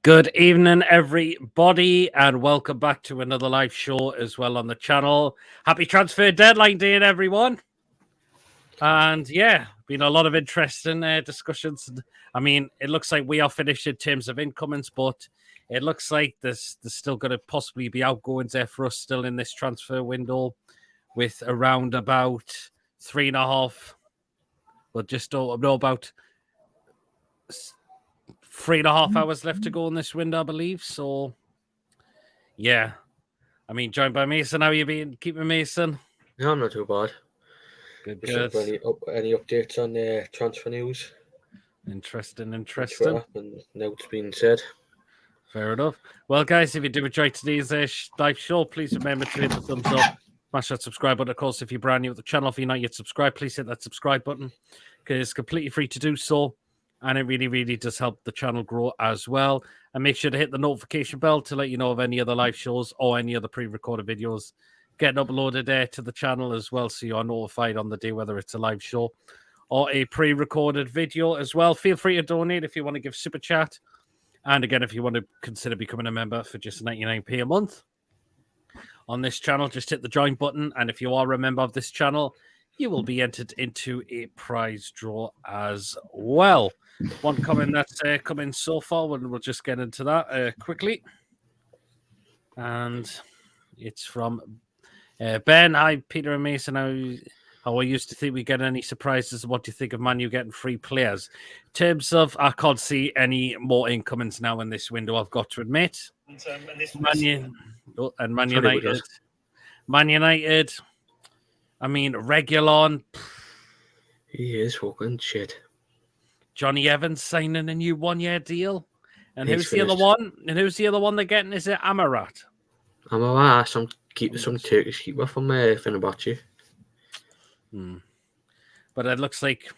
Good evening, everybody, and welcome back to another live show as well on the channel. Happy transfer deadline day, everyone. And yeah, been a lot of interesting discussions. I mean, it looks like we are finished in terms of incomings, but it looks like there's still going to possibly be outgoings there for us still in this transfer window, with around about 3.5, well, just don't know about 3.5 hours left to go in this window, I believe. So yeah. I mean, joined by Mason. How you been keeping, Mason? No, I'm not too bad. Good, Just looking good. for any updates on transfer news Interesting, on interesting. Twitter, and now it's been said. Fair enough. Well, guys, if you do enjoy today's live show, please remember to hit the thumbs up, smash that subscribe button. Of course, if you're brand new to the channel, if you're not yet subscribed, please hit that subscribe button because it's completely free to do so. And it really, really does help the channel grow as well. And make sure to hit the notification bell to let you know of any other live shows or any other pre-recorded videos getting uploaded there to the channel as well. So you are notified on the day whether it's a live show or a pre-recorded video as well. Feel free to donate if you want to give super chat. And again, if you want to consider becoming a member for just 99p a month on this channel, just hit the join button. And if you are a member of this channel, you will be entered into a prize draw as well. One comment that's come in so far, we'll just get into that quickly. And it's from Ben. Hi, Peter and Mason. How I used to think we get any surprises. What do you think of Man U getting free players? In terms of, I can't see any more incomings now in this window, I've got to admit. Man United. Man United. I mean, Reguilon. He is fucking shit. Johnny Evans signing a new 1-year deal. And He's who's finished. the other one? And who's the other one they're getting? Is it Amarat? Amarat, some Turkish keeper from Fenerbahce. But it looks like,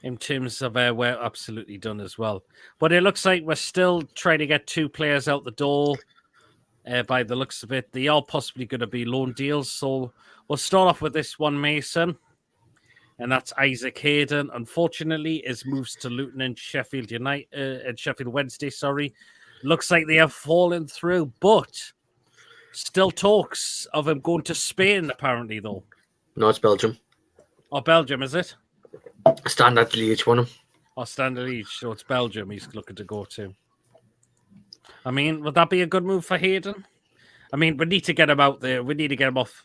in terms of we're absolutely done as well. But it looks like we're still trying to get 2 players out the door. By the looks of it, they are possibly going to be loan deals. So we'll start off with this one, Mason. And that's Isaac Hayden. Unfortunately, his moves to Luton and Sheffield United and Sheffield Wednesday, looks like they have fallen through, but still talks of him going to Spain, apparently, though. No, it's Belgium. Or Belgium, is it? Standard Liège won him. Or Standard Liège, so it's Belgium he's looking to go to. I mean, would that be a good move for Hayden? I mean, we need to get him out there. We need to get him off.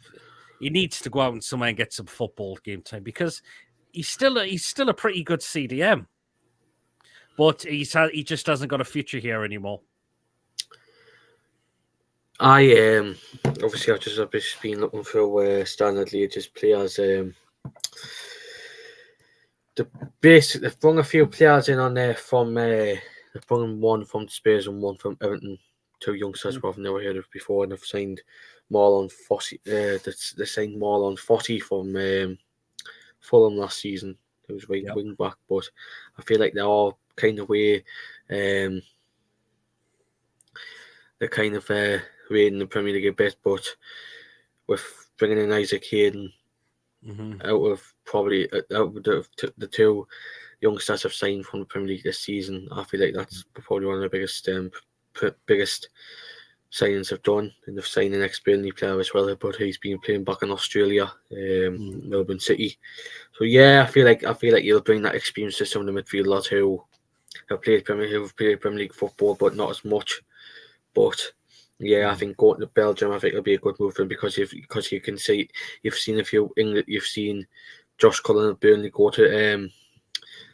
He needs to go out and somewhere and get some football game time because he's still a pretty good CDM, but he just hasn't got a future here anymore. Obviously I've just been looking for Standard Liège's players. They've brought a few players in on there from they've brought one from Spurs and one from Everton. 2 youngsters who I've never heard of before, and they've signed Marlon Fossey. They signed Marlon Fossey from Fulham last season. He was wing back, but I feel like they're all kind of way. They're kind of raiding the Premier League a bit, but with bringing in Isaac Hayden out of the 2 youngsters have signed from the Premier League this season, I feel like that's probably one of the biggest signings they've done, and they've signed an ex-Burnley player as well, but he's been playing back in Australia, Melbourne City. So yeah, I feel like you'll bring that experience to some of the midfielders who have played Premier League football, but not as much. But yeah, I think going to Belgium, I think it'll be a good move for him because you can see you've seen Josh Cullen of Burnley go to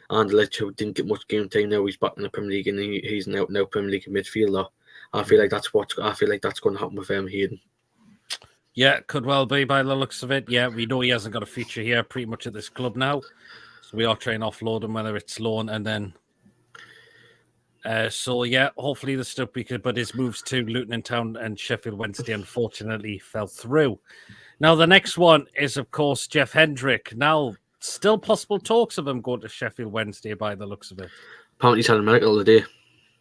Anderlecht, who didn't get much game time. Now he's back in the Premier League and he's now Premier League midfielder. I feel like that's going to happen with Hayden. Yeah, could well be by the looks of it. Yeah, we know he hasn't got a future here pretty much at this club now. So we are trying to offload him, whether it's loan and then. So yeah, hopefully the stuff we could, but his moves to Luton Town and Sheffield Wednesday unfortunately fell through. Now the next one is of course Jeff Hendrick. Now still possible talks of him going to Sheffield Wednesday by the looks of it. Apparently he's had a medical today.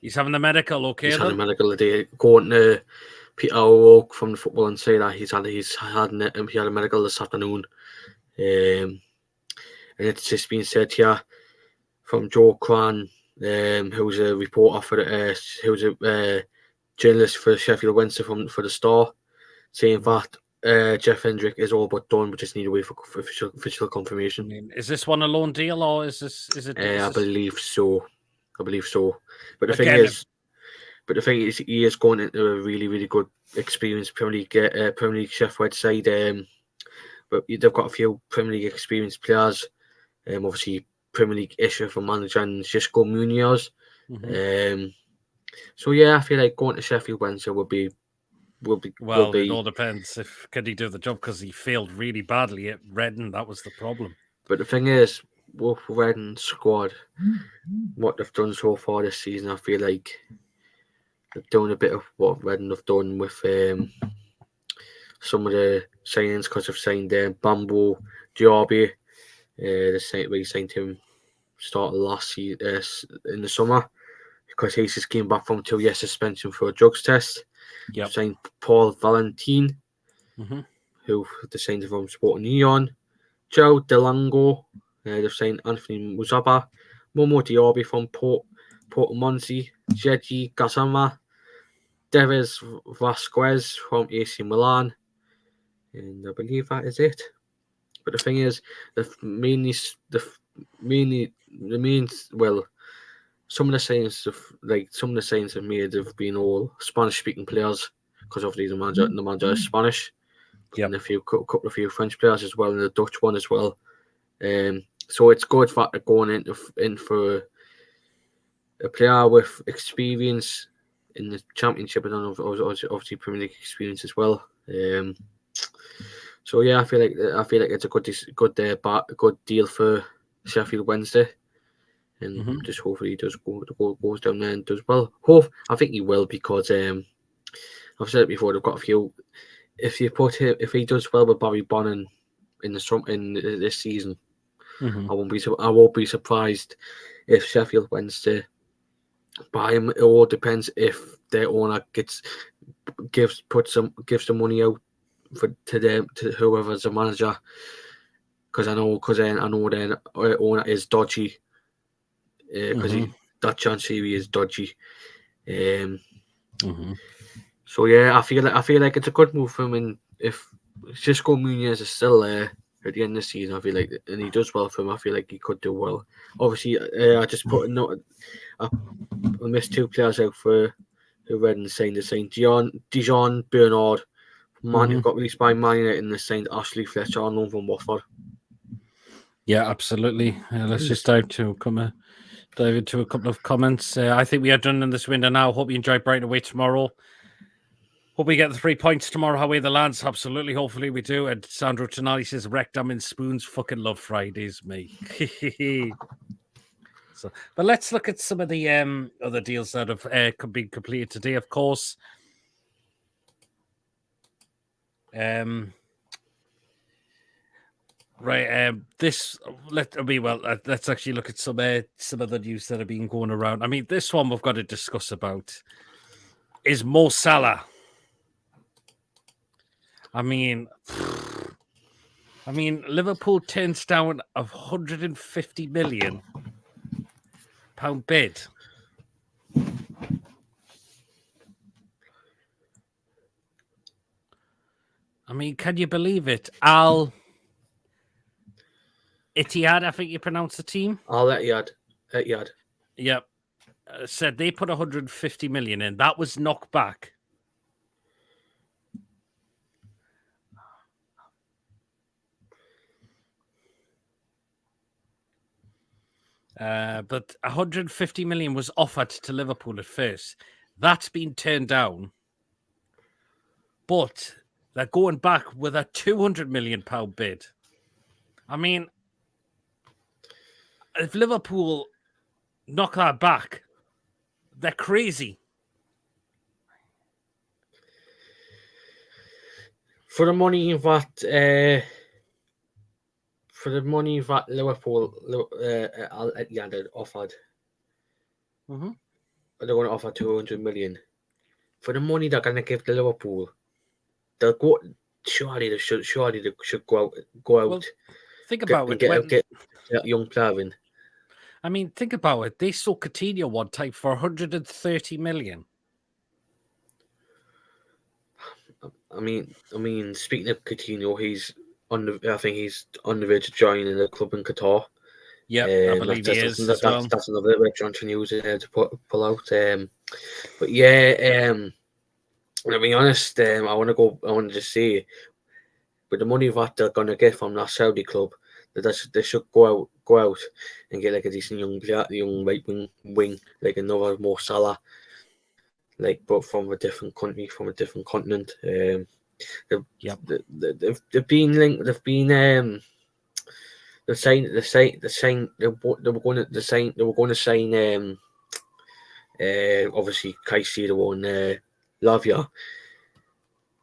He's having the medical, okay? He's had a medical today. Going to Peter O'Rourke from the Football and say that he had a medical this afternoon, and it's just been said here from Joe Cran who was a reporter for who was a journalist for Sheffield Wednesday for the Star, saying that Jeff Hendrick is all but done. We just need to wait for official confirmation. I mean, is this one a loan deal or is it? I believe so. But the Again, thing is, he is going into a really, really good experienced Premier League Sheffield side. But they've got a few Premier League experienced players. Obviously, Premier League issue for manager and Xisco Munoz. So yeah, I feel like going to Sheffield Wednesday will be. It all depends if can he do the job, because he failed really badly at Reading. That was the problem. But the thing is, with Reading squad, what they've done so far this season, I feel like they've done a bit of what Reading have done with some of the signings, because they've signed Bambo Diaby. They signed him start last season in the summer, because he just came back from 2 year suspension for a drugs test. Yep. Signed Paul Valentin, Mm-hmm. who they signed from Sporting Neon. Joe Delango, they've signed Anthony Muzaba. Momo Diaby from Portimonense. Jeji Gazama. Deves Vasquez from AC Milan. And I believe that is it. But the thing is, some of the signings have made have been all Spanish speaking players, because obviously the manager is Spanish. Yep. And a few French players as well, and the Dutch one as well. So it's good that they're going in for a player with experience in the Championship and obviously Premier League experience as well. So yeah, I feel like it's a good deal for Sheffield Wednesday, and just hopefully he goes down there and does well. I think he will, because I've said it before. They've got a few. If he does well with Barry Bonnan in this season, I won't be surprised if Sheffield Wednesday buy him. It all depends if their owner gives the money out to whoever's the manager, because I know their owner is dodgy, because that Chancery is dodgy. So yeah, I feel like it's a good move for him, and if Xisco Munoz is still there at the end of the season, I feel like, and he does well for him, I feel like he could do well. Obviously, I just put a note. I missed 2 players out for who Reading signed. They signed Dijon Bernard. Man, got released by Man United, and they signed Ashley Fletcher on loan from Watford. Yeah, absolutely. Let's just dive into a couple of comments. I think we are done in this window now. Hope you enjoy Brighton away tomorrow. Hope we get the 3 points tomorrow. How way the lads? Absolutely. Hopefully we do. And Sandro Tonali says, "Rectum in spoons. Fucking love Fridays, mate." So, but let's look at some of the other deals that have been completed today. Of course, right. Let's actually look at some of the news that have been going around. I mean, this one we've got to discuss about is Mo Salah. I mean, Liverpool turns down £150 million bid. I mean, can you believe it? Al Ittihad, I think you pronounce the team. Al Ittihad. Yep. Said they put 150 million in. That was knocked back. But 150 million was offered to Liverpool at first. That's been turned down. But they're going back with a £200 million bid. I mean, if Liverpool knock that back, they're crazy. For the money that Liverpool had offered, they're going to offer 200 million. For the money they're going to give to Liverpool, they'll go. Surely they should go out. Well, think about it. Get young player in. I mean, think about it. They sold Coutinho one time for 130 million. I mean, speaking of Coutinho, I think he's on the verge of joining the club in Qatar. Yeah, I believe he is as well. That's another bit transfer news to pull out. But yeah, to be honest, I want to just say, with the money that they're gonna get from that Saudi club, they should go out and get like a decent young player, young right wing, like another Mo Salah, like but from a different country, from a different continent. They've been linked. They were going to sign obviously Caicedo and Lavia.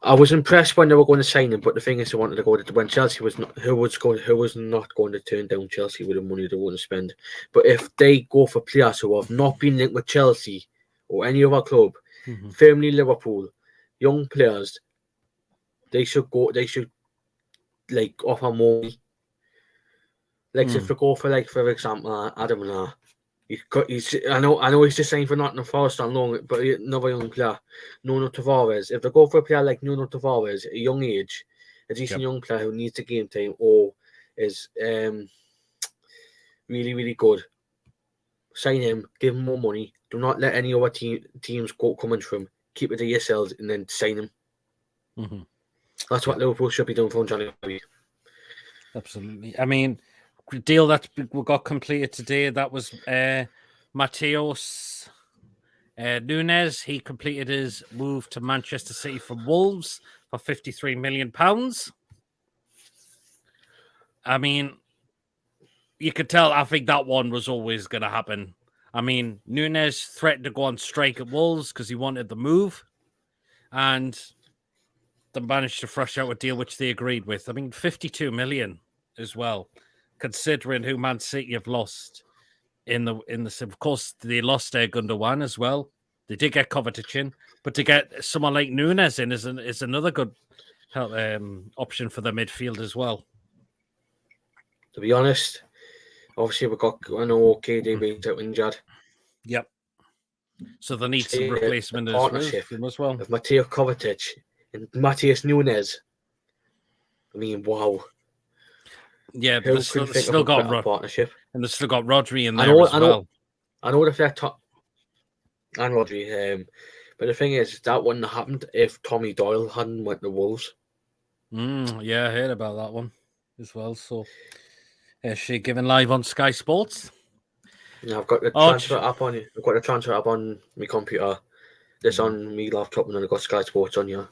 I was impressed when they were going to sign him, but the thing is, they wanted to go to when Chelsea was not who was not going to turn down Chelsea with the money they want to spend. But if they go for players who have not been linked with Chelsea or any other club, firmly Liverpool, young players, they should go. They should like offer more. Like if we go for example, Adam and I know he's just saying for Nottingham Forest on loan, but another young player, Nuno Tavares. If they go for a player like Nuno Tavares, a young age, a decent young player who needs the game time or is really, really good, sign him, give him more money. Do not let any other teams go coming from him. Keep it to yourselves and then sign him. Mm-hmm. That's what Liverpool should be doing for Johnny. Absolutely. I mean, deal that got completed today. That was Mateos Nunes. He completed his move to Manchester City from Wolves for £53 million. I mean, you could tell. I think that one was always going to happen. I mean, Nunes threatened to go on strike at Wolves because he wanted the move, and they managed to thrash out a deal which they agreed with. I mean, 52 million as well, considering who Man City have lost in the. Of course, they lost Gundogan as well. They did get Kovacic, but to get someone like Nunes in is another good option for the midfield as well. To be honest, obviously I know KD being out injured. Yep. So they need some replacement as well. Of Mateo Kovacic and Matheus Nunes. I mean, wow. Yeah, but they've still got partnership, and they've still got Rodri in there as well. I know if they're top and Rodri, but the thing is that wouldn't have happened if Tommy Doyle hadn't went to Wolves. Yeah, I heard about that one as well. So, is she given live on Sky Sports? Yeah, I've got the transfer app on. I've got the transfer app on my computer. This on me laptop, and then I've got Sky Sports on here.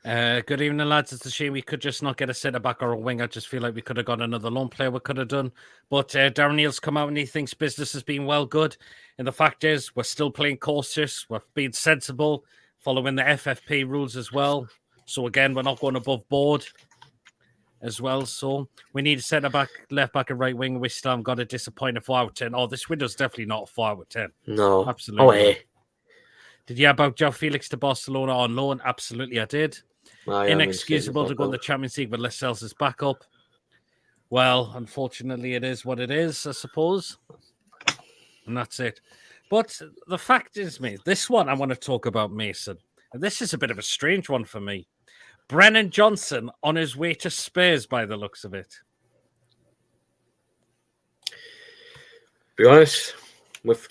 Good evening, lads. It's a shame we could just not get a centre back or a wing. I just feel like we could have got another loan player. We could have done, but Darren Neal's come out and he thinks business has been well good. And the fact is, we're still playing cautious. We're being sensible, following the FFP rules as well. So again, we're not going above board as well. So we need a centre back, left back, and right wing. We still haven't got a disappointing 4 out of 10. Oh, this window's definitely not a 4 out of 10. No, absolutely. Oh, hey. Did you hear about João Felix to Barcelona on loan? Absolutely, I did. Inexcusable to go in the Champions League with Lascelles' backup. Well, unfortunately, it is what it is, I suppose. And that's it. But the fact is, mate, this one I want to talk about, Mason. And this is a bit of a strange one for me. Brennan Johnson on his way to Spurs by the looks of it. Be honest, with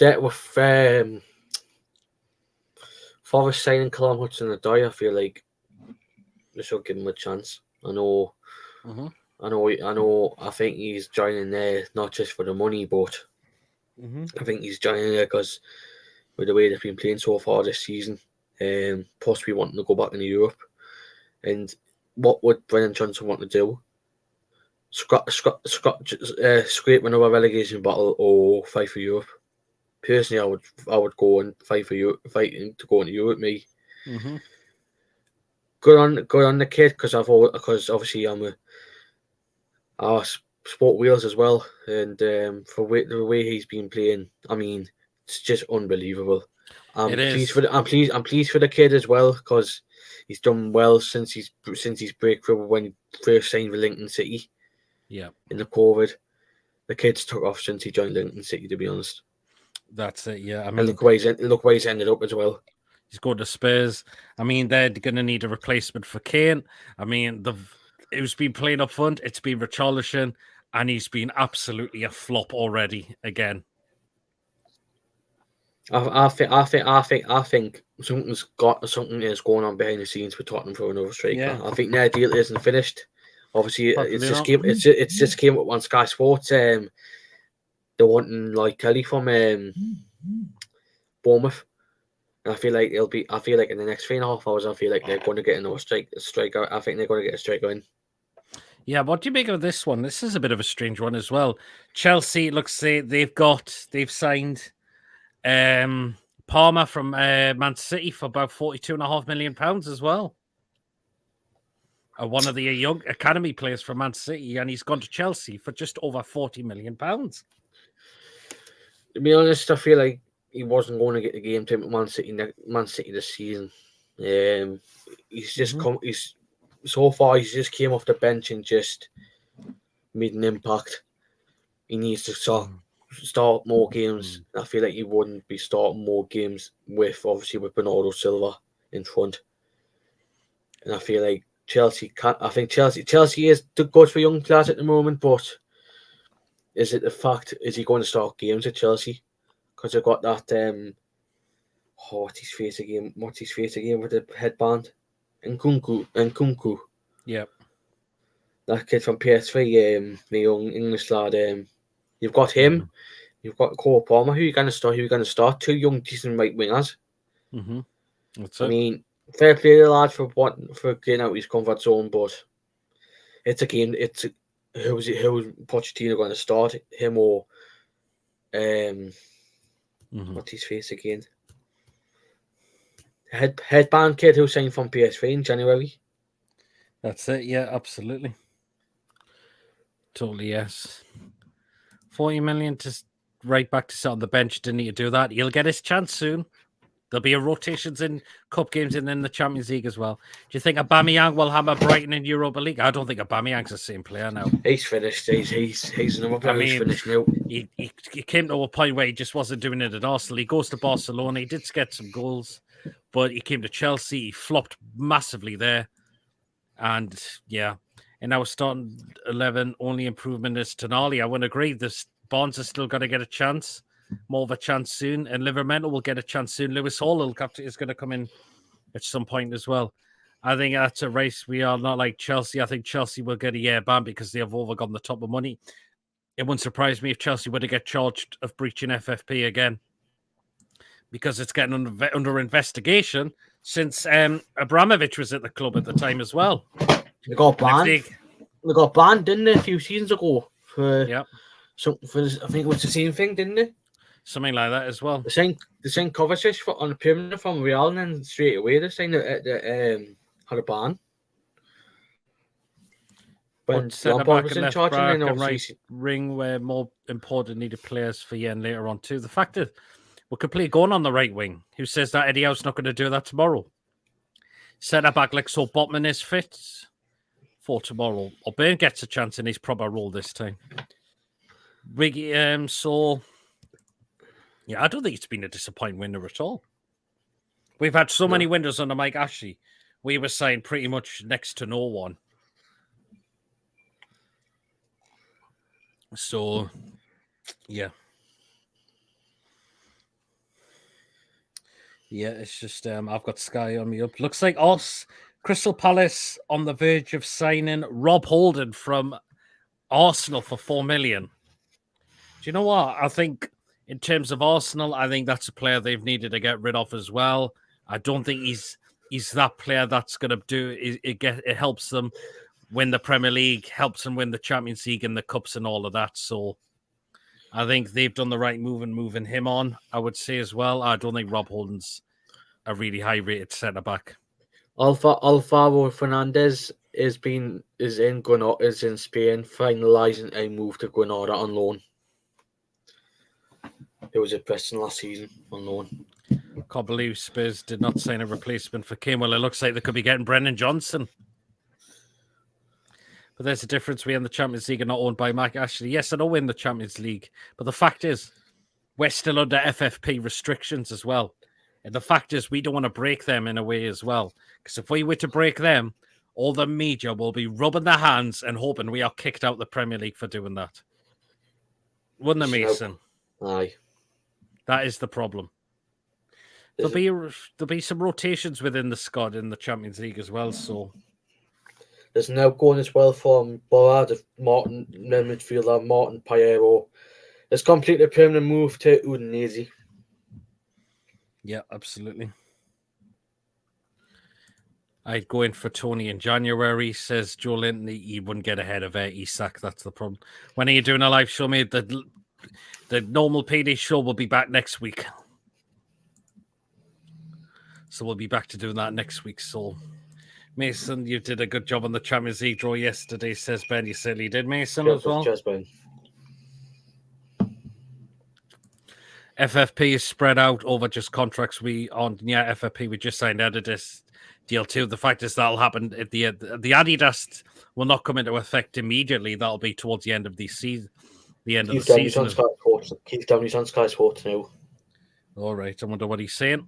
Forest signing Callum Hudson-Odoi, I feel like they should give him a chance. I know. I think he's joining there not just for the money, but I think he's joining there because with the way they've been playing so far this season, possibly wanting to go back into Europe. And what would Brennan Johnson want to do? Scrape another relegation battle or fight for Europe? Personally, I would go and fight for Europe, fighting to go into Europe. Me. Good on the kid because obviously I support Wales as well, and for the way he's been playing, I mean, it's just unbelievable. I'm pleased for the kid as well because he's done well since his breakthrough when he first signed for Lincoln City. Yeah, in the COVID, the kid's took off since he joined Lincoln City, to be honest. That's it, yeah. I mean, and look where he's ended up as well. He's going to Spurs. I mean, they're going to need a replacement for Kane. I mean, who's been playing up front? It's been Richarlison, and he's been absolutely a flop already again. I think something is going on behind the scenes with Tottenham for another striker. Yeah. I think their deal isn't finished. Obviously, Probably it's just came up on Sky Sports. They're wanting like Kelly from Bournemouth. And I feel like in the next 3.5 hours, I feel like they're going to get another striker. I think they're going to get a striker in. Yeah, what do you make of this one? This is a bit of a strange one as well. Chelsea, looks like they've signed Palmer from Man City for about £42.5 million as well. One of the young academy players from Man City, and he's gone to Chelsea for just over £40 million. To be honest, I feel like he wasn't going to get the game time at Man City this season. He's just so far he's just came off the bench and just made an impact. He needs to start more games. I feel like he wouldn't be starting more games with Bernardo Silva in front. And I feel like Chelsea is good for young players at the moment, but is it the fact, is he going to start games at Chelsea? Because they've got that what's his face again with the headband? Nkunku. Yep. That kid from PS3, the young English lad. You've got him. You've got Cole Palmer. Who are you going to start? Two young, decent right wingers. I mean, fair play to the lad for getting out of his comfort zone, but it's a game. Who's Pochettino going to start? Him or what's his face again? Headband kid who signed from PS3 in January. That's it. Yeah, absolutely. Totally, yes. 40 million to right back to sit on the bench. Didn't need to do that. He'll get his chance soon. There'll be a rotations in cup games and in the Champions League as well. Do you think Aubameyang will hammer Brighton in Europa League? I don't think Aubameyang's the same player now. He's finished. He's another player who's finished now. He came to a point where he just wasn't doing it at Arsenal. He goes to Barcelona. He did get some goals, but he came to Chelsea. He flopped massively there. And yeah, in our starting 11, only improvement is Tonali. I wouldn't agree. Barnes is still going to get a chance. More of a chance soon, and Livermore will get a chance soon. Lewis Hall is going to come in at some point as well. I think that's a race. We are not like Chelsea. I think Chelsea will get a year ban because they have overgone the top of money. It wouldn't surprise me if Chelsea were to get charged of breaching FFP again, because it's getting under investigation since Abramovich was at the club at the time as well. They got banned. They got banned, didn't they, a few seasons ago? I think it was the same thing, didn't they? Something like that as well. The same Kovacic on the pyramid from Real, and then straight away they signed had a ban. When Lampard was in charge, and then right ring were more important needed players for Yen later on too. The fact that we're completely going on the right wing. Who says that Eddie Howe's not going to do that tomorrow? Centre back like so Botman is fit for tomorrow. O'Byrne gets a chance in his proper role this time. Yeah, I don't think it's been a disappointing winner at all. We've had so many winners under Mike Ashley. We were saying pretty much next to no one. So, yeah. Yeah, it's just, I've got Sky on me up. Looks like Crystal Palace on the verge of signing Rob Holding from Arsenal for $4 million. Do you know what? I think in terms of Arsenal, I think that's a player they've needed to get rid of as well. I don't think he's that player that's going to do it helps them win the Premier League, helps them win the Champions League and the Cups and all of that. So I think they've done the right move in moving him on, I would say as well. I don't think Rob Holding's a really high-rated centre-back. Alvaro Fernandez is in Spain, finalising a move to Granada on loan. It was at Preston last season on loan. Can't believe Spurs did not sign a replacement for Kane. Well, it looks like they could be getting Brennan Johnson. But there's a difference. We in the Champions League are not owned by Mike Ashley. Yes, I know we're in the Champions League, but the fact is, we're still under FFP restrictions as well. And the fact is, we don't want to break them in a way as well. Because if we were to break them, all the media will be rubbing their hands and hoping we are kicked out of the Premier League for doing that. Wouldn't it, Mason? Aye. That is the problem. There'll be some rotations within the squad in the Champions League as well. So there's an outgoing as well from Bollard of Martin, midfielder Martin Piero. It's completely a permanent move to Udinese. Yeah, absolutely. I'd go in for Tony in January, says Joe Linton. He wouldn't get ahead of Isak. That's the problem. When are you doing a live show, mate? The normal PD show will be back next week. So we'll be back to doing that next week. So, Mason, you did a good job on the Champions League draw yesterday, says Ben. You certainly did, Mason, as well. Cheers, Ben. FFP is spread out over just contracts FFP we just signed Adidas deal too. The fact is that'll happen at the Adidas will not come into effect immediately. That'll be towards the end of the season. The season. Keith Downey's on Sky Sports now. All right, I wonder what he's saying.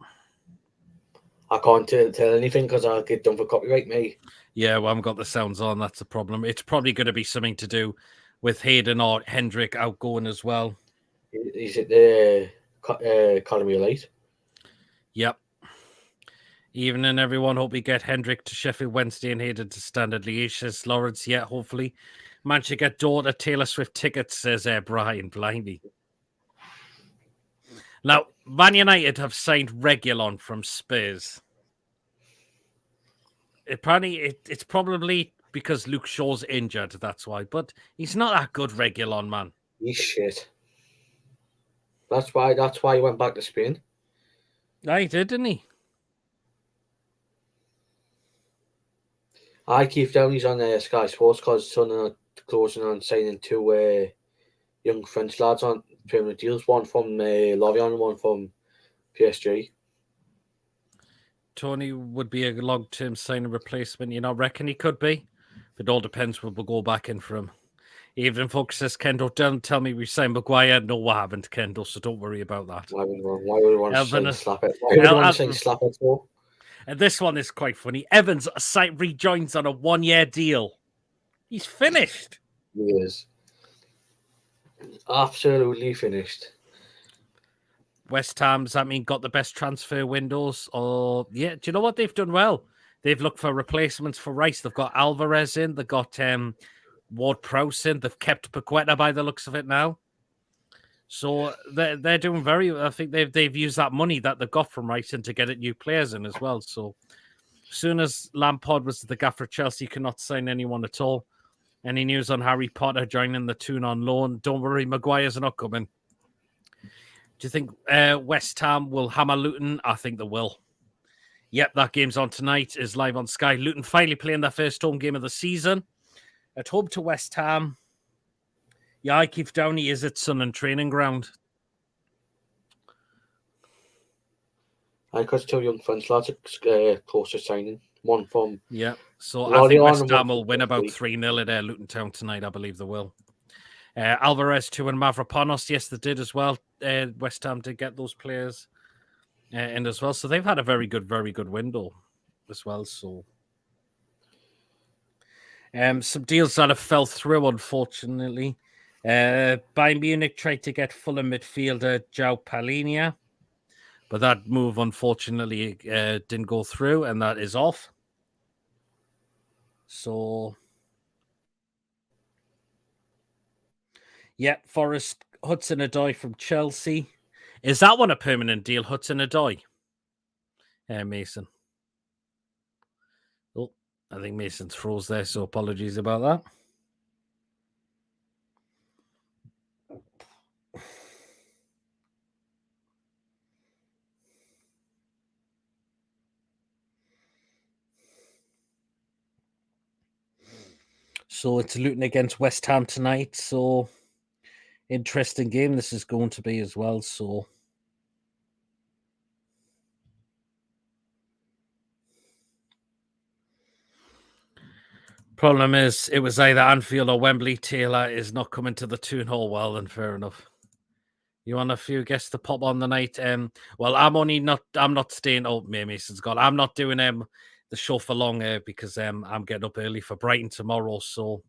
I can't tell anything because I'll get done for copyright, mate. Yeah, well, I haven't got the sounds on. That's the problem. It's probably going to be something to do with Hayden or Hendrick outgoing as well. Is it the Academy Elite? Yep. Evening, everyone. Hope we get Hendrick to Sheffield Wednesday and Hayden to Standard Liège, says Lawrence. Yeah, hopefully. Managed to get daughter Taylor Swift tickets, says Brian Blindy. Now, Man United have signed Reguilon from Spurs. It's probably because Luke Shaw's injured, that's why. But he's not that good, Reguilon, man. He's shit. That's why he went back to Spain. Yeah, he did, didn't he? Keith Downey's on Sky Sports because Son closing on signing two young French lads on permanent deals. One from Lorient and one from PSG. Tony would be a long-term signing replacement. You know, reckon he could be? It all depends when we'll go back in for him. Even folks says, Kendall, don't tell me we signed Maguire. No, what happened, Kendall, so don't worry about that. Why would we want to slap it? Why would we want to slap it for? And this one is quite funny. Evans rejoins on a 1-year deal. He's finished. He is. Absolutely finished. West Ham's, got the best transfer windows. Do you know what they've done well? They've looked for replacements for Rice. They've got Alvarez in. They've got Ward-Prowse in. They've kept Paqueta by the looks of it now. So they're doing very well. I think they've used that money that they got from Rice to get new players in as well. So as soon as Lampard was the gaffer at Chelsea, cannot sign anyone at all. Any news on Harry Potter joining the Toon on loan? Don't worry, Maguire's not coming. Do you think West Ham will hammer Luton? I think they will. Yep, that game's on tonight. Is live on Sky. Luton finally playing their first home game of the season. At home to West Ham. Yeah, Keith Downey is at Sun and Training Ground. I got two young French lads close to signing. One from... Yeah, so I think West Ham will win about 3-0 at Luton Town tonight. I believe they will. Alvarez 2 and Mavropanos. Yes, they did as well. West Ham did get those players in as well. So they've had a very good window as well. So some deals that have fell through, unfortunately. Bayern Munich tried to get Fulham midfielder João Palhinha, but that move, unfortunately, didn't go through, and that is off. So, yeah, Forrest Hudson-Odoi from Chelsea. Is that one a permanent deal, Hudson-Odoi? Mason. Oh, I think Mason's froze there, so apologies about that. So it's Luton against West Ham tonight. So interesting game this is going to be as well. So Problem is, it was either Anfield or Wembley. Taylor is not coming to the 2-0. Well, then fair enough. You want a few guests to pop on the night? Well, I'm not staying. Oh, Mason's gone. I'm not doing the show for long because I'm getting up early for Brighton tomorrow. So,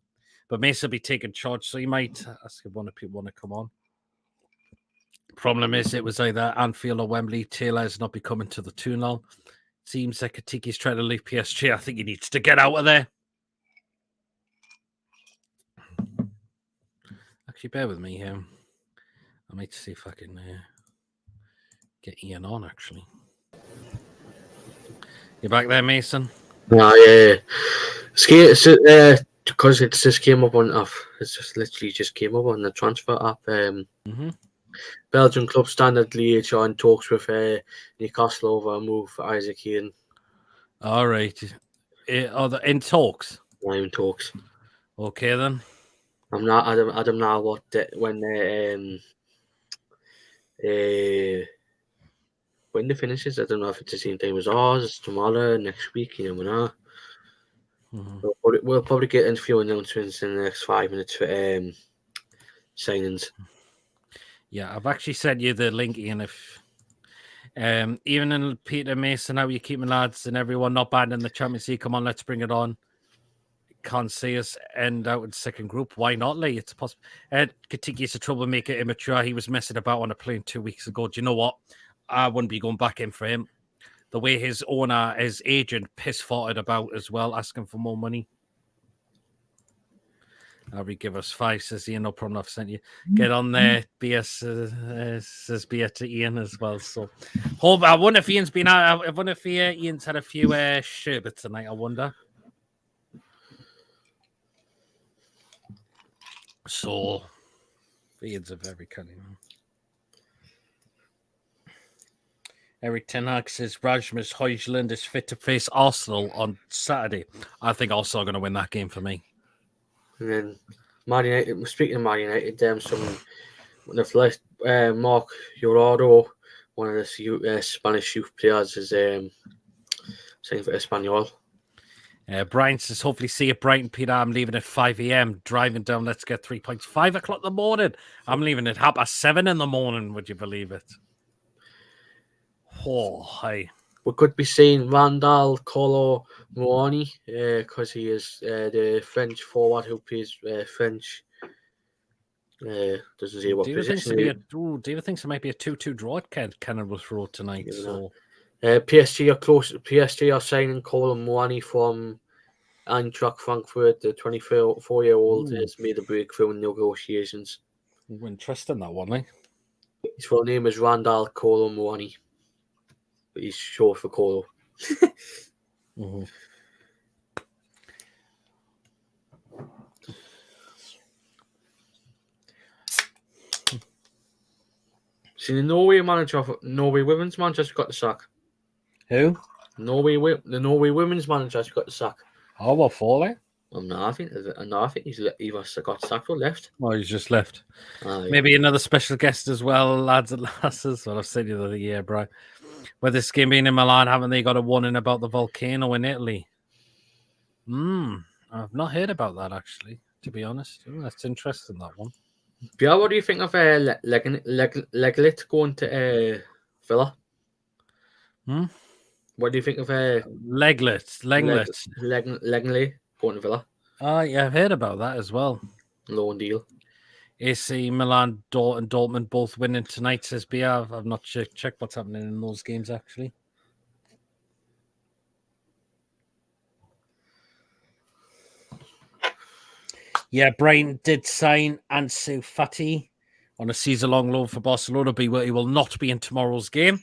but Mason will be taking charge, so you might ask if one of people want to come on. Problem is, it was either Anfield or Wembley. Taylor is not be coming to the 2-0. Seems like Katiki's trying to leave PSG. I think he needs to get out of there. Actually, bear with me. I might see if I can get Ian on, actually. You back there, Mason? Yeah. Because it just came up on it's just literally just came up on the transfer app. Belgian club Standard Liège are in talks with Newcastle over a move for Isaac Hayden. All right. Are they in talks? I'm in talks. Okay, then. I don't know what when the finishes. I don't know if it's the same time as ours, tomorrow, next week. You never know. We'll probably get a few announcements in the next 5 minutes for signings. Yeah, I've actually sent you the link, Ian. If even in Peter Mason, how you keeping, lads, and everyone not bad in the Champions League? Come on, let's bring it on. Can't see us end out in second group. Why not, Lee? It's possible. Katiki's a troublemaker, immature. He was messing about on a plane 2 weeks ago. Do you know what? I wouldn't be going back in for him. The way his owner, his agent, piss-farted about as well, asking for more money. Harry, give us 5, says Ian. No problem, I've sent you. Get on there. BS says beer to Ian as well. So, I wonder if Ian's been out. I wonder if Ian's had a few sherbets tonight. I wonder. So, Ian's a very cunning. Eric Ten Hag says Rasmus Højlund is fit to face Arsenal on Saturday. I think Arsenal are going to win that game for me. And then Man United, speaking of Man United, they've left Mark Llorado, one of the Spanish youth players, is signed for Espanyol. Brian says, hopefully see you at Brighton, Peter. I'm leaving at 5 a.m. Driving down, let's get 3 points. 5 o'clock in the morning. I'm leaving at 7:30 in the morning. Would you believe it? Oh, hi. We could be seeing Randall Colo Muani because he is the French forward who plays French. Doesn't say what position. David thinks it might be a 2-2 draw at Kenilworth Road tonight. So PSG are close. PSG are signing Colo Muani from Eintracht Frankfurt. The 24-year-old has made a breakthrough in negotiations. Interesting, that one, eh? His full name is Randall Colo Muani. He's short for Colo. See, the Norway women's manager has got the sack. Who? The Norway women's manager has got the sack. Oh, what for, eh? Well, no, I think he's either got sacked or left. Oh, he's just left. Maybe another special guest as well, lads and lasses. Well, I've said you the other year, bro. With this game being in Milan, haven't they got a warning about the volcano in Italy? I've not heard about that, actually, to be honest. That's interesting, that one. Yeah, what do you think of Leglet going to Villa? What do you think of Leglet going to Villa? Oh, yeah, I've heard about that as well. Loan deal. AC Milan and Dortmund both winning tonight, says BR. I've not checked what's happening in those games, actually. Yeah, Brighton did sign Ansu Fati on a season-long loan for Barcelona, but he will not be in tomorrow's game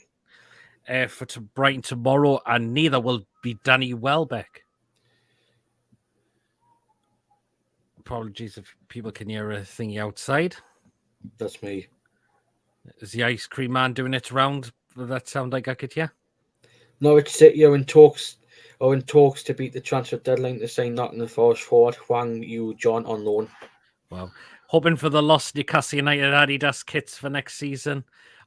for Brighton tomorrow, and neither will be Danny Welbeck. Apologies if people can hear a thingy outside. That's me. Is the ice cream man doing it around? Does that sound like I could hear? Norwich City are in talks to beat the transfer deadline to sign Nottingham Forest forward Hwang Yu-John on loan. Wow. Hoping for the lost Newcastle United Adidas kits for next season.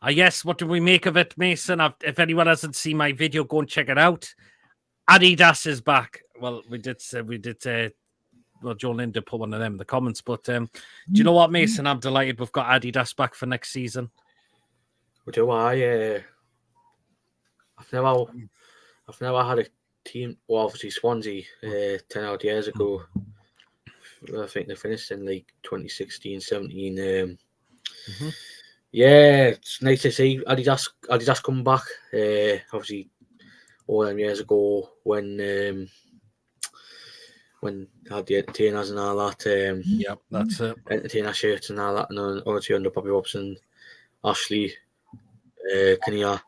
Yes, what do we make of it, Mason? If anyone hasn't seen my video, go and check it out. Adidas is back. Well, we did Joe Lynn did put one of them in the comments. But do you know what, Mason? I'm delighted we've got Adidas back for next season. Well, do I? I've never had a team. Well, obviously Swansea 10 odd years ago. I think they finished in like 2016, 17. Yeah, it's nice to see Adidas come back. Obviously, all them years ago when they had the entertainers and all that. Yeah, that's it. Entertainer shirts and all that, and then obviously under Bobby Robson, Ashley, Kinnear,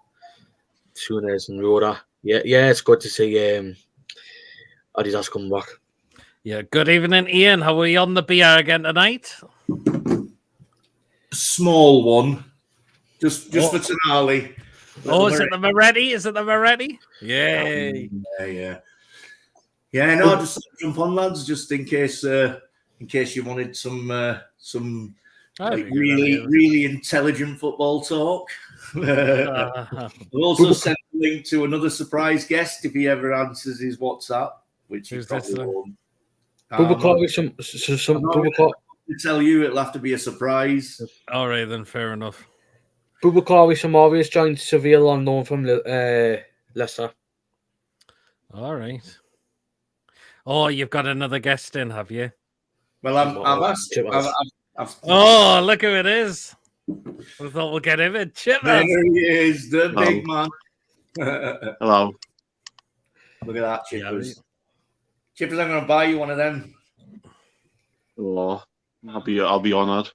Souness and Rhoda. Yeah, it's good to see Adidas come back. Yeah, good evening, Ian. How are we on the beer again tonight? Small one, just for Tonali. Is it the Moretti? Yay! Yeah. No, just jump on, lads, just in case you wanted some really intelligent football talk. I'll also send a link to another surprise guest if he ever answers his WhatsApp, which he probably won't. To tell you, it'll have to be a surprise. All right, then, fair enough. Bubakari Samarius joined Seville on loan from Leicester. All right. Oh, you've got another guest in, have you? Well, I've asked. Oh, look who it is. We thought we'll get him in. Chippers. There he is, the big man. Hello. Look at that, Chippers. Chippers, I'm going to buy you one of them. Oh, I'll be honoured.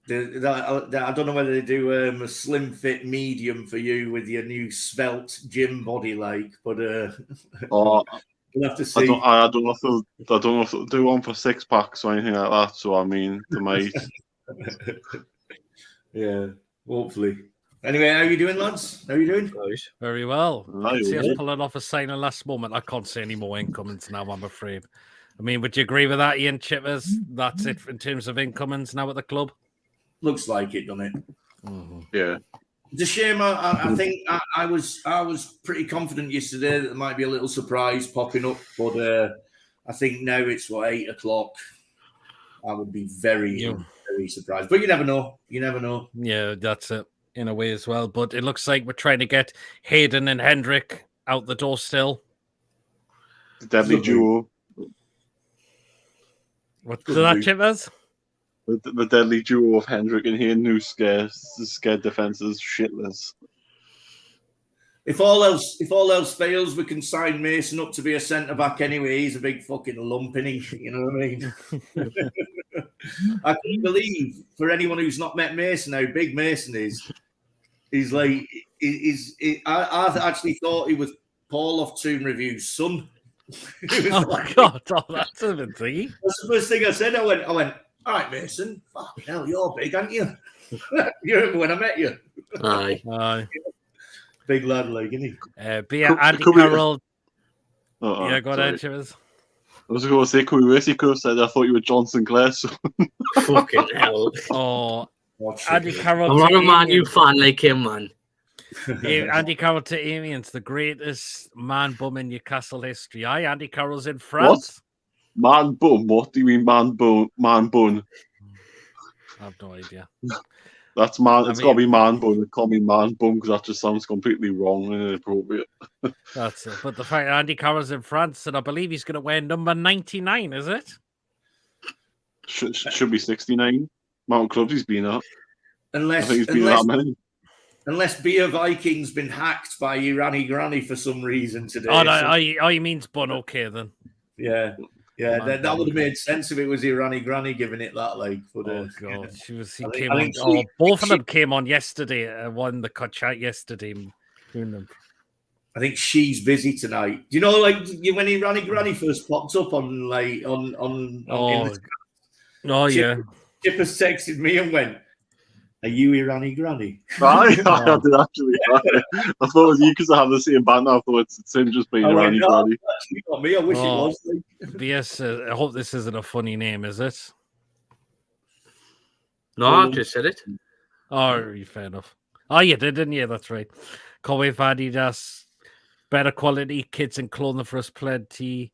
I don't know whether they do a slim fit medium for you with your new svelte gym body, but we'll have to see. I don't know if they'll do one for 6 packs or anything like that. So I mean, they might. Yeah, hopefully. Anyway, how are you doing, lads? How are you doing? Very well. Nice. See us pulling off a signing last moment. I can't see any more incomings now, I'm afraid. I mean, would you agree with that, Ian Chippers? That's it in terms of incomings now at the club? Looks like it, doesn't it? Mm-hmm. Yeah. It's a shame. I think I was pretty confident yesterday that there might be a little surprise popping up, but I think now it's 8 o'clock. I would be very surprised, but you never know. Yeah, that's it in a way as well. But it looks like we're trying to get Hayden and Hendrick out the door still. The deadly duo. What's that, Chippers? The deadly duo of Hendrick and Hayden, who scared defenses shitless. If all else fails, we can sign Mason up to be a centre back anyway. He's a big fucking lump, isn't he? You know what I mean? I can't believe, for anyone who's not met Mason, how big Mason is. I actually thought he was Paul off Tomb Review's son. God, that's a bit thingy. That's the first thing I said. I went, all right, Mason, fucking hell, you're big, aren't you? You remember when I met you? Aye. Big lad, isn't he? Andy Carroll. Yeah, go ahead, Chivers. I was going to say, could we basically said I thought you were John Sinclair. So. Fucking hell. Oh, Andy Carroll. I'm not a Man U fan like him, man. Andy Carroll to Amiens, the greatest man bum in Newcastle history. Aye, Andy Carroll's in France. What? Man bum? What do you mean man bun? I have no idea. That's man. It's got to be man bun. They call me man bum because that just sounds completely wrong and inappropriate. That's it. But the fact Andy Carroll's in France, and I believe he's going to wear number 99, is it? Should be 69. Mount clubs he's been at. Unless Beer Viking's been hacked by Irani Granny for some reason today. Oh, he means bun. Okay, then. Yeah. Yeah, that would have made sense if it was Irani Granny giving it that, But oh god, both of them came on yesterday. Won the chat yesterday. I think she's busy tonight. Do you know, when Irani Granny first popped up on yeah. Chip has texted me and went, "Are you Irani Granny?" I did actually. I thought it was you because I have the same band. I thought it's him just being Irani Granny. Actually, not me. I wish it was. BS, I hope this isn't a funny name, is it? No, I've just said it. Oh, fair enough. Oh, you did, didn't you? That's right. Can't wait for Adidas. Better quality kits and clothing for us plenty.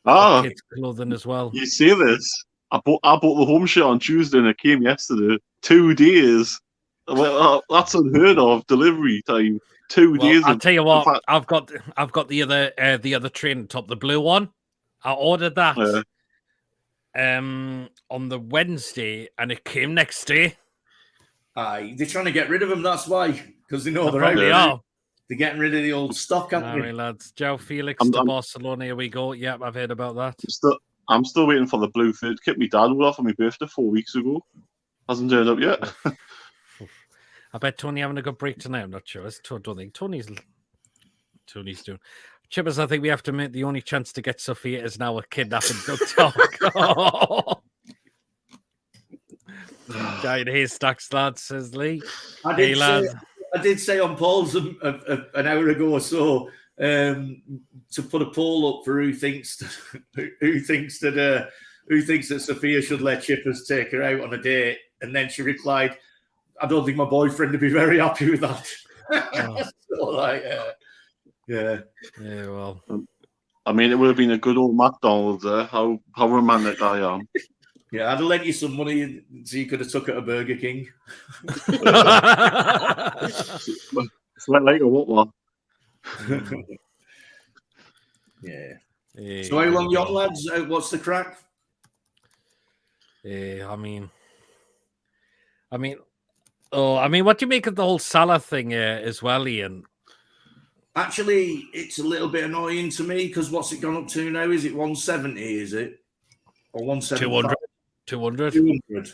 Ah, kids' clothing as well. you say this. I bought the home shirt on Tuesday and it came yesterday. 2 days. Well, that's unheard of. Delivery time. 2 Well, days. I'll tell you what. in fact, I've got the other training top, the blue one. I ordered that on the Wednesday, and it came next day. Aye, they're trying to get rid of them. That's why, because they know They they're probably out. are. They're getting rid of the old stock, aren't All they? right, lads. Joe Felix to Barcelona. Here we go. Yep, I've heard about that. I'm still waiting for the blue third kit my dad would offer my birthday 4 weeks ago. Hasn't turned up yet. I bet Tony having a good break tonight. I'm not sure. I don't think Tony's doing. Chippers, I think we have to admit the only chance to get Sophia is now a kidnapping Doug Talk. Giant haystacks, lads, says Lee. I did say on Paul's an hour ago or so to put a poll up for who thinks that Sophia should let Chippers take her out on a date, and then she replied, "I don't think my boyfriend would be very happy with that." Yeah. Well, I mean, it would have been a good old McDonald's there. How romantic I am. Yeah, I'd have lent you some money so you could have took it to Burger King. It's like a what one? Yeah. So how long you on, lads? What's the crack? I mean, what do you make of the whole Salah thing as well, Ian? Actually, it's a little bit annoying to me because what's it gone up to now? Is it 170? Is it? Or 170? 200.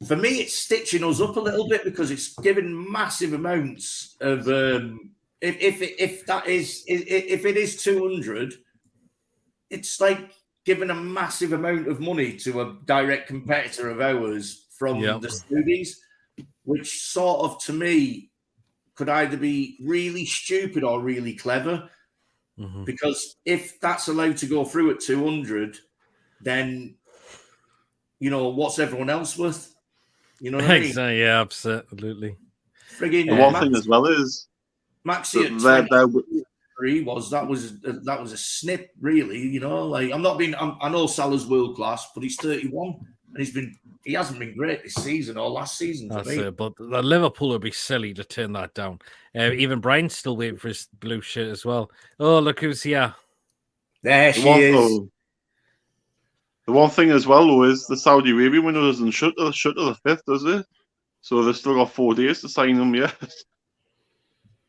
For me, it's stitching us up a little bit because it's giving massive amounts of. If it is 200, it's like giving a massive amount of money to a direct competitor of ours from the Saudis, which sort of to me could either be really stupid or really clever. Mm-hmm. Because if that's allowed to go through at 200, then what's everyone else worth? You know what I mean? Yeah, absolutely. The one thing as well is Maxi at 23 that was a snip, really. Like I know Salah's world class, but he's 31 and he hasn't been great this season or last season. That's it. But the Liverpool would be silly to turn that down. Even Brian's still waiting for his blue shirt as well. Oh, look who's here. There she is. The one thing as well, though, is the Saudi Arabia window doesn't shut to the 5th, does it? So they've still got 4 days to sign them, yeah.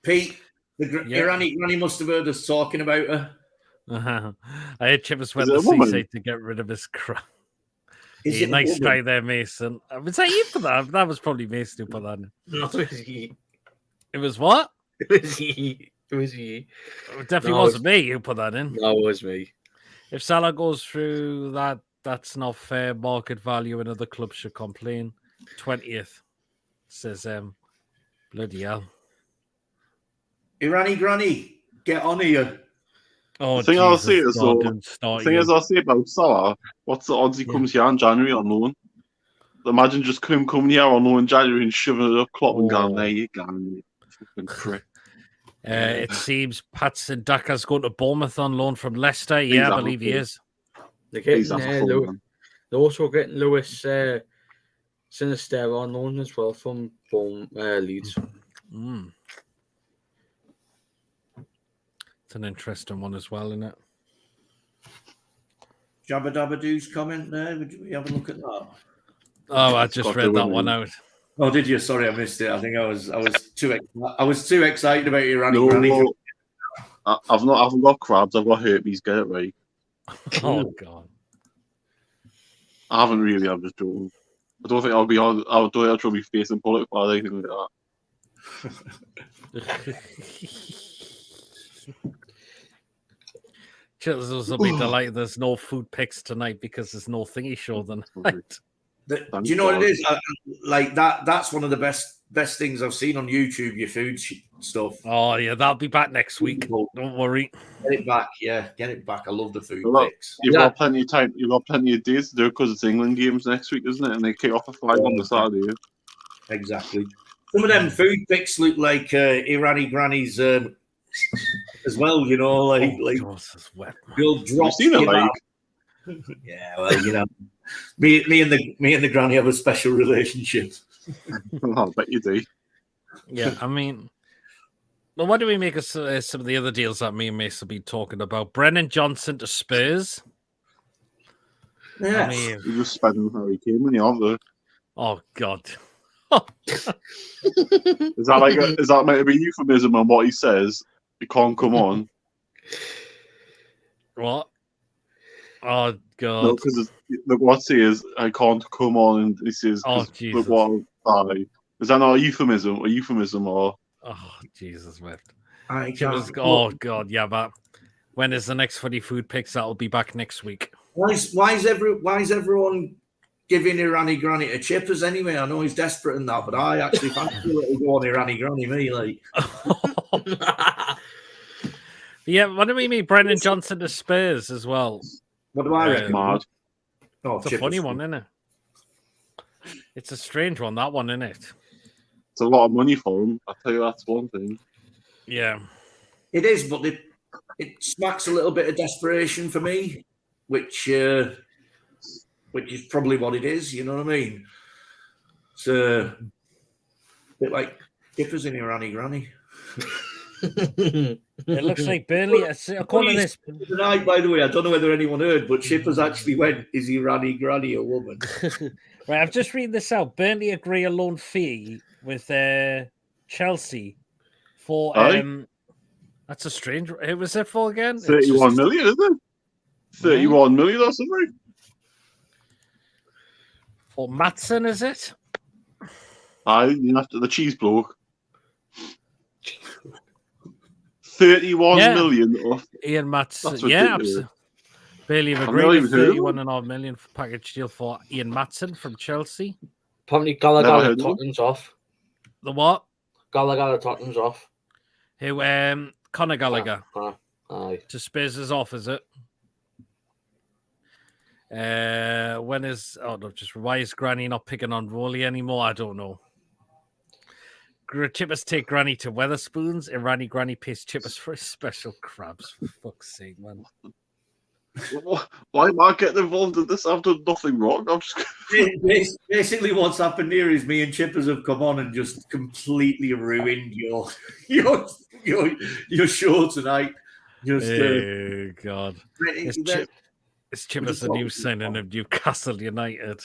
Pete, Irani must have heard us talking about her. I had Chippers went to seaside to get rid of his crap. Nice try there, Mason. I would say you put that. That was probably Mason who put that in. No, it was he. It was what? It was he. It definitely wasn't me who put that in. No, it was me. If Salah goes through that, that's not fair market value. Another club should complain. 20th says bloody hell. Irani Granny, get on here. Oh, the thing I'll say is I'll say about Salah, what's the odds he comes here in January on loan? Imagine just him coming here on loan in January and shoving it up, Klopp and going, there you go, fucking prick. It seems Patson Daka's going to Bournemouth on loan from Leicester. Yeah, I believe he is. They're getting they're also getting Lewis Sinister on loan as well from Leeds. It's an interesting one as well, isn't it? Jabba Dabba Doo's comment there. Would we have a look at that? Oh, I just read that one out. Oh, did you? Sorry, I missed it. I think I was too excited about Irani Granny. No, I haven't got crabs. I've got herpes. Get it right. Oh God. I haven't really. I'm just joking. I don't think I'll be on. I don't think I'll try to be facing political or anything like that. Children will be delighted there's no food picks tonight because there's no thingy show the night. Do you know what it is? Like that's one of the best things I've seen on YouTube. Your food stuff. Oh yeah, that'll be back next week. Don't worry. Get it back, yeah. Get it back. I love the food picks. You've got plenty of time. You've got plenty of days to do it because it's England games next week, isn't it? And they kick off a 5 on the Saturday. Exactly. Some of them food picks look like Irani Granny's as well. You know, like God, it's wet, man. you'll drop. You've seen it, like. Yeah, well, you know, me and the granny have a special relationship. I bet you do. Yeah, I mean, well, what do we make of some of the other deals that me and Mace have been talking about? Brennan Johnson to Spurs. Yeah, I mean, You just spending Harry Kane when you aren't there. oh God. Is that meant to be euphemism on what he says? He can't come on. What? Oh God. No, because what's he is, I can't come on, and he says, Oh Jesus. look what I'll die. Is that not a euphemism? Or Oh Jesus, man. Oh God, yeah, but when is the next funny food picks? That'll be back next week. why is everyone giving Irani Granny to Chippers anyway? I know he's desperate in that, but I actually fancy a little go on Irani Granny, me like. Yeah, what do we mean? Brennan Johnson to Spurs as well. What do I reckon? mad. Oh, It's a funny one, isn't it? It's a strange one, that one, isn't it? It's a lot of money for him. I tell you, that's one thing. Yeah. It is, but it smacks a little bit of desperation for me, which is probably what it is. You know what I mean? It's a bit like Dippers in Irani Granny. It looks like Burnley. According to this, Tonight, by the way, I don't know whether anyone heard, but Chippers actually went, is Irani Granny a woman? right, I've just read this out. Burnley agree a loan fee with Chelsea for that's a strange. Who was it for again? 31 million, isn't it? 31 million or something. For Maatsen, is it? You have to the cheese bloke. 31 million off. Ian Maatsen. That's Yeah, ridiculous. Bailey have agreed with 31.5 million for package deal for Ian Maatsen from Chelsea. Apparently Gallagher Tottenham's off. The what? Gallagher Tottenham's off. Who? Conor Gallagher. Aye. To Spurs is off, is it? When is? Oh no, just why is Granny not picking on Rowley anymore? I don't know. Chippers take Granny to Weatherspoons, and Granny pays Chippers for his special crabs. For fuck's sake, man. Why am I getting involved in this? I've done nothing wrong. I'm just basically what's happened here is me and Chippers have come on and just completely ruined your show tonight. Just God, it's Chippers the new signing of Newcastle United.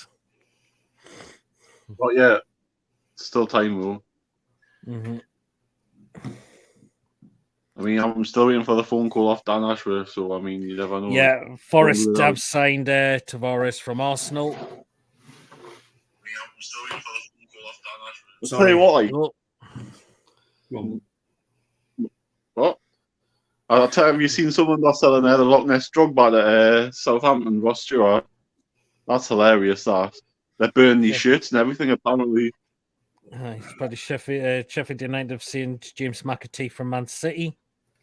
But yeah, still time though. Mm-hmm. I mean, I'm still waiting for the phone call off Dan Ashworth, so I mean, you never know. Yeah, Forest have signed Tavares from Arsenal. I'm still waiting for the phone call off Dan Ashworth. I'll tell you what, I'll tell you, have you seen someone that's selling the Loch Ness drug bar at Southampton, Ross Stewart? That's hilarious, that. They're burning these shirts and everything, apparently. It's probably Sheffield United have seen James McAtee from Man City.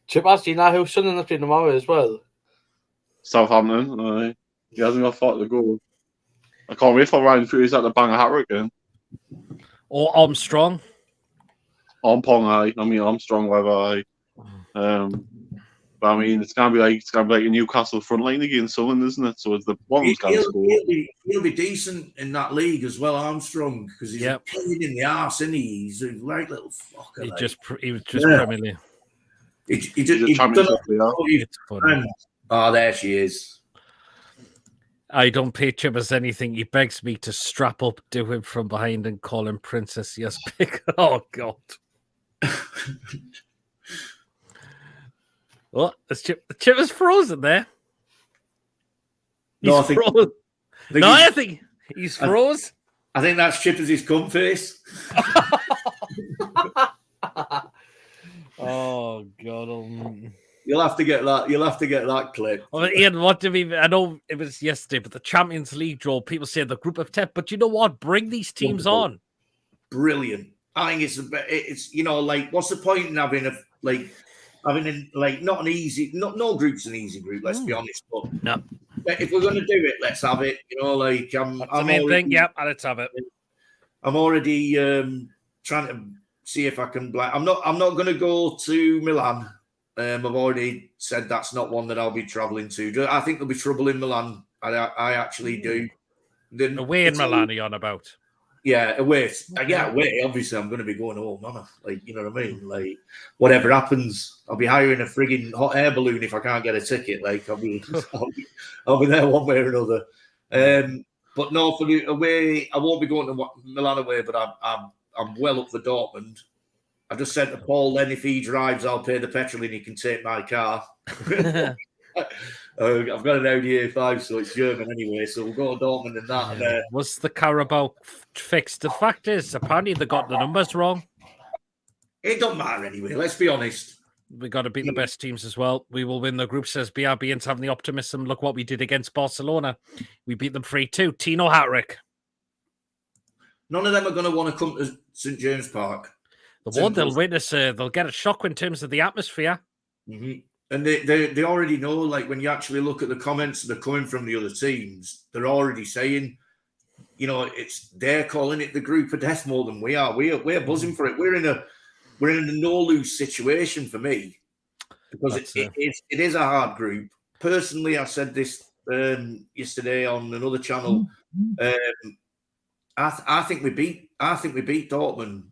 Chip asked you now who's Sunderland up in tomorrow as well. Southampton, he hasn't got far to go. I can't wait for Ryan Fury's at the bang a hat-trick again. Or Armstrong. Armstrong, whatever. But I mean, it's gonna be like a Newcastle front line against Sunderland, isn't it? So it's the one's gonna score. He'll be decent in that league as well, Armstrong, because he's a pain in the arse, isn't he? He's a right little fucker. He was just Premier League. It's funny. Oh, there she is. I don't pay Chippers anything. He begs me to strap up, do him from behind, and call him Princess Yes Pig. Oh God. What? Chippers frozen there. I think he's froze. I think that's Chippers' cum face. Oh God! You'll have to get that. You'll have to get that clip. Well, Ian, what do we? I know it was yesterday, but the Champions League draw. People say the group of 10, but you know what? Bring these teams on. Brilliant. I think it's like what's the point in having not an easy, no group's an easy group. Let's be honest, but no. If we're going to do it, let's have it. That's the main thing. Yep, let's have it. I'm already trying to see if I can. I'm not going to go to Milan I've already said that's not one that I'll be travelling to. I think there'll be trouble in Milan. I actually do. Away in Milan, are you on about? Yeah, away. Away. Obviously, I'm going to be going home, man. Like, you know what I mean? Like, whatever happens, I'll be hiring a frigging hot air balloon if I can't get a ticket. Like, I'll be there one way or another. But no, for the away, I won't be going to Milan away. But I'm well up for Dortmund. I just said to Paul, then if he drives, I'll pay the petrol and he can take my car. I've got an Audi A5, so it's German anyway. So we'll go to Dortmund and that. Yeah. Was the Carabao fixed? The fact is, apparently they got the numbers wrong. It don't matter anyway. Let's be honest. We got to beat the best teams as well. We will win the group, says BRB, and having the optimism. Look what we did against Barcelona. We beat them 3-2. Tino hat-trick. None of them are going to want to come to St James Park. The one they'll witness, they'll get a shock in terms of the atmosphere. Mm-hmm. And they already know, like, when you actually look at the comments that are coming from the other teams, they're already saying, you know, they're calling it the group of death more than we are. We're buzzing for it. We're in a no-lose situation for me because it is a hard group. Personally, I said this yesterday on another channel. I think we beat Dortmund.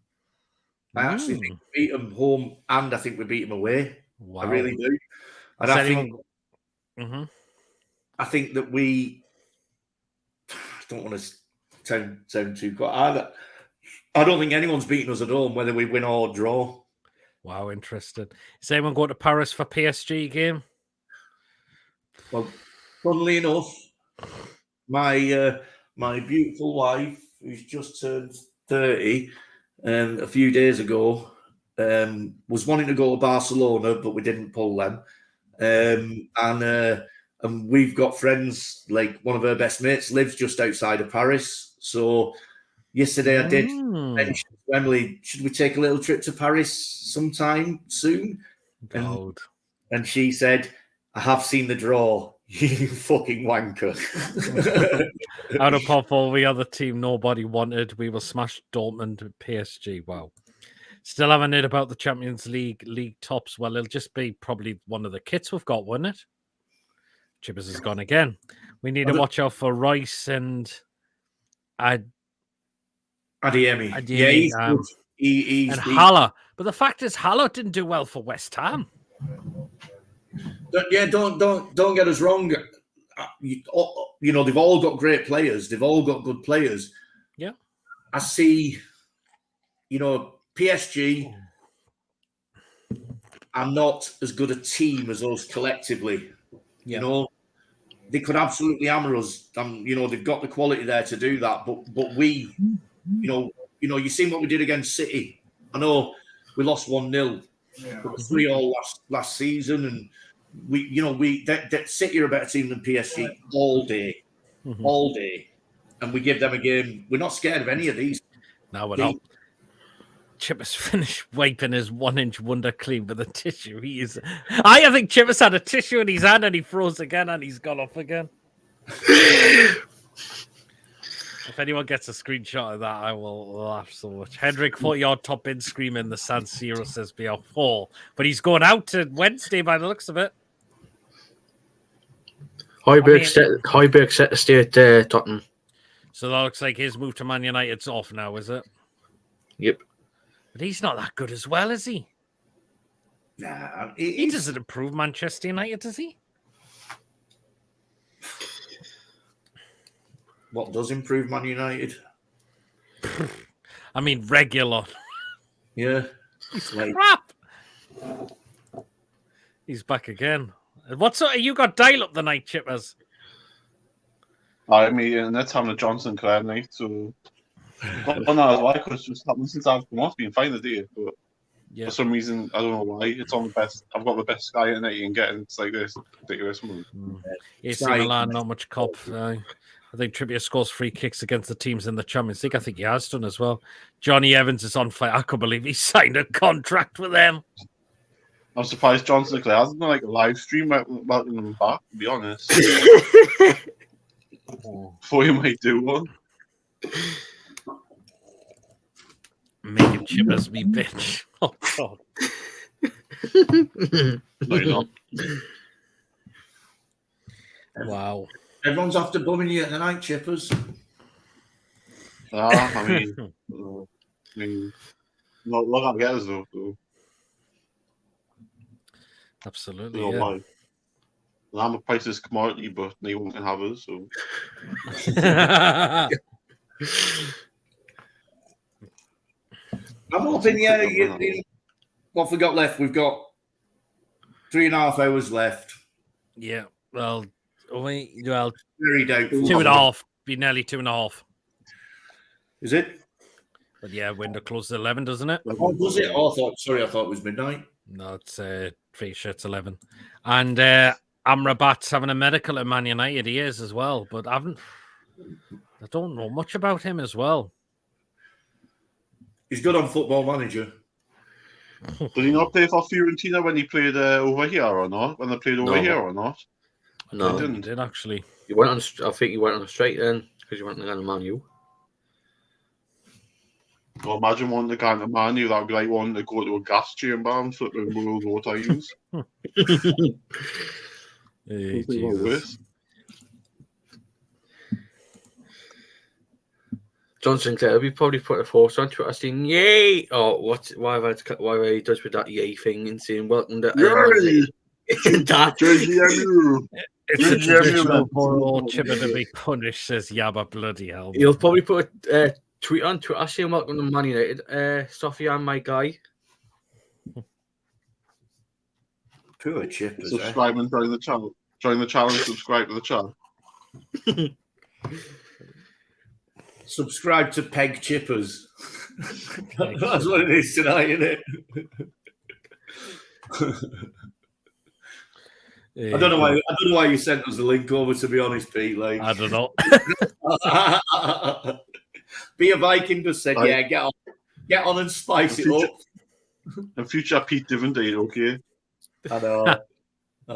I actually think we beat them home, and I think we beat them away. Wow. I really do. And I think that we don't want to sound too quiet. I don't think anyone's beaten us at home, whether we win or draw. Wow, interesting. Is anyone going to Paris for PSG game? Well, funnily enough, my beautiful wife, who's just turned 30, a few days ago, was wanting to go to Barcelona, but we didn't pull them. And we've got friends, like one of her best mates lives just outside of Paris. So yesterday I did mention to Emily, should we take a little trip to Paris sometime soon? And she said, I have seen the draw. You fucking wanker. Out of all the other team nobody wanted, we will smash Dortmund with PSG. Wow. Still haven't heard about the Champions League tops. Well, it'll just be probably one of the kits we've got, wouldn't it? Chibbers has gone again. We need to watch out for Rice and Adeyemi. Yeah, he's Haller. But the fact is, Haller didn't do well for West Ham. Don't get us wrong. You know, they've all got great players. They've all got good players. Yeah. I see, you know, PSG are not as good a team as us collectively. Yeah. You know, they could absolutely hammer us. You know, they've got the quality there to do that. But we, you know, you seen what we did against City. I know we lost 1-0, but 3-3 last season, and that City are a better team than PSG all day, and we give them a game. We're not scared of any of these. No, we're not. Chippers finished wiping his 1-inch wonder clean with a tissue. I think Chippers had a tissue in his hand and he froze again and he's gone off again. If anyone gets a screenshot of that, I will laugh so much. Hendrick 40-yard top in screaming the San Siro says be a 4. But he's going out to Wednesday by the looks of it. Højbjerg set to stay at Tottenham. So that looks like his move to Man United's off now, is it? Yep. But he's not that good as well, is he? Nah, he doesn't improve Manchester United, does he? What does improve Man United? I mean, regular. Yeah. He's crap. He's back again. What sort of you got dial up the night, Chippers? I mean, that's having a Johnson Clare night, so I don't know why, because it's just happened since I've come off being fine today, but for some reason, I don't know why, it's on the best. I've got the best Sky internet you can get, and it's like this ridiculous move. AC Milan, not much cop. I think Trippier scores free kicks against the teams in the Champions League. I think he has done as well. Johnny Evans is on fire. I can't believe he signed a contract with them. I'm surprised Johnson Clare hasn't done like a live stream welcoming him back, to be honest. Before you might do one. Making Chippers me bitch. Oh, God. No, you're not. Wow. Everyone's after bumming you at the night, Chippers. I mean, look at guys though. Absolutely, You know yeah. why? I'm a priceless commodity, but they won't have us. So I'm hoping, what we got left? We've got 3.5 hours left. Yeah. Well, Very doubtful. 2.5. Be nearly 2.5. Is it? But yeah, window closes at 11, doesn't it? Oh, does it? Oh, I thought it was midnight. No, it's 3 shirts 11. And Amrabat's having a medical at Man United. He is as well, but I don't know much about him as well. He's good on Football Manager. did he not play for Fiorentina when he played over here or not? When they played over here or not? No, he did actually. He went on. I think he went on a straight then because he went on Man U. Well, imagine wanting to go into Man U. That'd be like wanting to go to a gas chamber and flipping World War times. Hey, Jesus. John Sinclair, we probably put a force on Twitter saying "Yay!" or why have he does with that "Yay" thing and saying "Welcome to JGMU. It's a traditional for Chipper to be punished, says Yabba bloody hell. He'll probably put a tweet on Twitter saying "Welcome to Man United." Sofian, my guy. Poor Chippers. Subscribe and join the channel. Join the channel and subscribe to the channel. Subscribe to Peg Chippers. That's what it is tonight, isn't it? I don't know why you sent us the link over. To be honest, Pete. Like, I don't know. Be a Viking just said, "Yeah, get on and spice it up." And future Pete Divendale, okay? I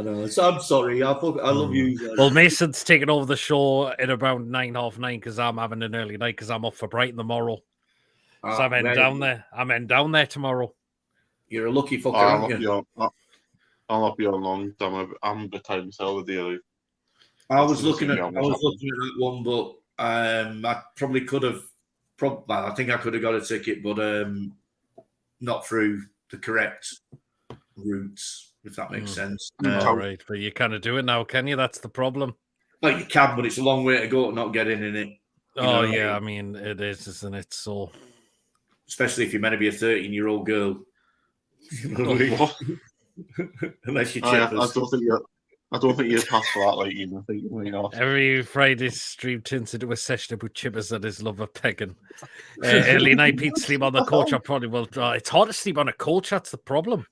know. So I'm sorry. I love you. Well, Mason's taking over the show at around 9, half 9 because I'm having an early night because I'm off for Brighton tomorrow. So I'm heading down there. I'm heading down there tomorrow. You're a lucky fucker, aren't you? I'll not be on long. I'm a bit tired myself the day. I was looking at that one, but I probably could have. I think I could have got a ticket, but not through the correct routes, if that makes sense. All right, but you kind of do it now, can you? That's the problem. Well, you can, but it's a long way to go to not getting in it. I mean, it is, isn't it? So, especially if you're meant to be a 13-year-old girl. Unless you're Chippers. I don't think you're past for that, like, I think you're way off. Every Friday stream turns into a session about Chippers and his love of pegging. Early night, Pete, sleep on the coach. I probably will. It's hard to sleep on a coach. That's the problem.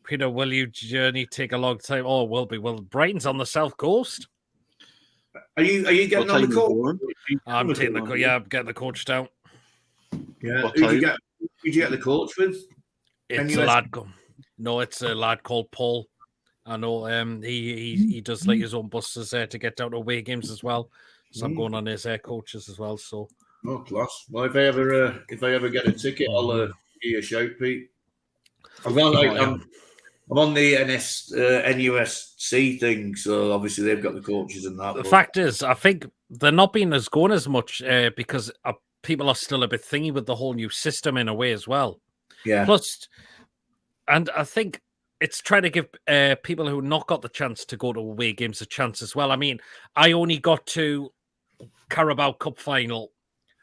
Peter, will you journey take a long time? Oh, it will be. Well, Brighton's on the south coast. Are you getting on the coach? I'm taking the coach. Yeah, I'm getting the coach down. Yeah. Who'd you get the coach with? It's a lad. No, it's a lad called Paul. I know he does like his own buses to get down to away games as well. So I'm going on his coaches as well. So class. Well, if I ever get a ticket, I'll give you a shout, Pete. I'm on the NUSC thing, so obviously they've got the coaches and that. The fact is, I think they're not being as going as much because people are still a bit thingy with the whole new system in a way as well. Yeah. Plus, and I think it's trying to give people who not got the chance to go to away games a chance as well. I mean, I only got to Carabao Cup final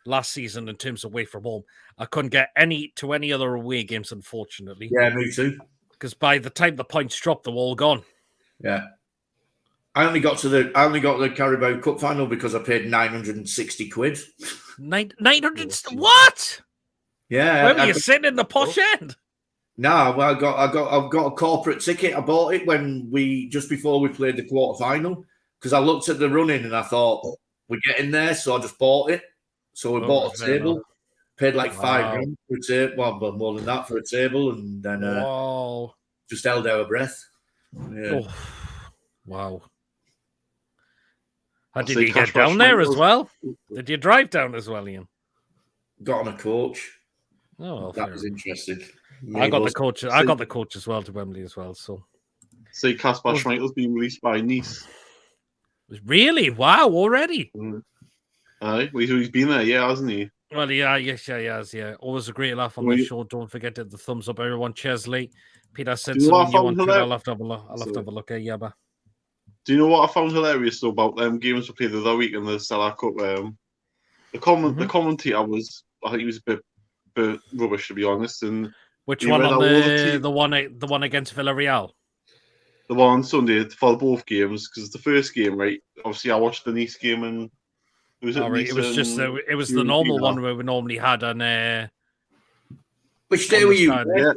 last season in terms of away from home. I couldn't get any other away games, unfortunately. Yeah, me too. Because by the time the points dropped, they're all gone. Yeah. I only got the Carabao Cup final because I paid 960 quid. 900? What? Yeah. Where were you sitting in the posh end? No, well, I've got a corporate ticket. I bought it just before we played the quarter final because I looked at the running and I thought we're getting there, so I just bought it. So we bought a table, paid like £5 for a table, well, more than that for a table, and then just held our breath. Yeah. Oh. Wow. How did you get down there as well? Did you drive down as well, Ian? Got on a coach. Oh, well, that was interesting. I got the coach. I got the coach as well to Wembley as well. So, say Kasper Schmeichel's been released by Nice. Really? Wow! Already? Aye, he's been there, yeah, hasn't he? Well, yeah, yes, yeah, he has. Yeah, always a great laugh on the show. Don't forget to the thumbs up, everyone. Cheers, Lee. Peter said something new on Twitter. I'll have to have a look. I'll have to have a look at Yabba. Do you know what I found hilarious though about them games we played the other week in the Stella Cup? The commentator was, I think he was a bit rubbish to be honest. And which one on the one against Villarreal? The one on Sunday for both games because the first game, right? Obviously, I watched the Nice game and it was it was the normal one where we normally had on. Which day were you? Yeah.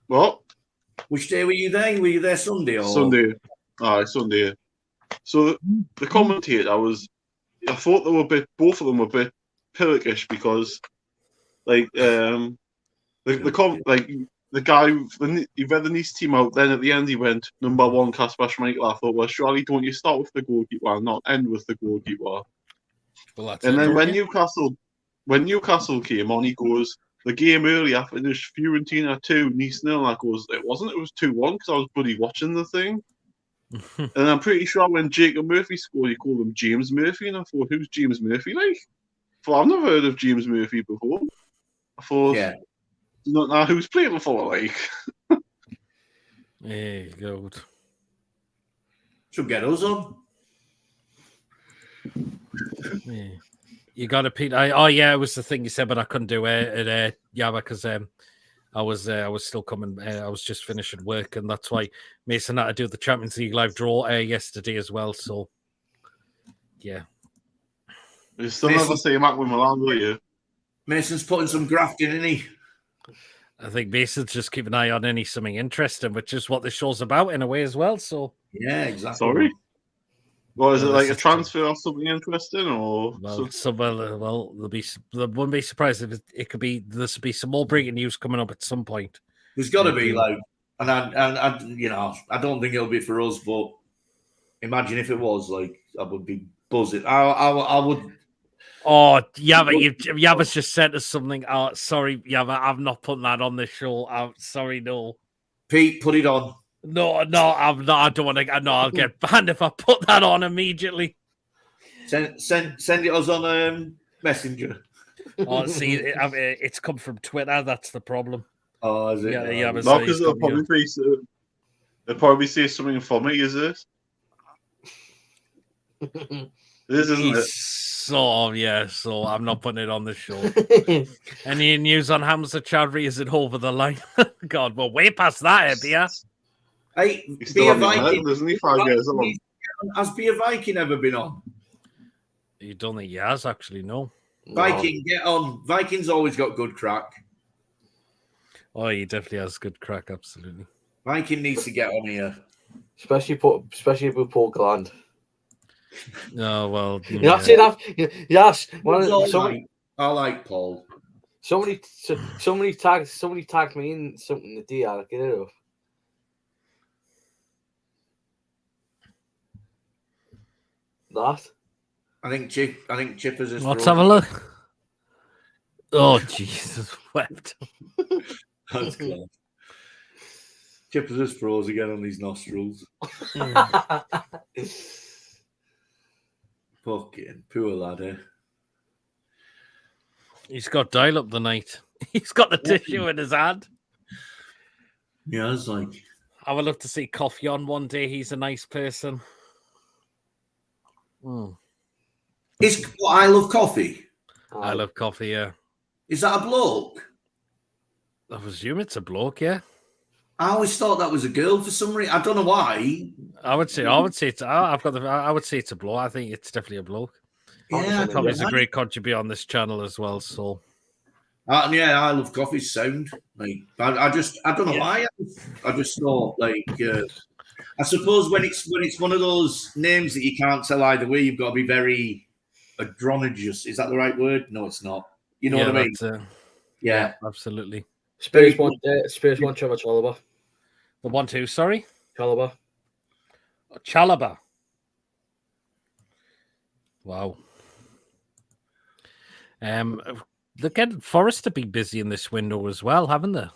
What? Which day were you there? Were you there Sunday or Sunday? Sunday. So the commentator I thought both of them were a bit pillickish because, like, the guy he read the Nice team out. Then at the end he went number 1 Kasper Schmeichel. I thought, well, surely don't you start with the goalkeeper and not end with the goalkeeper? Well, and then when Newcastle came on, he goes, the game earlier finished Fiorentina 2, Nice 0. I goes, it wasn't. It was 2-1 because I was bloody watching the thing. And I'm pretty sure when Jacob Murphy scored, he called him James Murphy, and I thought, who's James Murphy like? I've never heard of James Murphy before. I thought, not know who's playing for, like. Hey, good. Should get us on. Yeah. You got to Pete. It was the thing you said, but I couldn't do it at Yabba because I was still coming. I was just finishing work, and that's why Mason had to do the Champions League live draw yesterday as well. So, yeah. You still never see him out with Milan, will you? Mason's putting some graft in, isn't he? I think Mason's just keep an eye on something interesting, which is what the show's about in a way as well. So, yeah, exactly. Sorry. Well, is it like a transfer or something interesting, or they wouldn't be surprised if it could be. There'll be some more breaking news coming up at some point. There's got to be and I don't think it'll be for us, but imagine if it was. Like, I would be buzzing. I would. Oh, Yabba's just sent us something. Oh, sorry, Yabba, I'm not putting that on the show. I'm sorry, no. Pete, put it on. No, I'm not. I don't want to. No, I'll get banned if I put that on immediately. Send it us on Messenger. Oh, see, it's come from Twitter. That's the problem. Oh, is it? Yeah, no, because they'll probably say something for me. Is this? This isn't it. So I'm not putting it on the show. Any news on Hamza Chowdhury? Is it over the line? God, we're way past that, Ebia. Hey, be a Viking. Doesn't he? 5 years old. Has Be a Viking ever been on? You don't think he has, actually, no. Viking, get on. Viking's always got good crack. Oh, he definitely has good crack, absolutely. Viking needs to get on here. Especially with Paul Gland. No, well, you have to that. Yes, I like Paul. Somebody tagged me in something the day. I'll get it off. That. I think Chippers is. Let's have a look. Oh Jesus, wept. That's close. Chippers is froze again on these nostrils. Fucking poor lad, eh? He's got dial up the night. He's got the tissue in his hand. Yeah, it's like I would love to see Coffee on one day. He's a nice person. I love coffee. I love coffee, yeah. Is that a bloke? I presume it's a bloke, yeah. I always thought that was a girl for some reason. I don't know why. I would say it's. I would say it's a bloke. I think it's definitely a bloke. Yeah, Coffee's a great contributor on this channel as well. So, I love coffee sound. Like, I don't know why. I just thought I suppose when it's one of those names that you can't tell either way, you've got to be very androgynous. Is that the right word? No, it's not. You know what I mean? Yeah, absolutely. Space one, Trevor Chalobah. The 1-2, sorry? Chalobah. Chalobah. Wow. They're getting Forest to be busy in this window as well, haven't they?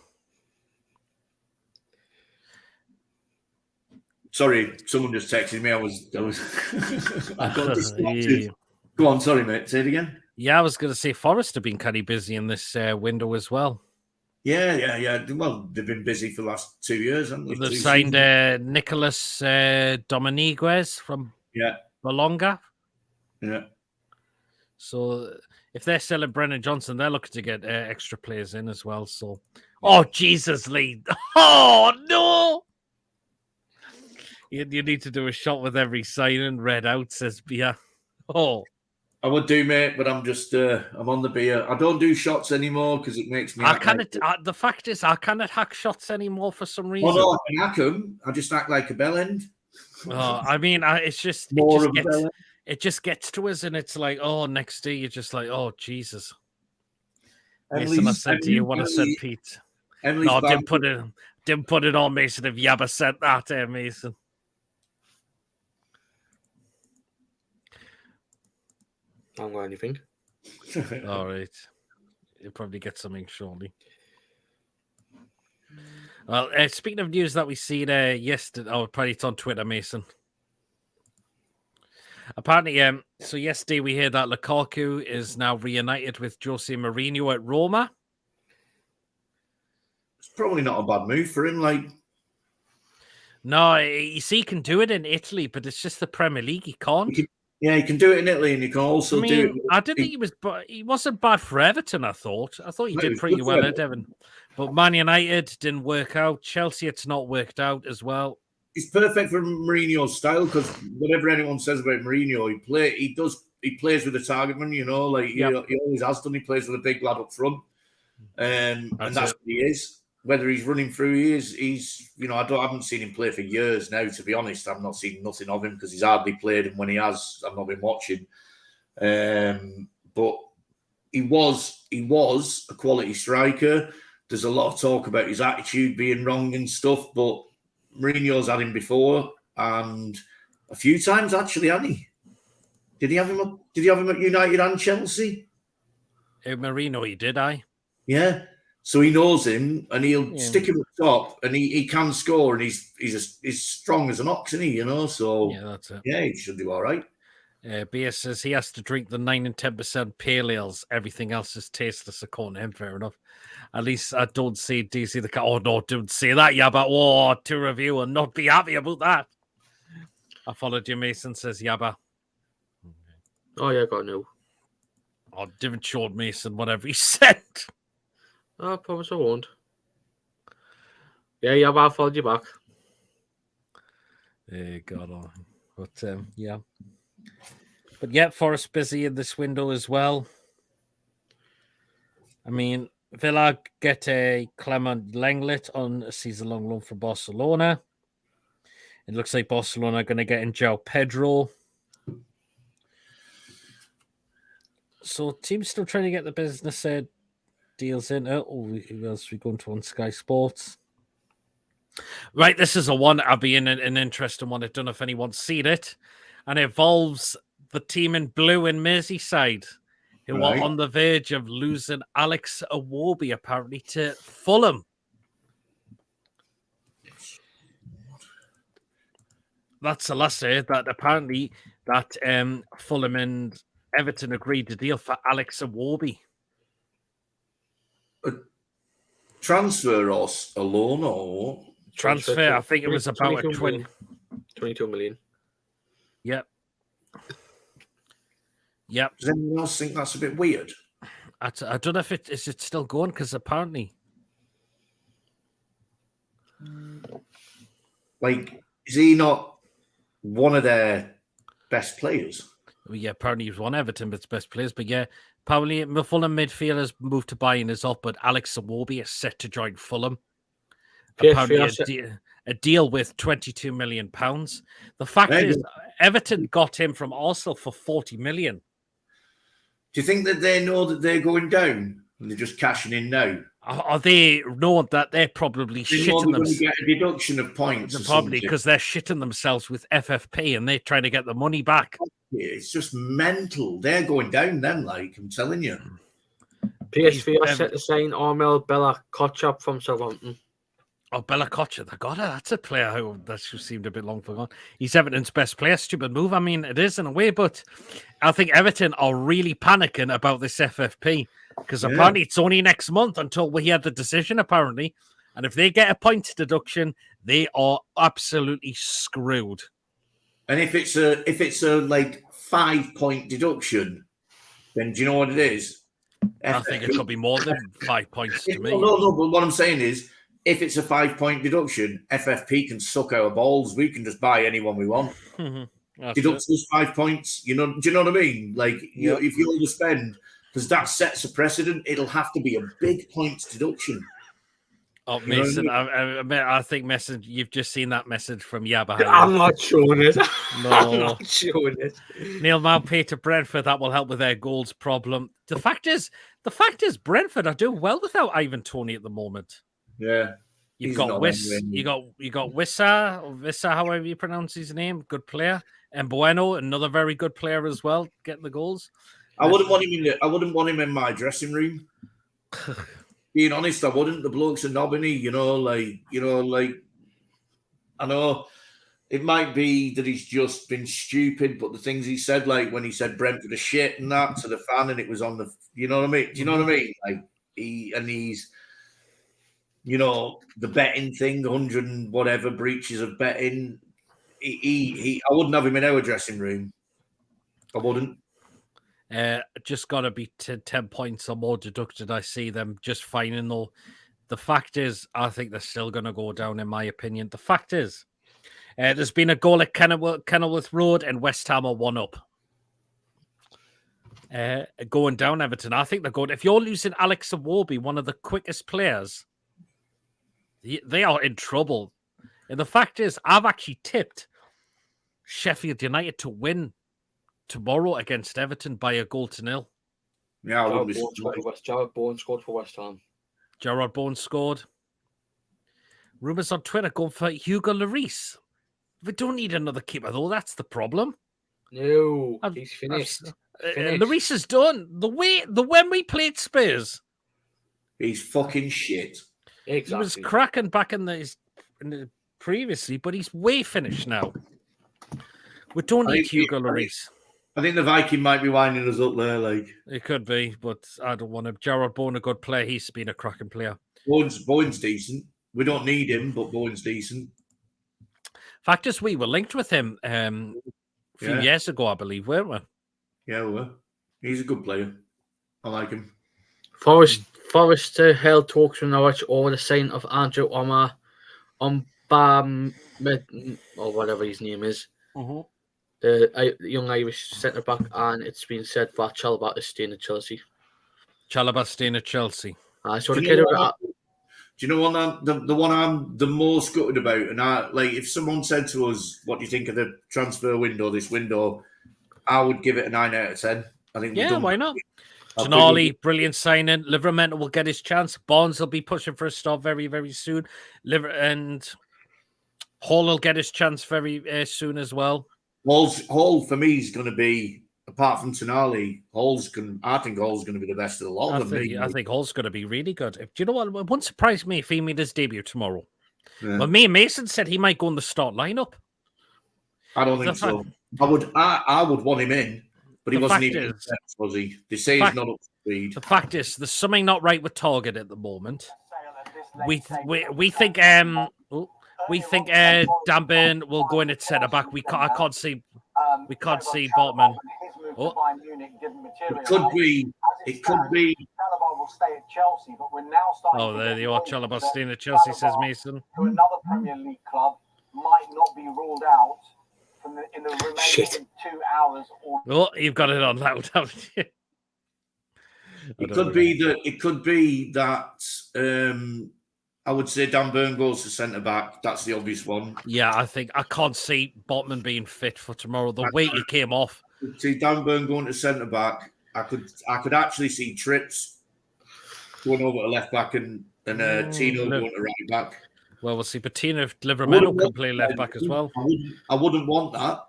Sorry, someone just texted me. I got distracted. Go on, sorry, mate. Say it again. Yeah, I was going to say Forest have been kind of busy in this window as well. Yeah. Well, they've been busy for the last 2 years, haven't they? They've signed Nicholas Dominguez from Bologna. Yeah. So if they're selling Brennan Johnson, they're looking to get extra players in as well. So, oh, Jesus, Lee. Oh, no. You need to do a shot with every signing. Red out, says Bia. Oh. I would do, mate, but I'm just, I'm on the beer. I don't do shots anymore because it makes me... the fact is, I cannot hack shots anymore for some reason. Oh, no, I can hack them. I just act like a bell end. Oh, I mean, it's just... It just gets to us, and it's like, oh, next day, you're just like, oh, Jesus. Mason, I said to you what I said, Pete. No, didn't put it on, Mason, if Yabba said that, Mason. I haven't got anything. All right. You'll probably get something shortly. Well, speaking of news that we seen yesterday, probably it's on Twitter, Mason. Apparently, so yesterday we heard that Lukaku is now reunited with Jose Mourinho at Roma. It's probably not a bad move for him, like. No, you see, he can do it in Italy, but it's just the Premier League. He can't. He can do it in Italy, and he can also do it. I didn't think he wasn't bad for Everton, I thought. He did pretty well at Everton. But Man United didn't work out. Chelsea, it's not worked out as well. He's perfect for Mourinho's style because whatever anyone says about Mourinho, he plays with a target man, you know, like he always has done. He plays with a big lad up front, and that's what he is. Whether he's running through, he's you know, I haven't seen him play for years now. To be honest, I've not seen nothing of him because he's hardly played, and when he has, I've not been watching. But he was a quality striker. There's a lot of talk about his attitude being wrong and stuff, but Mourinho's had him before, and a few times actually, hasn't he? Did he have him at United and Chelsea? Mourinho, he did, Yeah. So he knows him, and he'll stick him up top, and he can score, and he's strong as an ox, isn't he? You know, so that's it. Yeah, he should do all right. BS says he has to drink the 9 and 10% pale ales. Everything else is tasteless. According to him, fair enough. At least I don't see DC the cat. Oh no, don't say that. Yabba, to review and not be happy about that. I followed you, Mason. Says Yabba. Oh yeah, I got no. Oh, David showed Mason whatever he said. I promise I won't. Yeah, Yabba, I followed you back. God, but yeah. But yeah, Forest busy in this window as well. I mean, Villa get a Clement Lenglet on a season-long loan from Barcelona. It looks like Barcelona are going to get in João Pedro. So teams still trying to get the business deals in. Who else we going to on Sky Sports? Right, this is a one. I'll be in an interesting one. I don't know if anyone's seen it. And it involves the team in blue in Merseyside, who are on the verge of losing Alex Iwobi, apparently, to Fulham. That's the last day that apparently that Fulham and Everton agreed to deal for Alex Iwobi. A transfer or a loan or transfer? I think it was about 22 million. Yep. Does anyone else think that's a bit weird? I don't know if is it still going because apparently, like, is he not one of their best players? Well, yeah, apparently he was one Everton, but best players. But yeah, apparently Fulham midfielders moved to Bayern is up, but Alex Iwobi is set to join Fulham. Apparently, a deal with £22 million. The fact is, Everton got him from Arsenal for 40 million. Do you think that they know that they're going down and they're just cashing in now? Are they know that they're probably shitting themselves? Get a deduction of points. Probably because they're shitting themselves with FFP and they're trying to get the money back. It's just mental. They're going down then, like I'm telling you. PSV are set to sign Armel Bella Kotchap from Southampton. Oh, Bella Kotchap, they got her. That's a player who that seemed a bit long forgotten. He's Everton's best player. Stupid move. I mean, it is in a way, but I think Everton are really panicking about this FFP because apparently it's only next month until we hear the decision, apparently. And if they get a point deduction, they are absolutely screwed. And if it's a like 5-point deduction, then do you know what it is? I think it should be more than 5 points to me. No. But what I'm saying is, if it's a 5-point deduction, FFP can suck our balls. We can just buy anyone we want. Deduct us 5 points. You know? Do you know what I mean? Like, if you overspend, because that sets a precedent, it'll have to be a big points deduction. Oh, Mason, I think message. You've just seen that message from Yaba. I'm not showing it. No, I'm not showing it. Neil Maupay to Brentford. That will help with their goals problem. The fact is, Brentford are doing well without Ivan Toney at the moment. Yeah, you've got you got Wissa, however you pronounce his name, good player, and Bueno, another very good player as well, getting the goals. I wouldn't want him in my dressing room. Being honest, I wouldn't. The bloke's a nobbiny, I know it might be that he's just been stupid, but the things he said, like when he said Brentford are shit and that to the fan, and it was on the, you know what I mean? Do you know what I mean? Like he's, the betting thing, 100 and whatever breaches of betting. I wouldn't have him in our dressing room. I wouldn't. Just got to be 10 points or more deducted. I see them just fine. Though the fact is, I think they're still going to go down, in my opinion. The fact is, there's been a goal at Kenilworth Road, and West Ham are 1 up. Going down, Everton. I think they're going. If you're losing Alex Iwobi, one of the quickest players, they are in trouble. And the fact is, I've actually tipped Sheffield United to win tomorrow against Everton by 1-0. Yeah, Jarrod Bowen scored for West Ham. Jarrod Bowen scored. Rumours on Twitter going for Hugo Lloris. We don't need another keeper, though. That's the problem. No, he's finished. Lloris is done. When we played Spurs, he's fucking shit. Exactly. He was cracking back in the previously, but he's way finished now. We don't need Hugo Lloris. I think the Viking might be winding us up there. Like it could be, but I don't want him. Jarrod Bowen, a good player. He's been a cracking player. Bowen's decent. We don't need him, but Bowen's decent. Fact is, we were linked with him a few years ago, I believe, weren't we? Yeah, we were. He's a good player. I like him. Forest held talks from Norwich over the sign of Andrew Omar on Bam or whatever his name is. The young Irish centre back, and it's been said that Chalobah is staying at Chelsea. Chalobah staying at Chelsea. Do you know what? The one I'm the most gutted about, and if someone said to us, "What do you think of the transfer window? This window," I would give it a 9 out of 10. I think. Yeah, why not? Tonali, brilliant signing. Livramento will get his chance. Bonds will be pushing for a start very, very soon. And Hall will get his chance very soon as well. Hall for me is going to be, apart from Tonali, I think Hall's going to be the best of the lot. I think Hall's going to be really good. Do you know what? It wouldn't surprise me if he made his debut tomorrow. Yeah. But me and Mason said he might go in the start lineup. I don't think so. I would want him in, but he wasn't even was he? They say he's not up to speed. The fact is, there's something not right with Target at the moment. We think Dan Burn will go in at centre back. I can't see Botman. It could be. Oh, there you are, Chalobah staying at Chelsea, says Mason. To another Premier League club might not be ruled out in the remaining 2 hours. Oh, you've got it on loud, haven't you? It could be that. I would say Dan Burn goes to centre back. That's the obvious one. Yeah, I can't see Botman being fit for tomorrow. The way he came off. See Dan Burn going to centre back. I could actually see Trips going over to left back and Tino going to right back. Well, we'll see. But Livramento can play left back as well. I wouldn't want that,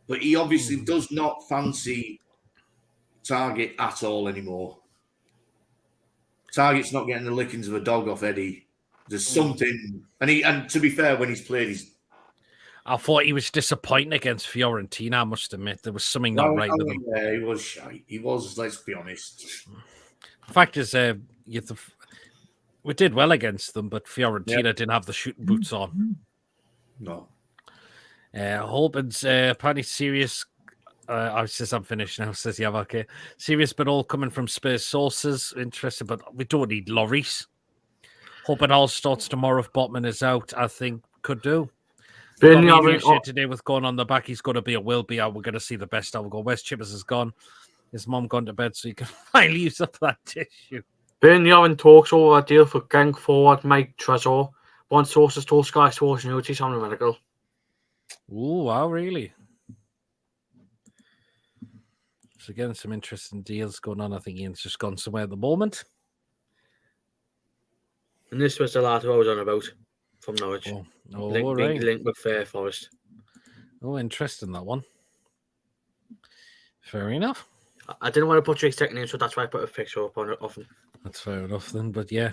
but he obviously does not fancy Target at all anymore. Target's not getting the lickings of a dog off Eddie. There's something, and to be fair, when he's played, I thought he was disappointing against Fiorentina. I must admit, there was something not right with him. Yeah, he was shy. He was. Let's be honest. The fact is, we did well against them, but Fiorentina didn't have the shooting boots on. No. Holben's apparently serious. Says I'm finished now. Says yeah, okay. Serious, but all coming from Spurs sources. Interesting, but we don't need Lloris. Hoping all starts tomorrow if Botman is out. I think could do. Today with going on the back, he's going to be a will be out. We're going to see the best out. We'll go. Wes Chippers is gone. His mum gone to bed, so he can finally use up that tissue. Burnley are in talks over a deal for gang forward Mike Trezor. One source has told Sky Sports News he's on a medical. Ooh, wow, really? So again, some interesting deals going on. I think Ian's just gone somewhere at the moment. And this was the lad who I was on about from Norwich. Link with Forest. Oh, interesting, that one. Fair enough. I didn't want to put your second name, so that's why I put a picture up on it often. That's fair enough then, but yeah.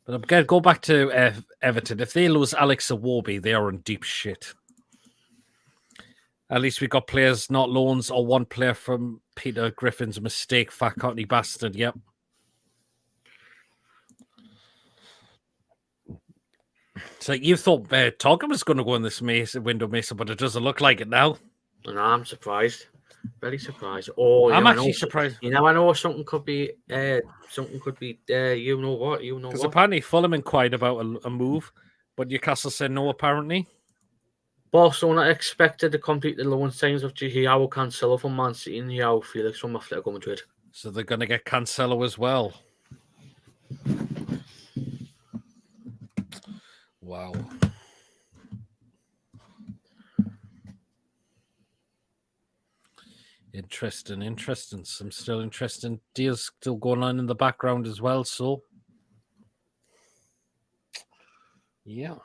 But again, go back to Everton. If they lose Alex Iwobi, they are in deep shit. At least we got players, not loans, or one player from Peter Griffin's mistake, fat cockney bastard, yep. So you thought Togham was going to go in this window, Mason, but it doesn't look like it now. And I'm surprised. Very surprised. Oh, I'm actually surprised. You know, I know something could be you know what. Because apparently Fulham inquired about a move, but Newcastle said no, apparently. Barcelona expected to complete the loan signings of João Cancelo from Man City and João Felix from Atletico Madrid. So they're going to get Cancelo as well. Wow. Interesting. Some still interesting deals still going on in the background as well. So, yeah.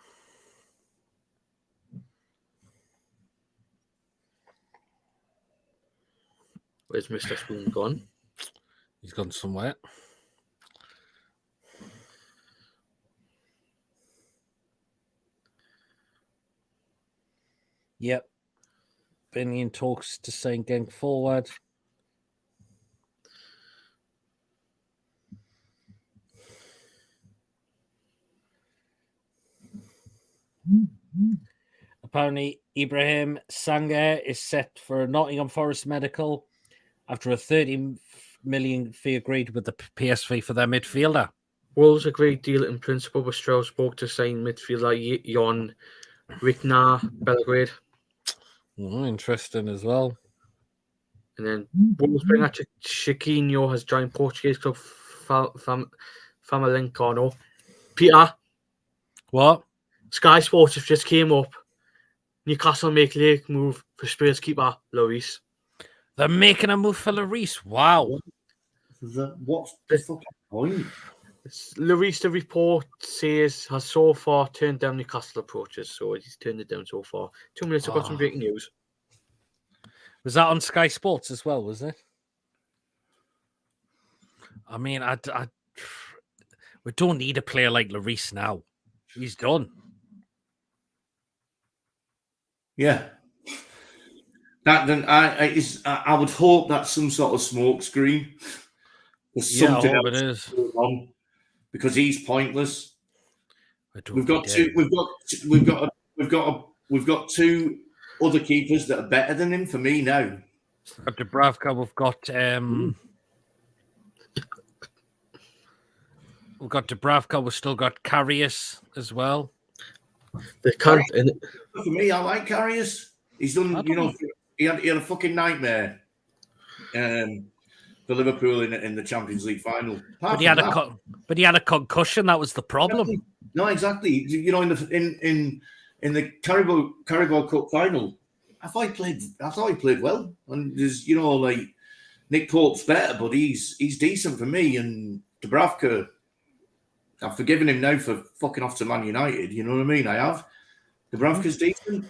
Where's Mr. Spoon gone? He's gone somewhere. Yep. Benny in talks to saying going forward. Apparently, Ibrahim Sanga is set for a Nottingham Forest medical after a 30 million fee agreed with the PSV for their midfielder. Wolves agreed deal in principle with Strasbourg to sign midfielder Jon Riknar Belgrade. Oh, interesting as well. And then Wolves bringer Chiquinho has joined Portuguese club Famalicão. Peter. What? Sky Sports have just came up. Newcastle make late move for Spurs keeper Lloris. They're making a move for Lloris. Wow. What's the fucking point? Lloris, the report says, has so far turned down Newcastle approaches. So he's turned it down so far. 2 minutes, I've got some breaking news. Was that on Sky Sports as well, was it? I mean, we don't need a player like Lloris now. He's done. Yeah. I would hope that's some sort of smoke screen. Yeah, I hope it is. On because he's pointless. We've got two other keepers that are better than him for me now. At Dubravka, we've got Dubravka. We've still got Karius as well. They can't. For me, I like Karius. He's done. He had a fucking nightmare. For Liverpool in the Champions League final. But he had a concussion. That was the problem. No, exactly. You know, in the Carabao Cup final, I thought he played well. And there's, like Nick Pope's better, but he's decent for me. And Dubravka, I've forgiven him now for fucking off to Man United. You know what I mean? I have. Dubravka's decent.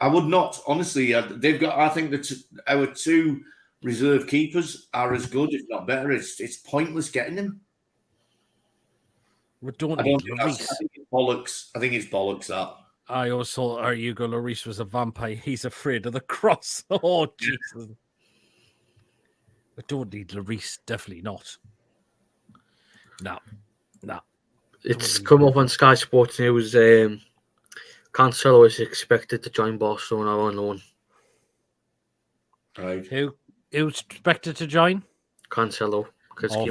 I would not honestly. They've got. I think that our two reserve keepers are as good, if not better. It's pointless getting him. We don't I need think Lloris. it's bollocks. I think it's bollocks that. I always thought our Hugo Lloris was a vampire. He's afraid of the cross. Oh, Jesus. We don't need Lloris. Definitely not. No. It's come up on Sky Sports News. Cancelo is expected to join Barcelona on loan. Right. Who's expected to join? Cancelo.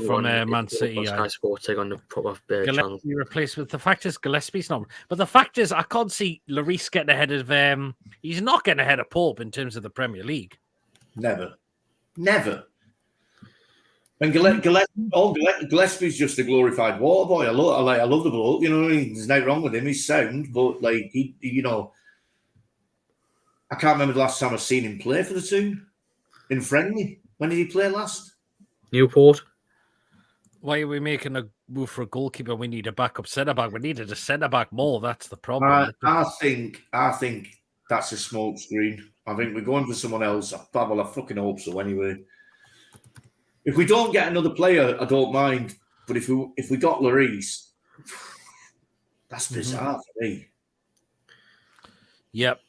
From Man City. Sky Sports, on the proper channel. Gillespie replaced with the fact is Gillespie's not. But the fact is, I can't see Lloris getting ahead of. He's not getting ahead of Pope in terms of the Premier League. Never. And Gillespie's just a glorified water boy. I love the bloke. You know, there's nothing wrong with him. He's sound, but like he, you know, I can't remember the last time I've seen him play for the team in friendly. When did he play last? Newport. Why are we making a move for a goalkeeper? We need a backup centre back. We needed a centre back more. That's the problem. I think that's a smoke screen. I think we're going for someone else. Well, I fucking hope so. Anyway, if we don't get another player, I don't mind. But if we got Lloris, that's bizarre for me. Yep.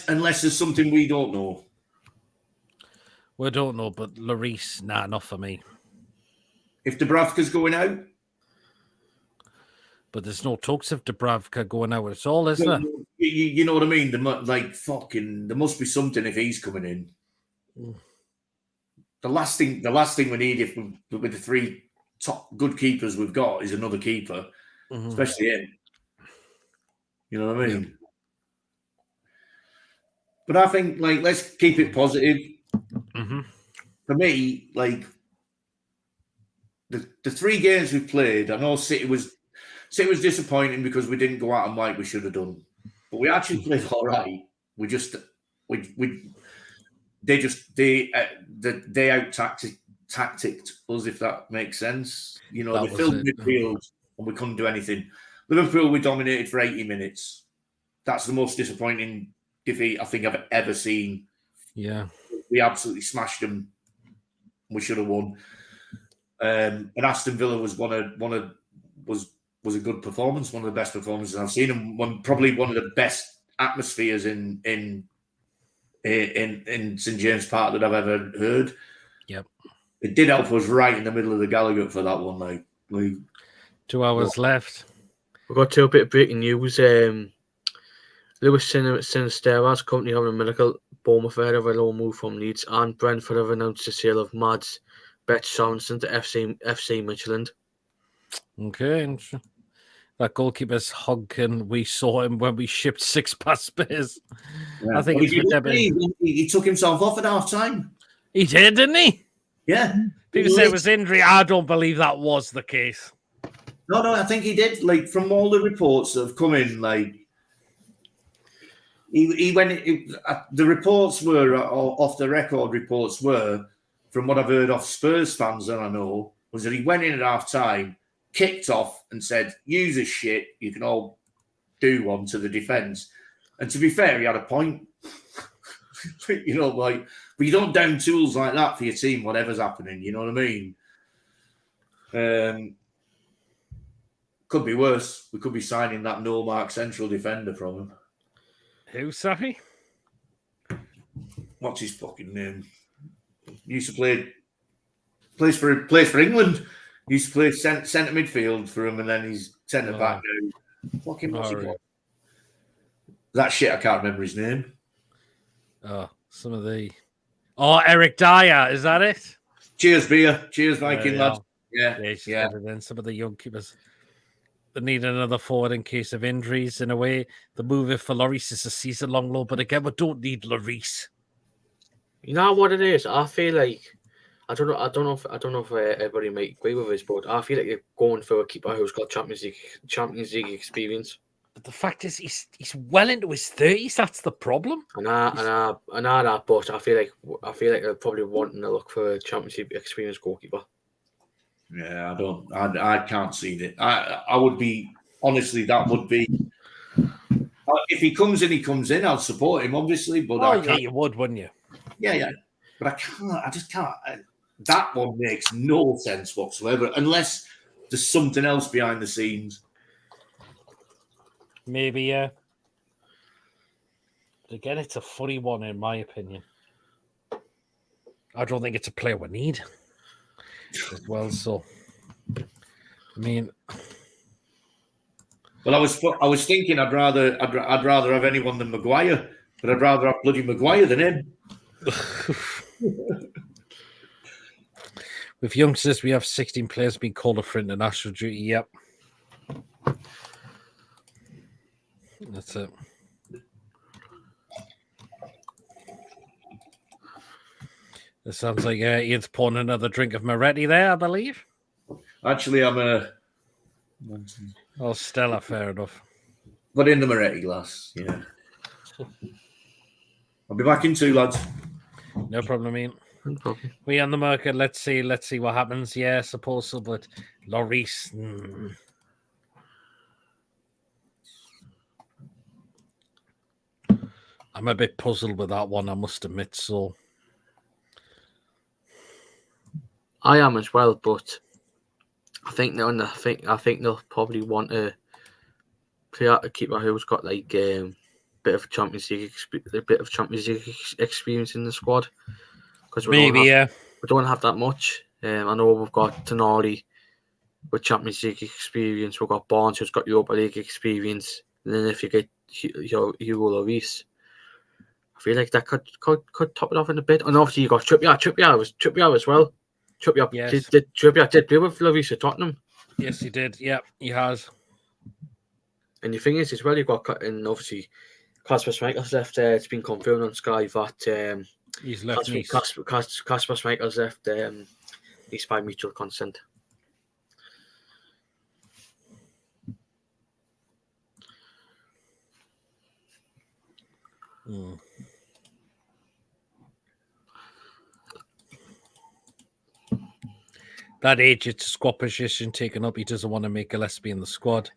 Unless there's something we don't know. We don't know, but Lloris, not for me. If Dubravka's going out, but there's no talks of Dubravka going out at all, is there? You know what I mean? There must be something if he's coming in. The last thing we need with the three top good keepers we've got is another keeper, especially him. You know what I mean? Yeah. But I think let's keep it positive. For me, the 3 games we've played, I know City was disappointing because we didn't go out and like we should have done, but we actually played all right. They out tacticked us, if that makes sense. You know, they filled midfield and we couldn't do anything. Liverpool, we dominated for 80 minutes. That's the most disappointing defeat I think I've ever seen. Yeah, we absolutely smashed them. We should have won. And Aston Villa was was a good performance, one of the best performances I've seen, and probably one of the best atmospheres in St James Park that I've ever heard. Yep, it did help us right in the middle of the Gallagher for that one. 2 hours left. We've got to a bit of breaking news. Lewis Sinisterra's company having a medical. Bournemouth ahead of a low move from Leeds, and Brentford have announced the sale of Mads Bet Sorensen to FC Midtjylland. Okay. That goalkeeper's honking. We saw him when we shipped 6 past Spurs. Yeah. I think he took himself off at half time. He did, didn't he? Yeah. People say it was injury. I don't believe that was the case. No, I think he did. From all the reports that have come in, he went. The reports were off the record. Reports were, from what I've heard off Spurs fans, and I know, was that he went in at half time, kicked off, and said, "Use this shit. You can all do one to the defence." And to be fair, he had a point. But you don't down tools like that for your team, whatever's happening. You know what I mean? Could be worse. We could be signing that no-mark central defender from him. Who, sorry? What's his fucking name? He used to plays for England. He used to play centre midfield for him, and then he's centre back now. Fucking what's he called? That shit, I can't remember his name. Eric Dyer, is that it? Cheers, beer. Cheers, Viking lads. Yeah. And then some of the young keepers. They need another forward in case of injuries. In a way, the move for Lloris is a season-long loan, but again, we don't need Lloris. You know what it is? I feel like I don't know if everybody might agree with this, but I feel like you're going for a keeper who's got Champions League experience. But the fact is, he's well into his 30s. That's the problem. And I that, but I feel like they're probably wanting to look for a Champions League experience goalkeeper. Yeah, I can't see that. I would be, honestly, that would be, if he comes in, I'll support him, obviously. But yeah, you would, wouldn't you? Yeah. but I just can't. That one makes no sense whatsoever, unless there's something else behind the scenes. Maybe, yeah. But again, it's a funny one, in my opinion. I don't think it's a player we need as well. So, I mean, well, I was thinking I'd rather have anyone than Maguire, but I'd rather have bloody Maguire than him. With youngsters, we have 16 players being called up for international duty. Yep, that's it. It sounds like Ian's pouring another drink of Moretti there, I believe. Actually, I'm a. Oh, Stella, fair enough. But in the Moretti glass, yeah. I'll be back in 2, lads. No problem, Ian. No problem. We on the market. Let's see what happens. Yeah, I suppose so, but Lloris. I'm a bit puzzled with that one, I must admit. So I am as well, but I think they'll probably want a keeper who's got like a bit of Champions League experience in the squad, because we don't have that much. I know we've got Tonali with Champions League experience. We've got Barnes who's got Europa League experience. And then if you get Hugo Lloris, I feel like that could top it off in a bit. And obviously you got Trippier as well. Trippier, yes. Trippier did play with Lloris at Tottenham. Yes, he did. Yeah, he has. And the thing is, as well, you've got, and obviously Kasper Schmeichel's left. It's been confirmed on Sky that he's left. Kasper Schmeichel's left. He's by mutual consent. That age, it's a squad position taken up. He doesn't want to make Gillespie in the squad.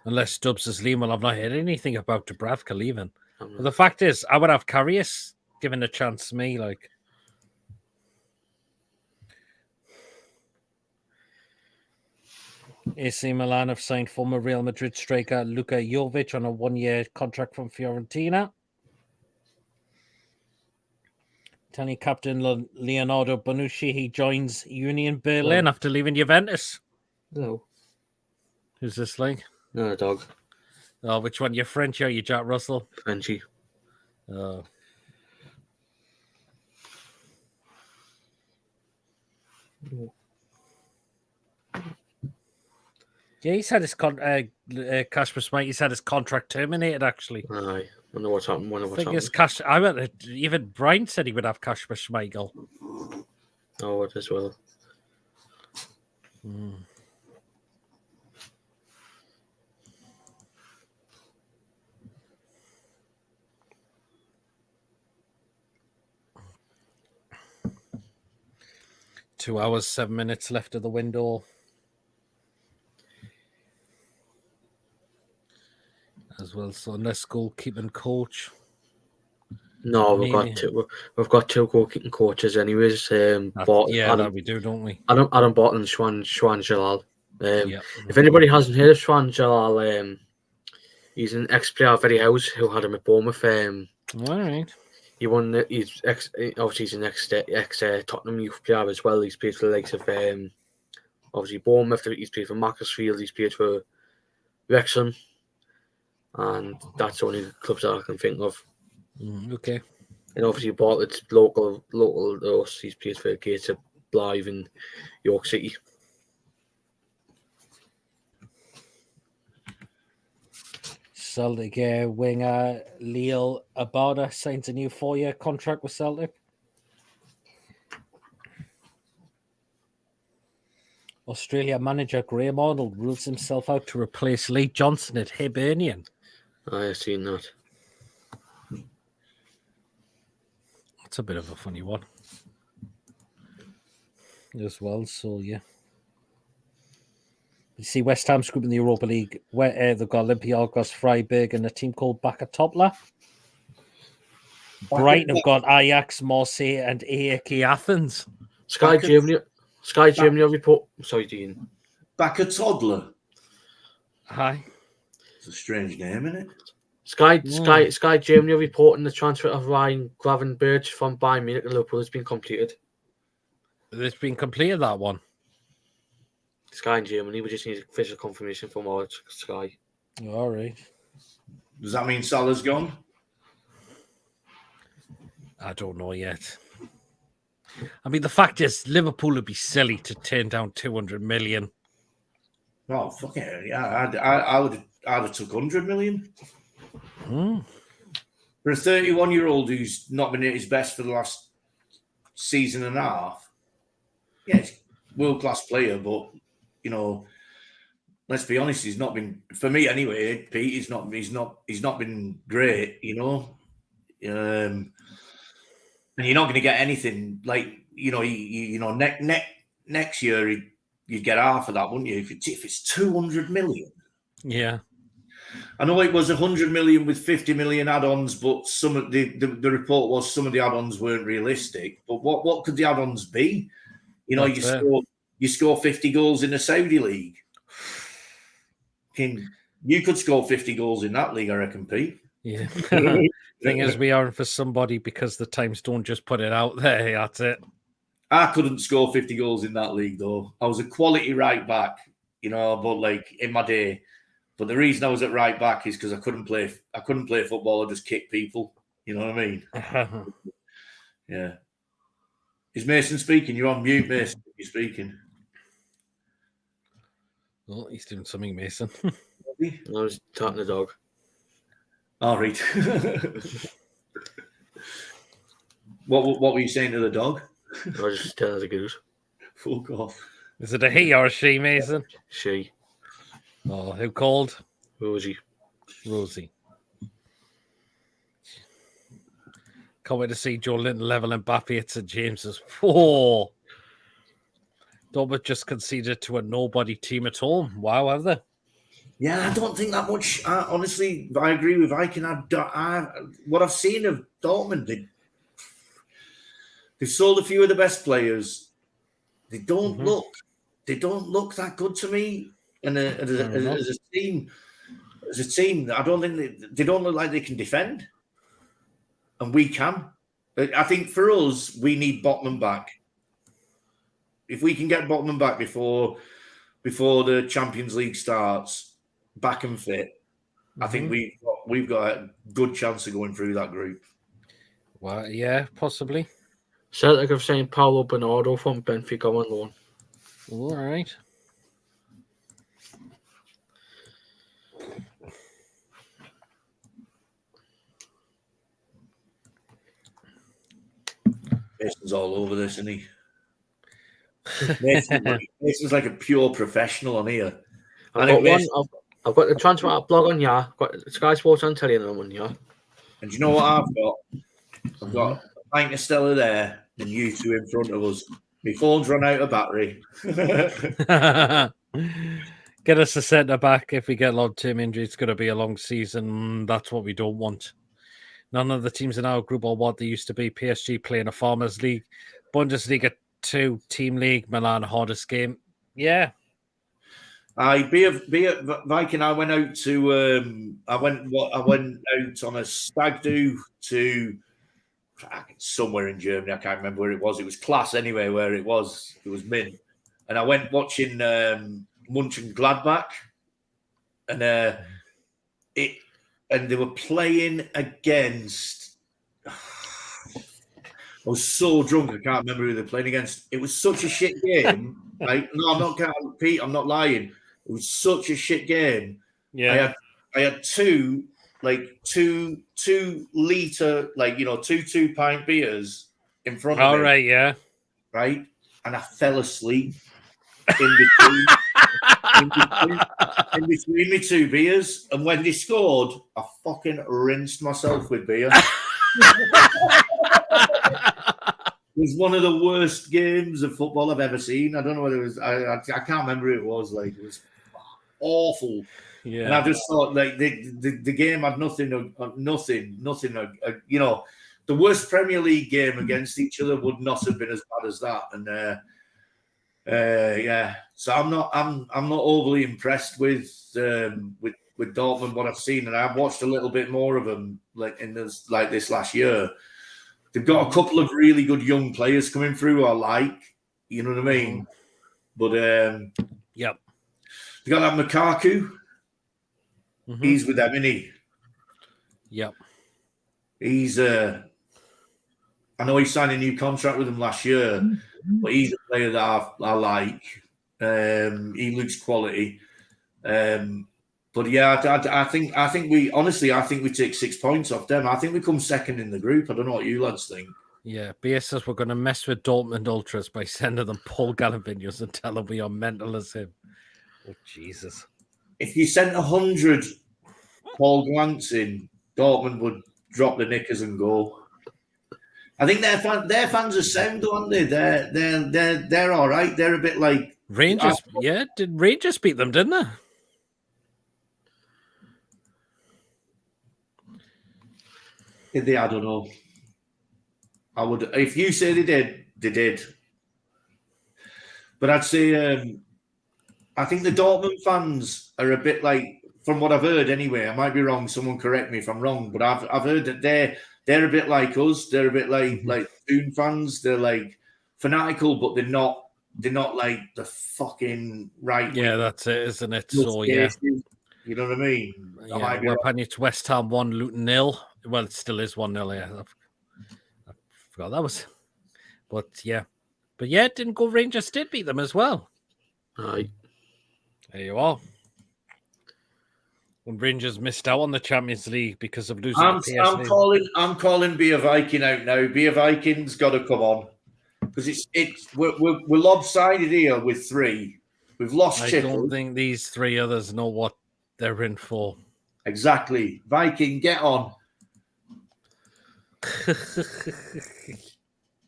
Unless Stubbs is leaving. Well, I've not heard anything about Dubravka leaving. But the fact is, I would have Karius given a chance to me. Like, AC Milan have signed former Real Madrid striker Luka Jovic on a 1-year contract from Fiorentina. Italian captain Leonardo Bonucci, he joins Union Berlin after leaving Juventus. Hello. Who's this like? No, dog. Oh, which one? You French or you Jack Russell? Frenchy. Oh. Yeah, he's had his Kasper Schmeichel. He's had his contract terminated. Actually, aye. Wonder what's happened. Even Brian said he would have Kasper Schmeichel. Oh, it as well. 2 hours, 7 minutes left of the window. As well, so unless goalkeeping coach. No, we've got two goalkeeping coaches, anyways. We do, don't we? Adam Barton and Shwan Jalal. If anybody hasn't heard of Shwan Jalal, he's an ex-player of Eddie House who had him at Bournemouth. All right. He won. He's an ex Tottenham youth player as well. He's played for the likes of obviously Bournemouth. He's played for Macclesfield. He's played for Wrexham, and that's the only clubs that I can think of. Okay. And obviously Bartlett's local to us. He's played for Gates of Blythe in York City. Celtic winger Leo Abada signs a new 4-year contract with Celtic. Australia manager Graham Arnold rules himself out to replace Lee Johnson at Hibernian. I've seen that. That's a bit of a funny one as well. So, yeah. You see West Ham's group in the Europa League, where they've got Olympiacos, Freiburg, and a team called Baka Topla. Brighton have got Ajax, Marseille, and AEK Athens. Sky Germany report. Sorry, Dean. Back a toddler. Hi. It's a strange name, isn't it? Sky Germany reporting the transfer of Ryan Gravenberch from Bayern Munich to Liverpool has been completed. It's been completed, that one. Sky in Germany, we just need official confirmation from our Sky. All right. Does that mean Salah's gone? I don't know yet. I mean, the fact is, Liverpool would be silly to turn down 200 million. Oh, fuck it. Yeah, I'd have took 100 million. For a 31-year-old who's not been at his best for the last season and a half. Yeah, he's a world-class player, but, you know, let's be honest, he's not been, for me anyway, Pete, he's not been great, you know. And you're not going to get anything like, you know, next year you'd get half of that, wouldn't you? If it's 200 million. Yeah. I know it was 100 million with 50 million add-ons, but some of the report was some of the add-ons weren't realistic. But what could the add-ons be? You know, you score 50 goals in the Saudi league. You could score 50 goals in that league, I reckon, Pete. Yeah. Thing is, we aren't for somebody because the Times don't just put it out there. That's it. I couldn't score 50 goals in that league, though. I was a quality right back, you know, but like in my day. But the reason I was at right back is because I couldn't play football. I just kick people. You know what I mean? Yeah. Is Mason speaking? You're on mute, Mason. You're speaking. Well, he's doing something, Mason. I was talking to the dog. All right. What were you saying to the dog? I was just telling the goose. Fuck off. Is it a he or a she, Mason? She. Oh, who called? Rosie. Can't wait to see Joe Linton level Mbappe at St James's. Oh, Dortmund just conceded to a nobody team at home. Wow, have they? Yeah, I don't think that much. Honestly, I agree with Viking. What I've seen of Dortmund, they've sold a few of the best players. They don't look that good to me. And as a team, I don't think they don't look like they can defend, and we can. I think for us, we need Botman back. If we can get Botman back before the Champions League starts, back and fit, I think we've got a good chance of going through that group. Well, yeah, possibly. Celtic have signed Paulo Bernardo from Benfica on loan. All right. Mason's all over this, isn't he? Mason's like a pure professional on here. I've got the transfer blog on here. I've got Sky Sports on telly on here. And do you know what I've got? I've got a pint of Stella there and you two in front of us. My phone's run out of battery. Get us a centre back. If we get long-term injury, it's going to be a long season. That's what we don't want. None of the teams in our group are what they used to be. PSG playing a Farmers League, Bundesliga 2 Team League, Milan hardest game. Yeah. Be it Viking. I went out to I went out on a stag do to somewhere in Germany. I can't remember where it was. It was class anyway. Where it was mint. And I went watching Mönchengladbach, and they were playing against. I was so drunk, I can't remember who they're playing against. It was such a shit game. Right? No, I'm not Pete. I'm not lying. It was such a shit game. Yeah, I had two liter, like, you know, two pint beers in front of me. All right, yeah. Right, and I fell asleep in between me two beers, and when they scored, I fucking rinsed myself with beer. It was one of the worst games of football I've ever seen. I don't know whether it was. I can't remember who it was. Like, it was awful. Yeah. And I just thought, like, the game had nothing. You know, the worst Premier League game against each other would not have been as bad as that. And yeah, so I'm not overly impressed with Dortmund, what I've seen, and I've watched a little bit more of them this last year. They've got a couple of really good young players coming through who I like, you know what I mean? But yep, they got that Lukaku. He's with them, isn't he? Yep. He's I know he signed a new contract with them last year, but he's a player that I like. He looks quality. But yeah, I think we take 6 points off them. I think we come second in the group. I don't know what you lads think. Yeah, BS says we're going to mess with Dortmund Ultras by sending them Paul Gallen videos and tell them we are mental as him. Oh, Jesus. If you sent 100 Paul Glantz in, Dortmund would drop the knickers and go. I think their fans are sound, though, aren't they? They're all right. They're a bit like Rangers. Yeah, did Rangers beat them, didn't they? Did they? I don't know. I would, if you say they did, they did. But I'd say I think the Dortmund fans are a bit like, from what I've heard anyway. I might be wrong. Someone correct me if I'm wrong. But I've heard that they're a bit like us. They're a bit like Toon fans. They're like fanatical, but they're not like the fucking right. Yeah, that's it, isn't it? So yeah, you know what I mean. Yeah, we're playing it West Ham 1, Luton 0. Well, it still is 1-0. Yeah, I forgot that was. But yeah, it didn't go. Rangers did beat them as well. Aye. There you are. When Rangers missed out on the Champions League because of losing to PSV. I'm calling Be a Viking out now. Be a Viking's got to come on, because we're lopsided here with 3. We've lost. I don't think these 3 others know what they're in for. Exactly. Viking, get on.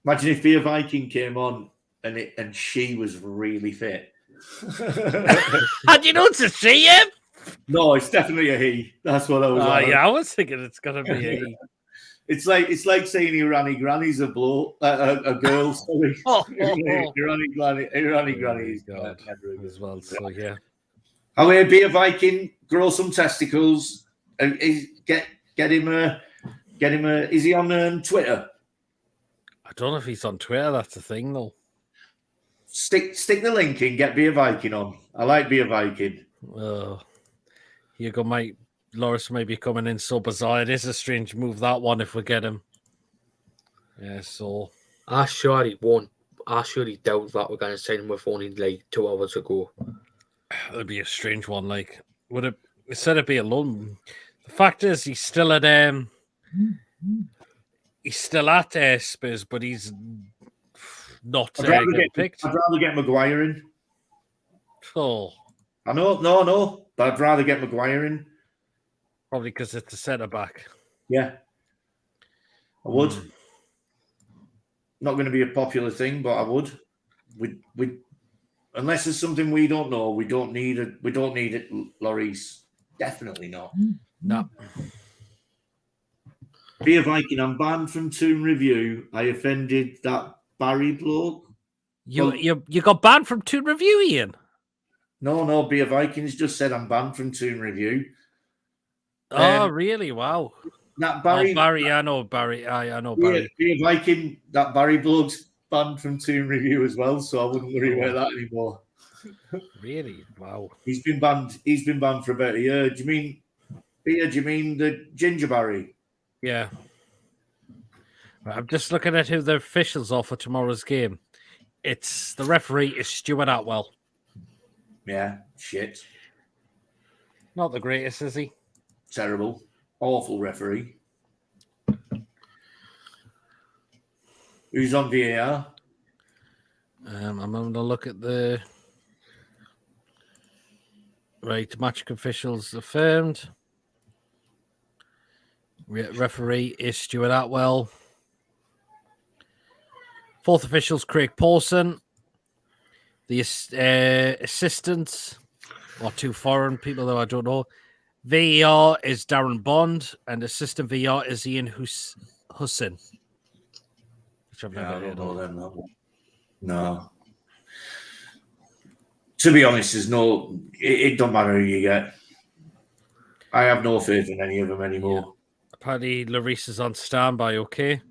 Imagine if Be a Viking came on and she was really fit. How do you know it's a she? No, it's definitely a he. That's what I was. Yeah, I was thinking it's gonna be a he. It's like saying Irani Granny's a girl. Sorry, Irani Granny is God as well. So yeah. I mean, Be a Viking, grow some testicles, and get him a. Is he on Twitter? I don't know if he's on Twitter. That's the thing, though. Stick the link in. Get Be a Viking on. I like Be a Viking. Here go, mate. Loris may be coming in so bizarre. It is a strange move, that one, if we get him. Yeah, so. I surely doubt that we're going to sign him with only like 2 hours ago. It'd be a strange one. Like, would it said it'd be a loan? The fact is, he's still at Spurs, but he's not getting picked. I'd rather get Maguire in. Oh, I know, no, but I'd rather get Maguire in. Probably because it's a centre back. Yeah, I would. Not going to be a popular thing, but I would. We unless there's something we don't know, we don't need it. We don't need it, Lloris. Definitely not. No. Be a Viking. I'm banned from Toon Review. I offended that Barry bloke. You got banned from Toon Review, Ian? No. Be a Vikings just said I'm banned from Toon Review. Oh, really? Wow. That Barry. I know Barry. I know Barry. Be a Viking. That Barry bloke's banned from Toon Review as well, so I wouldn't worry about that anymore. Really? Wow. He's been banned for about a year. Do you mean the Ginger Barry? Yeah. I'm just looking at who the officials are for tomorrow's game. The referee is Stuart Atwell. Yeah, shit. Not the greatest, is he? Terrible. Awful referee. Who's on VAR? I'm going to look at the... Right, match officials affirmed. Referee is Stuart Atwell. 4th official's Craig Pawson. The assistants, or 2 foreign people, though I don't know. VAR is Darren Bond, and assistant VAR is Ian Hussein. Which I've never heard of. Them, no. To be honest, there's no. It don't matter who you get. I have no faith in any of them anymore. Yeah. Apparently, Lloris is on standby. Okay.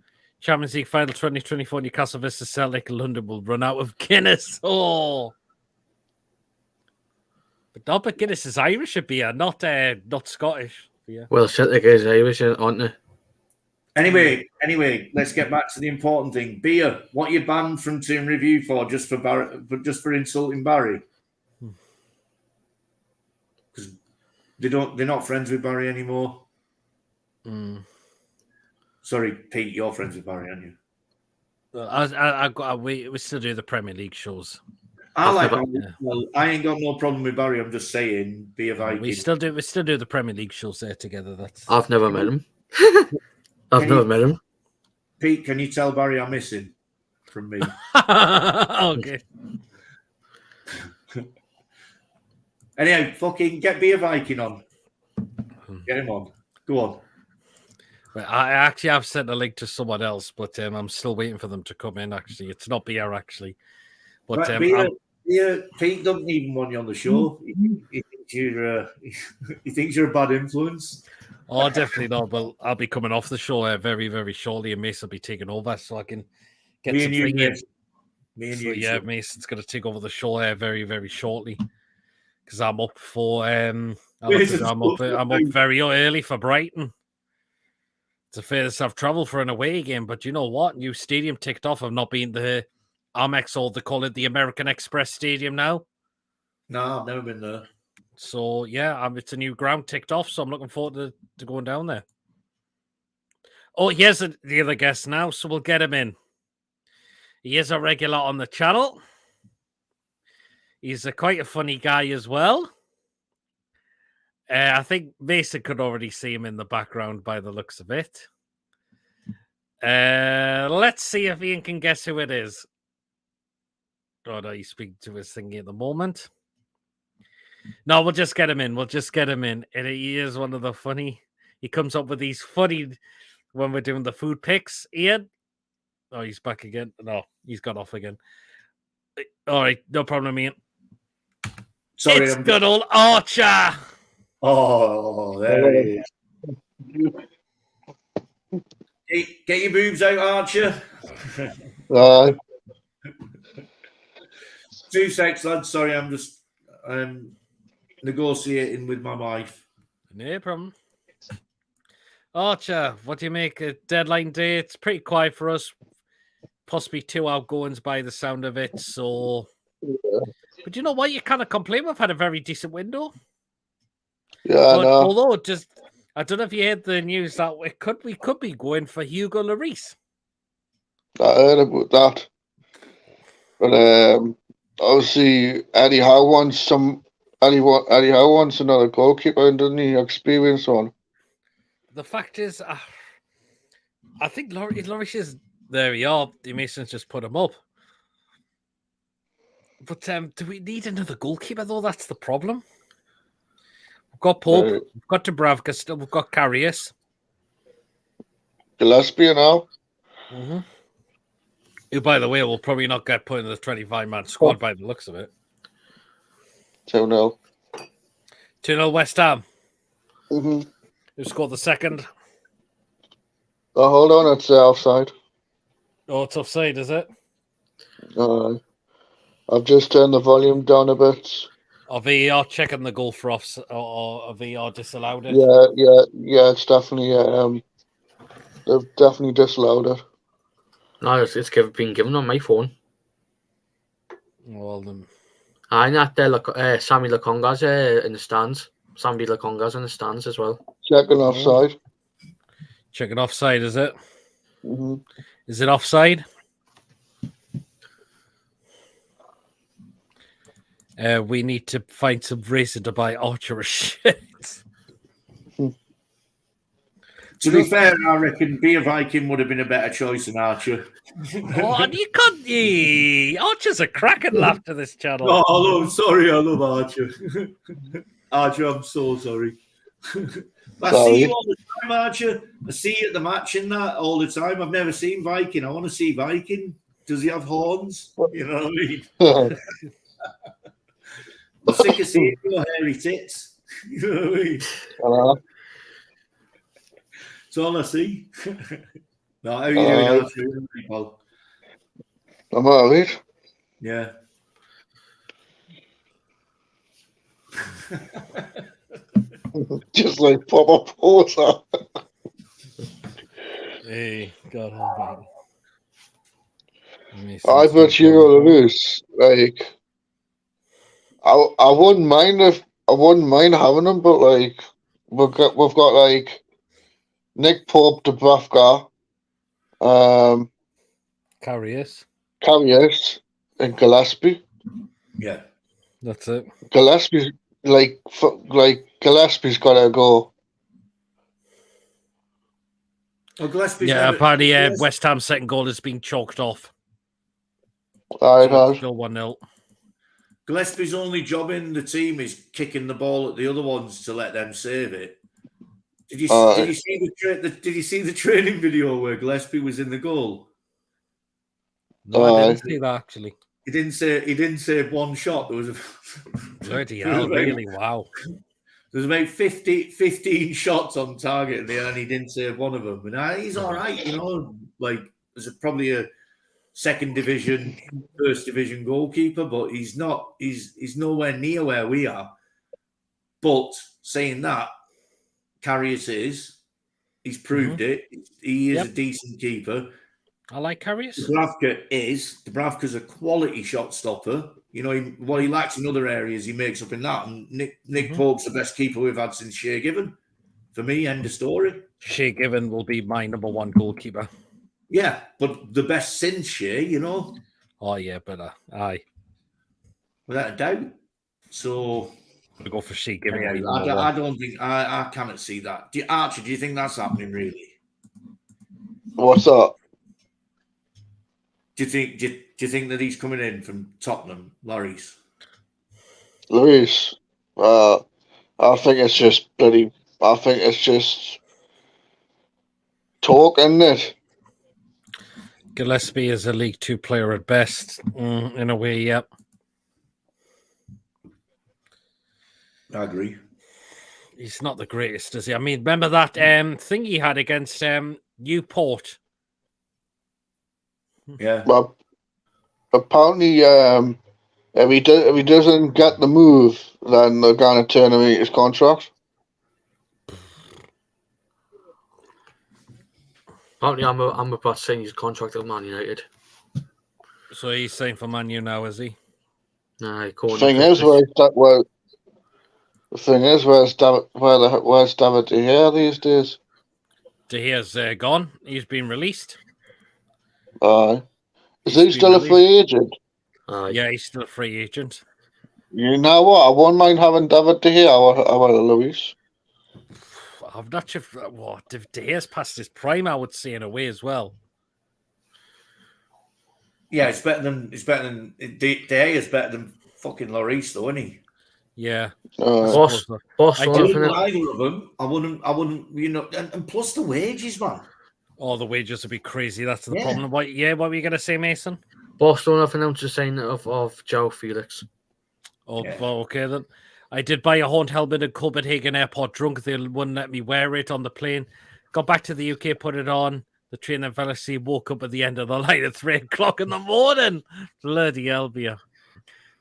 Champions League final 2024 Newcastle vs Celtic. London will run out of Guinness. Oh. But Guinness is Irish beer, not Scottish beer. Well, Celtic is Irish, aren't they? Anyway, let's get back to the important thing. Beer, what you banned from Team Review for? Just for insulting Barry? Because they're not friends with Barry anymore. Sorry, Pete, you're friends with Barry, aren't you? We still do the Premier League shows. I ain't got no problem with Barry. I'm just saying, be a Viking. We still do the Premier League shows there together. I've never met him. I've never met him. Pete, can you tell Barry I'm missing from me? Okay. Anyhow, fucking get Be a Viking on. Get him on. Go on. Well, I actually have sent a link to someone else, but I'm still waiting for them to come in. Actually, it's not Beer actually, but Pete doesn't even want you on the show. He thinks you're a bad influence. Oh, definitely not. But I'll be coming off the show very, very shortly, and Mason will be taking over, so I can get some in. Mason's going to take over the show very, very shortly because I'm up for. I'm up very early for Brighton. It's the furthest I've travelled for an away game, but you know what? New stadium ticked off. I've not been the Amex, or they call it the American Express Stadium now. No, I've never been there. So, yeah, it's a new ground ticked off, so I'm looking forward to going down there. Oh, here's the other guest now, so we'll get him in. He is a regular on the channel. He's quite a funny guy as well. I think Mason could already see him in the background by the looks of it. Let's see if Ian can guess who it is. Oh, no, he's speaking to his thingy at the moment. No, we'll just get him in. And he is one of the funny. He comes up with these funny when we're doing the food picks. Ian? Oh, he's back again. No, he's got off again. All right, no problem, Ian. Sorry, it's good old Archer. Oh, there he is. Get your boobs out, Archer. 2 secs, lads. Sorry, I'm just negotiating with my wife. No problem. Archer, what do you make a deadline day? It's pretty quiet for us. Possibly 2 outgoings by the sound of it. So, but you know what? You kind of complain. We've had a very decent window. Yeah, I know. Although I don't know if you heard the news that we could be going for Hugo Lloris. I heard about that, but obviously Eddie Howe wants another goalkeeper, and doesn't he? Experience on. The fact is, I think Lloris is there. We are. The Masons just put him up. But do we need another goalkeeper though? That's the problem. We've got Pope, we've got Dubravka still, we've got Karius. Gillespie now. Mm-hmm. Who, by the way, will probably not get put in the 25-man squad by the looks of it. 2-0. 2-0 West Ham. Mm-hmm. Who scored the second? Oh, hold on, it's offside. Oh, it's offside, is it? I've just turned the volume down a bit. Or VAR checking the goal for offside, or VAR disallowed it? Yeah, it's definitely, they've definitely disallowed it. No, it's been given on my phone. Well, then. I not Sammy Lakonga's in the stands. Sammy Lakonga's in the stands as well. Checking offside. Checking offside, is it? Mm-hmm. Is it offside? We need to find some reason to buy Archer a shit. To be fair, I reckon Be a Viking would have been a better choice than Archer. Oh, you can't. Archer's a cracking laugh to this channel. Oh, I love Archer. Archer, I'm so sorry. I see you all the time, Archer. I see you at the match in that all the time. I've never seen Viking. I want to see Viking. Does he have horns? You know what I mean? I'm sick of seeing your hairy tits. You know what I mean? That's all I see. No, how are you doing, Archer? People? I'm all right. Yeah. Just like Papa Porter. Hey, God almighty. I bet you know what it is. Like, I wouldn't mind having them, but like, we've got like Nick Pope, Dubravka, Carriers, and Gillespie. Yeah. That's it. Gillespie's Gillespie's gotta go. Oh, Gillespie's apparently West Ham's second goal is being chalked off. Still 1-0. Gillespie's only job in the team is kicking the ball at the other ones to let them save it. Did you see the training video where Gillespie was in the goal? No, I didn't see that actually. He didn't save one shot. There was a bloody hell, really? Wow. There's about 15 shots on target in there, and he didn't save one of them. And he's all right, you know. Like there's probably a second division, first division goalkeeper, but he's not. He's nowhere near where we are. But saying that, Carrius is. He's proved it. He is a decent keeper. I like Carrius. Dubravka's a quality shot stopper. You know, what he lacks in other areas, he makes up in that. And Nick Pope's the best keeper we've had since Shea Given. For me, end of story. Shea Given will be my number one goalkeeper. Yeah, but the best since Shea, you know. Oh, yeah, but aye. Without a doubt. So... I'm going to go for Shea Given. Yeah, I don't think... I cannot see that. Archie, do you think that's happening, really? What's up? Do you think that he's coming in from Tottenham, Lloris? Lloris, I think it's just talk, isn't it? Gillespie is a League Two player at best, in a way. Yep. I agree. He's not the greatest, is he? I mean, remember that thing he had against Newport? Yeah. Well, apparently, if he doesn't get the move, then they're going to terminate his contract. Apparently, I'm about to sign his contract with Man United. So he's saying for Man U now, is he? Nah, the thing is, where's David De Gea these days? De Gea's gone. He's been released. Is he still a free agent? Yeah, he's still a free agent. You know what? I won't mind having David De Gea over Luis. I'm not sure. De Gea's past his prime, I would say, in a way as well. Yeah, it's better than De Gea's better than fucking Lloris, though, isn't he? Yeah. Boss. I wouldn't either of them. I wouldn't. You know, and plus the wages, man. Oh, the wages would be crazy. That's the problem. What were you going to say, Mason? Boston have announced the signing of Joe Felix. Oh, well, okay then. I did buy a Horned helmet at Copenhagen Airport drunk. They wouldn't let me wear it on the plane. Got back to the UK, put it on. The train in Valencia, woke up at the end of the line at 3 o'clock in the morning. Bloody hell, beer.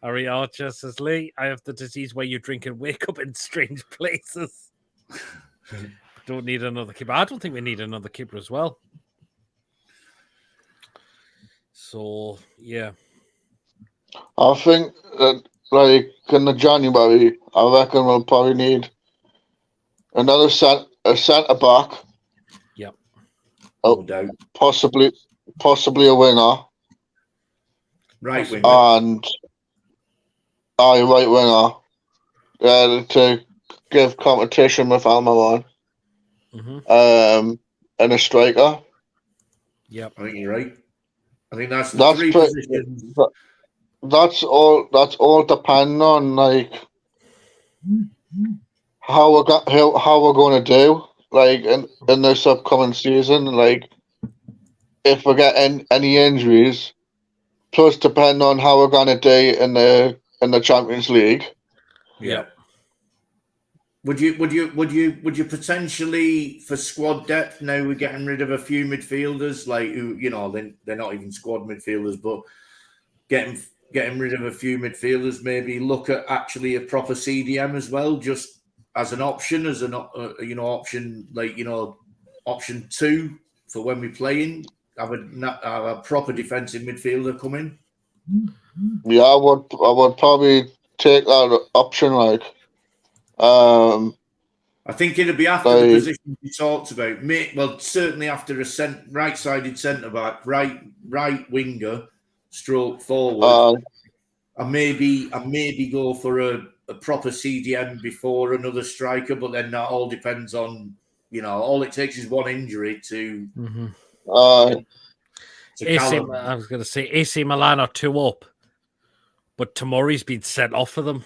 Harry Archer says, Lee, I have the disease where you drink and wake up in strange places. Don't need another keeper. I don't think we need another keeper as well. So, yeah. I think that, like, in the January, I reckon we'll probably need another centre back. Yep. No doubt. Possibly a winger. Right winger. And right winger. To give competition with Almiron. And a striker. Yep. I think you're right. I think that's the three positions. That's all depending on, like, how we're going to do like in this upcoming season. Like if we get any injuries, plus depending on how we're going to do in the Champions League. Yeah. Would you potentially, for squad depth, now we're getting rid of a few midfielders, like who, you know, they're not even squad midfielders, but getting rid of a few midfielders, maybe look at actually a proper CDM as well, just as an option, option, like, you know, option 2 for when we're playing, have a proper defensive midfielder come in. Yeah, I would probably take that option, like. I think it'll be after the position we talked about. Well, certainly after a right-sided centre back, right winger, stroke forward, and maybe go for a proper CDM before another striker. But then that all depends on, you know, all it takes is one injury to. AC, I was going to say AC Milan are 2 up, but Tomori's been sent off for them.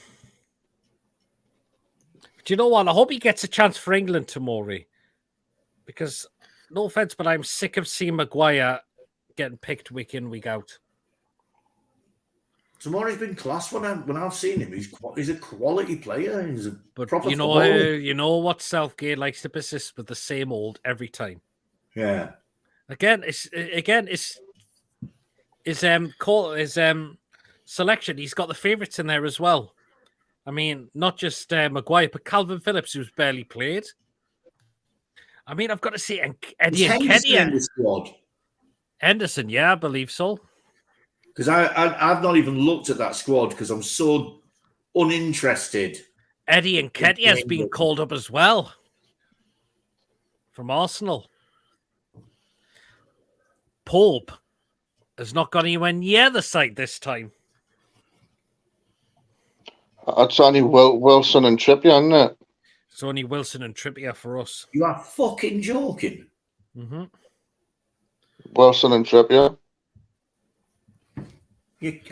Do you know what? I hope he gets a chance for England, Tomori. Because, no offense, but I'm sick of seeing Maguire getting picked week in, week out. Tomori's been class when I've seen him. He's a quality player. He's a proper you know what Southgate likes to persist with the same old every time. Yeah. Again, his selection. He's got the favourites in there as well. I mean, not just Maguire, but Calvin Phillips, who's barely played. I mean, I've got to say, Eddie Nketiah in the squad. Henderson, yeah, I believe so. Because I've not even looked at that squad because I'm so uninterested. Eddie Nketiah has been called up as well from Arsenal. Pope has not got anywhere near the side this time. That's only Wilson and Trippier, isn't it? It's only Wilson and Trippier for us. You are fucking joking. Mm-hmm. Wilson and Trippier.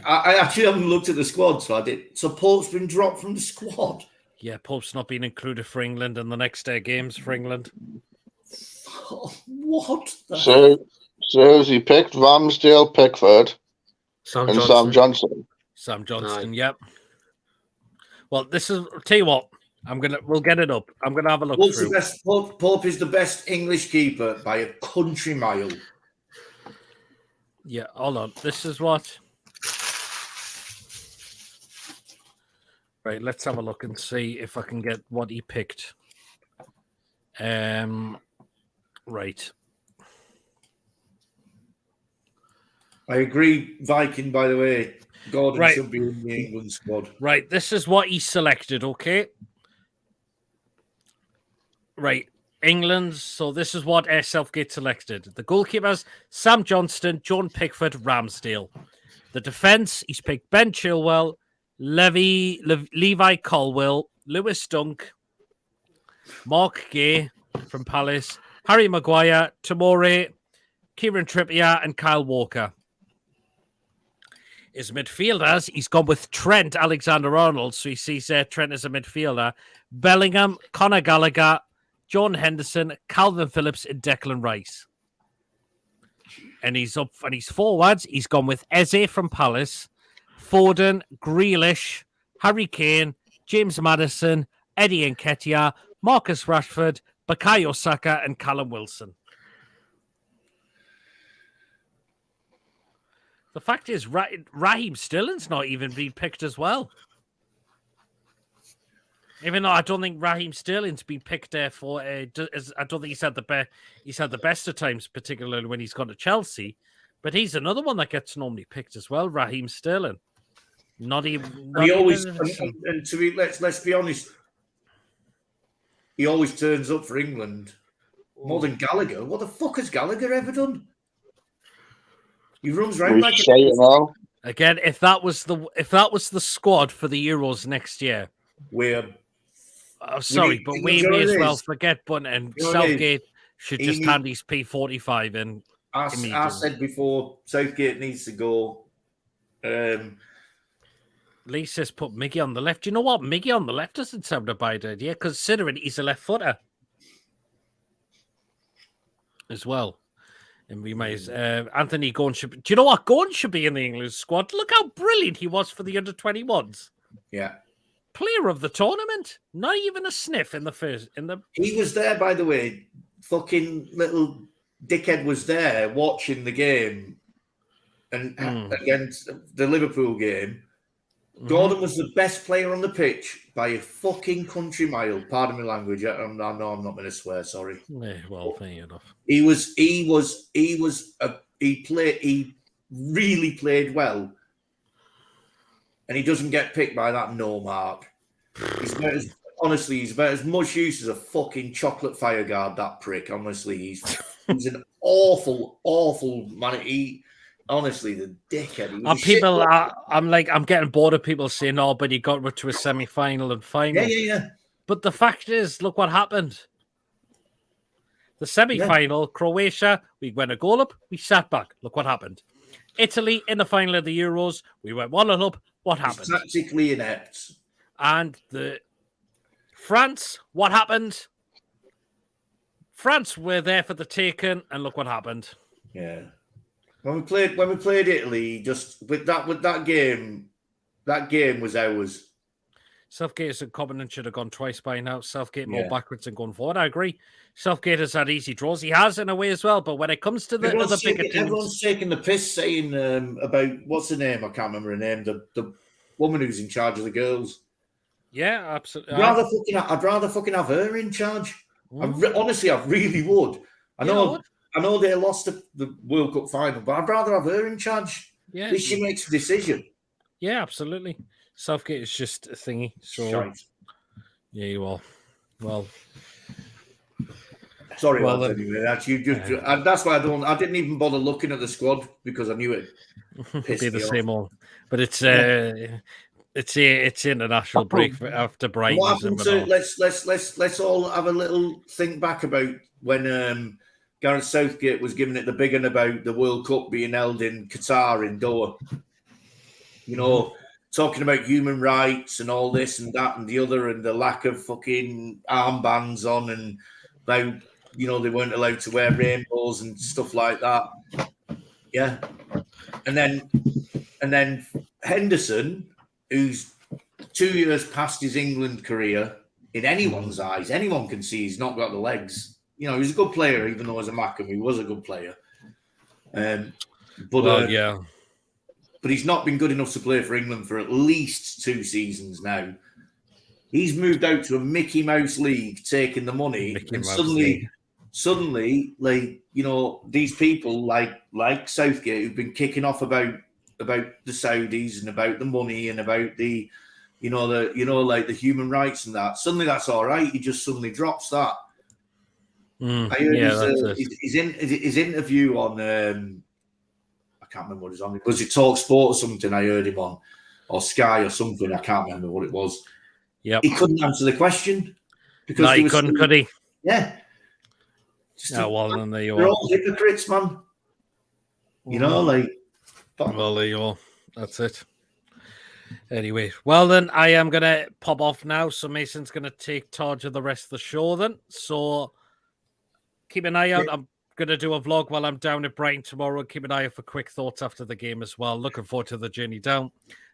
I actually haven't looked at the squad, so I did. So Pope's been dropped from the squad. Yeah, Pope's not been included for England in the next games for England. What? So who's he picked? Ramsdale, Pickford, Sam Johnson. Sam Johnston, yep. Well, I'll tell you what, we'll get it up. I'm gonna have a look through. Pope is the best English keeper by a country mile. Yeah, hold on. This is what. Right, let's have a look and see if I can get what he picked. Right. I agree, Viking, by the way. Gordon should be in the England squad. Right, this is what he selected, okay? Right, England. So this is what Southgate selected. The goalkeepers, Sam Johnston, John Pickford, Ramsdale. The defence, he's picked Ben Chilwell, Levi Colwill, Lewis Dunk, Mark Gay from Palace, Harry Maguire, Tomori, Kieran Trippier, and Kyle Walker. His midfielders, he's gone with Trent Alexander-Arnold, so he sees Trent as a midfielder. Bellingham, Conor Gallagher, John Henderson, Calvin Phillips, and Declan Rice. And he's forwards. He's gone with Eze from Palace, Foden, Grealish, Harry Kane, James Maddison, Eddie Nketiah, Marcus Rashford, Bukayo Saka, and Callum Wilson. The fact is, Raheem Sterling's not even been picked as well. Even though I don't think Raheem Sterling's been picked there for, I don't think he's had the best. He's had the best of times, particularly when he's gone to Chelsea. But he's another one that gets normally picked as well. Raheem Sterling, not even. Let's be honest. He always turns up for England more than Gallagher. What the fuck has Gallagher ever done? He runs around like a... Again, if that was the squad for the Euros next year, we're sorry, but we may as well forget Bunton and Southgate should just hand his P45 in. I said before, Southgate needs to go. Lee says put Miggy on the left. Do you know what? Miggy on the left doesn't sound a bad idea, considering he's a left footer as well. And we might Anthony Gordon should. Do you know what? Gordon should be in the England squad. Look how brilliant he was for the under-21s. Yeah. Player of the tournament. Not even a sniff in the first. He was there, by the way. Fucking little dickhead was there watching the game, and against the Liverpool game. Gordon was the best player on the pitch by a fucking country mile. Pardon my language. I know I'm not going to swear. Sorry. Yeah, well, fair enough. He really played well, and he doesn't get picked by that no mark. He's about as much use as a fucking chocolate fire guard. That prick. Honestly, he's an awful man. Honestly, the dickhead. I'm getting bored of people saying, "Oh, but he got to a semi-final and final." Yeah. But the fact is, look what happened. The semi-final, Croatia, we went a goal up, we sat back. Look what happened. Italy in the final of the Euros, we went 1-0 up. What happened? Tactically inept. And the France, what happened? France were there for the taking, and look what happened. Yeah. When we played Italy, just with that game was ours. Southgate and Covenant should have gone twice by now. Southgate more backwards and going forward. I agree. Southgate has had easy draws. He has in a way as well. But when it comes to the other bigger teams, everyone's taking the piss, saying about what's her name? I can't remember her name. The woman who's in charge of the girls. Yeah, absolutely. I'd rather fucking have her in charge. Honestly, I really would. I know they lost the World Cup final, but I'd rather have her in charge. Yeah, at least she makes a decision. Yeah, absolutely. Southgate is just a thingy. So Shite. Yeah, you are. Well, sorry about that. Anyway, that's why I didn't even bother looking at the squad because I knew it pissed be the me same off. all. But it's international break after Brighton. What happened to let's all have a little think back about when Gareth Southgate was giving it the big one about the World Cup being held in Qatar in Doha. You know, talking about human rights and all this and that and the other and the lack of fucking armbands on and how, you know, they weren't allowed to wear rainbows and stuff like that. Yeah. And then Henderson, who's 2 years past his England career, in anyone's eyes, anyone can see he's not got the legs. You know, he's a good player, even though as a Mackham, he was a good player. But he's not been good enough to play for England for at least 2 seasons now. He's moved out to a Mickey Mouse league, taking the money, and suddenly, like, you know, these people like Southgate who've been kicking off about the Saudis and about the money and about the the human rights and that. Suddenly, that's all right. He just suddenly drops that. I heard his interview on. I can't remember what it was on. Was it Talk Sport or something? I heard him on, or Sky or something. I can't remember what it was. Yeah, he couldn't answer the question because he couldn't, could he? Yeah. Then there you they're are. all hypocrites, man. You know, like. Well, there you are. That's it. Anyway, well then, I am gonna pop off now. So Mason's gonna take charge of the rest of the show then. So keep an eye out. I'm going to do a vlog while I'm down at Brighton tomorrow. Keep an eye out for quick thoughts after the game as well. Looking forward to the journey down.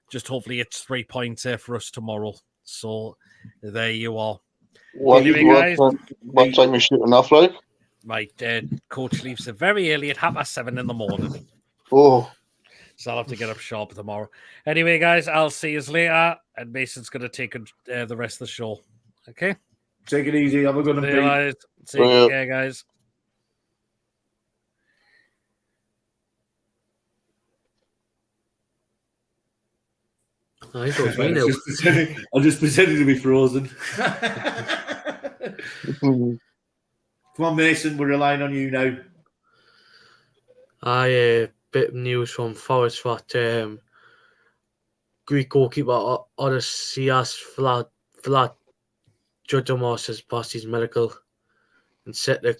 Just hopefully it's 3 points there for us tomorrow. So there you are. What time are you shooting off like? My coach leaves it very early at 7:30 in the morning. Oh. So I'll have to get up sharp tomorrow. Anyway, guys, I'll see you later. And Mason's going to take the rest of the show. Okay? Take it easy. Have a good night. Take care, guys. I just pretended to be frozen. Come on, Mason. We're relying on you now. Bit of news from Forest that Greek goalkeeper Odysseas Vlad Judamos has passed his medical and set to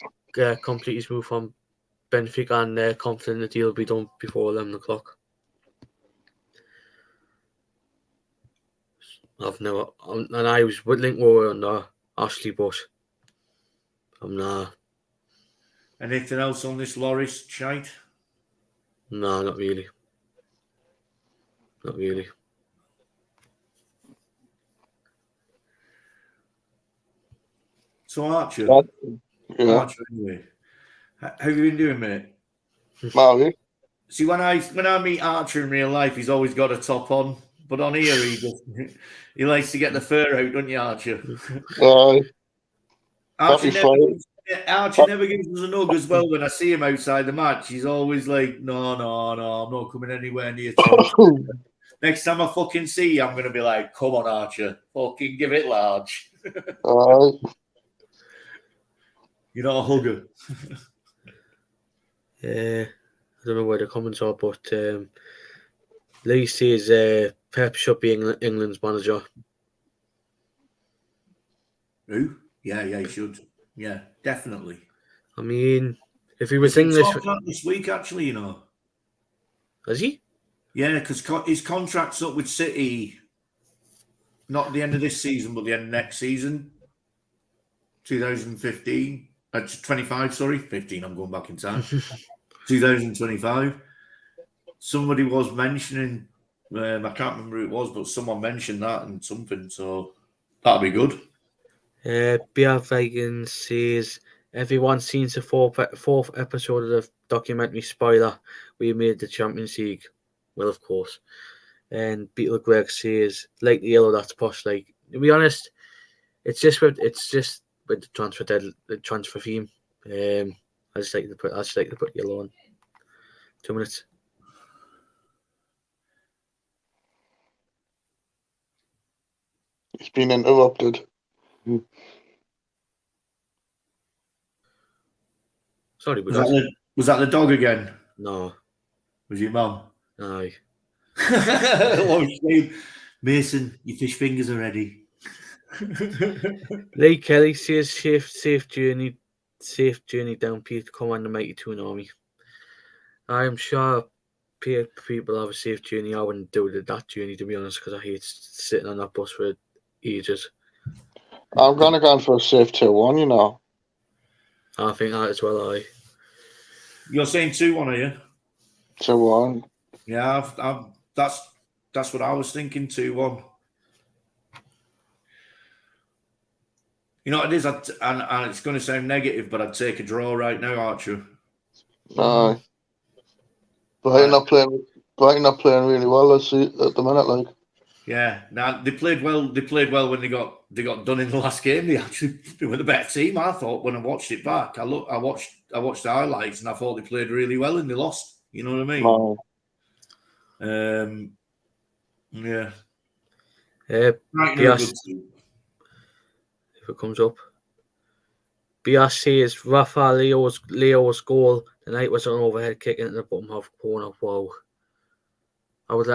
complete his move from Benfica, and they're confident the deal will be done before 11 o'clock. I've never, and I was with Linkwood under Ashley, but I'm not. Anything else on this Loris shite? No, not really. Not really. So Archer, Yeah. Archer anyway. How have you been doing, mate? Marty. See, when I meet Archer in real life, he's always got a top on, but on here he likes to get the fur out, doesn't you, Archer? Archer never gives us a hug as well. When I see him outside the match, he's always like, no, I'm not coming anywhere near you. Next time I fucking see you, I'm going to be like, come on, Archer, fucking give it large. You're not a hugger. I don't know where the comments are, but Lee says Pep should be England's manager. Who? Yeah, he should. Yeah, definitely. I mean, if he was English... this week, actually, you know. Has he? Yeah, because his contract's up with City, not the end of this season, but the end of next season, 2015. 25, sorry. 15, I'm going back in time. 2025. Somebody was mentioning, I can't remember who it was, but someone mentioned that and something, so that'll be good. BR Vegan says, everyone seen the fourth episode of the documentary Spoiler, we made the Champions League. Well, of course. And Beetle Greg says, like the yellow, that's posh. Like, to be honest, it's just with the transfer theme. I just like to put yellow on. 2 minutes. It's been interrupted. Sorry, was that the dog again? No. Was your mum? Aye. What was she saying? Mason, your fish fingers are ready. Lee Kelly says safe journey down Peter to come on the Mighty Toon Army. I am sure people have a safe journey. I wouldn't do that journey, to be honest, because I hate sitting on that bus for ages. I'm gonna go for a safe 2-1, you know. I think that as well, aye. You're saying 2-1, are you? 2-1. Yeah, that's what I was thinking, 2-1. You know what it is, and it's going to sound negative, but I'd take a draw right now, Archer. Aye. Brighton are playing really well at the minute, like. Yeah, now they played well. They played well when they got done in the last game. They were the better team, I thought, when I watched it back. I watched the highlights and I thought they played really well and they lost. You know what I mean? Yeah. BS, if it comes up. BRC is Rafa Leo's goal tonight was an overhead kick into the bottom half corner. Wow. I would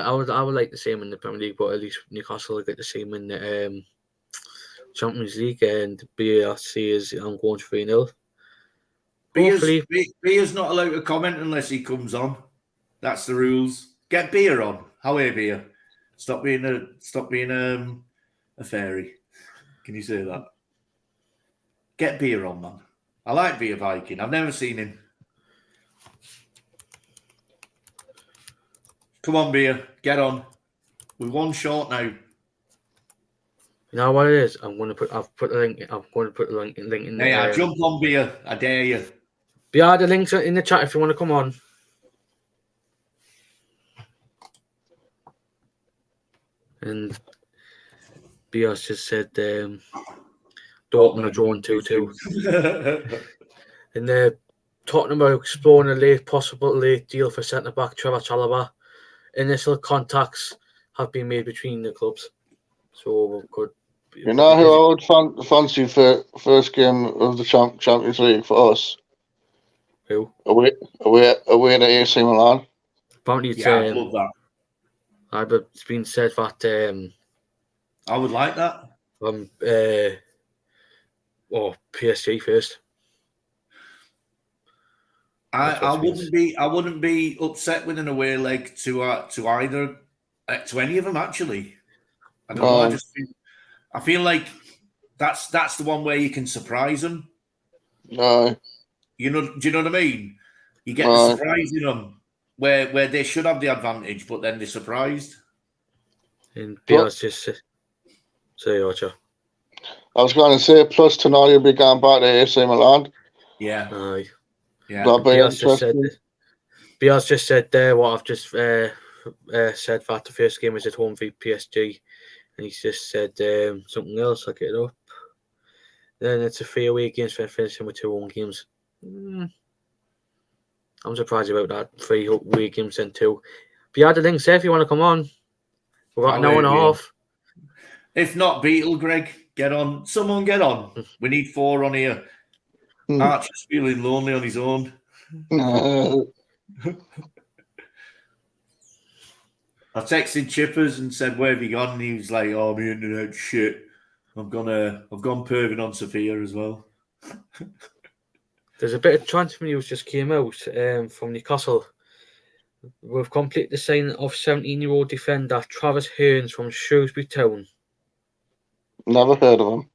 like the same in the Premier League, but at least Newcastle will get the same in the Champions League. And BRC is I'm going 3-0. Beer's not allowed to comment unless he comes on. That's the rules. Get Beer on. How are Beer? Stop being a fairy. Can you say that? Get Beer on, man. I like Beer Viking. I've never seen him. Come on, Beer. Get on. We're one short now. You know what it is? I'm going to put the link in there. Yeah, jump on, Beer. I dare you. Beer, the links are in the chat if you want to come on. And Beer's just said Dortmund are drawn 2-2. And they're talking about exploring a possible late deal for centre-back Trevor Chalobah. Initial contacts have been made between the clubs. So we could... You know who I would fancy for first game of the Champions League for us? Who? Away to AC Milan. Apparently I love that. But it's been said that I would like that. PSG first. I wouldn't be upset with an away leg to any of them actually. I don't know. I feel like that's the one where you can surprise them. No. You know, do you know what I mean? You get the surprise in them where they should have the advantage, but then they're surprised. And Biel's just say, Archer. I was going to say, plus tonight you'll be going back to AC Milan. Yeah. Aye. Yeah. Biel's just said there what I've just said that the first game was at home v PSG, and he's just said something else. I'll get it up. Then it's a 3 away games for finishing with 2 home games. I'm surprised about that. 3 away games and 2. But yeah, the link say if you want to come on. We've got an hour and a half. If not, Beetle, Greg, get on. Someone get on. We need 4 on here. Archer's feeling lonely on his own. I texted Chippers and said, "Where have you gone?" And he was like, "Oh, my internet shit. I've gone perving on Sophia as well." There's a bit of transfer news just came out from Newcastle. We've completed the signing of 17-year-old defender Travis Hearns from Shrewsbury Town. Never heard of him.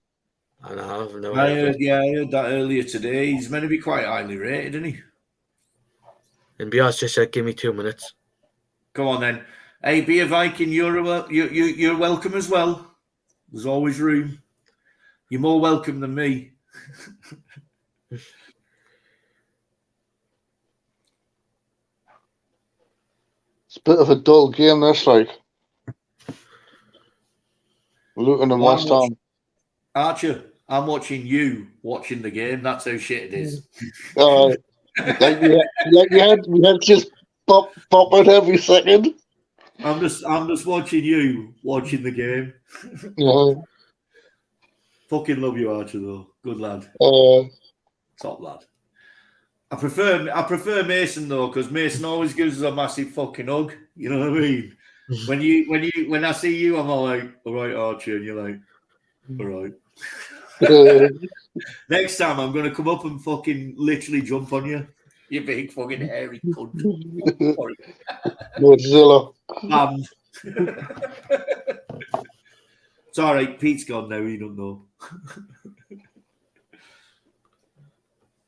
I know. I heard that earlier today. He's meant to be quite highly rated, isn't he? And Biaz just said, "Give me 2 minutes." Come on then. Hey, be a Viking. You're welcome as well. There's always room. You're more welcome than me. It's a bit of a dull game, this, like. Luton and West Ham. Archer, I'm watching you watching the game. That's how shit it is. Like you had just pop it every second. I'm just watching you watching the game. Yeah. Fucking love you, Archer, though. Good lad. Top lad. I prefer Mason though, because Mason always gives us a massive fucking hug. You know what I mean? When I see you, I'm all like, "All right, Archer," and you're like, "All right." Next time, I'm gonna come up and fucking literally jump on you. You big fucking hairy cunt. Godzilla. It's all right. Pete's gone now. He don't know.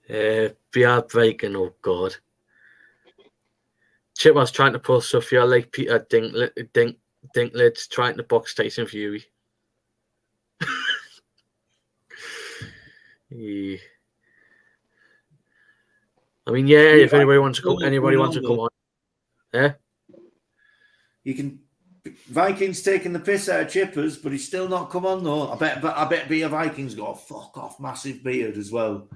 Biad Viking, oh God. Chip was trying to pull Sophia like Peter Dinklage trying to box Tyson Fury. Yeah. I mean, yeah, if anybody wants to come on. Yeah. You can. Vikings taking the piss out of Chippers, but he's still not come on though. I bet Beer Vikings got a fuck off massive beard as well.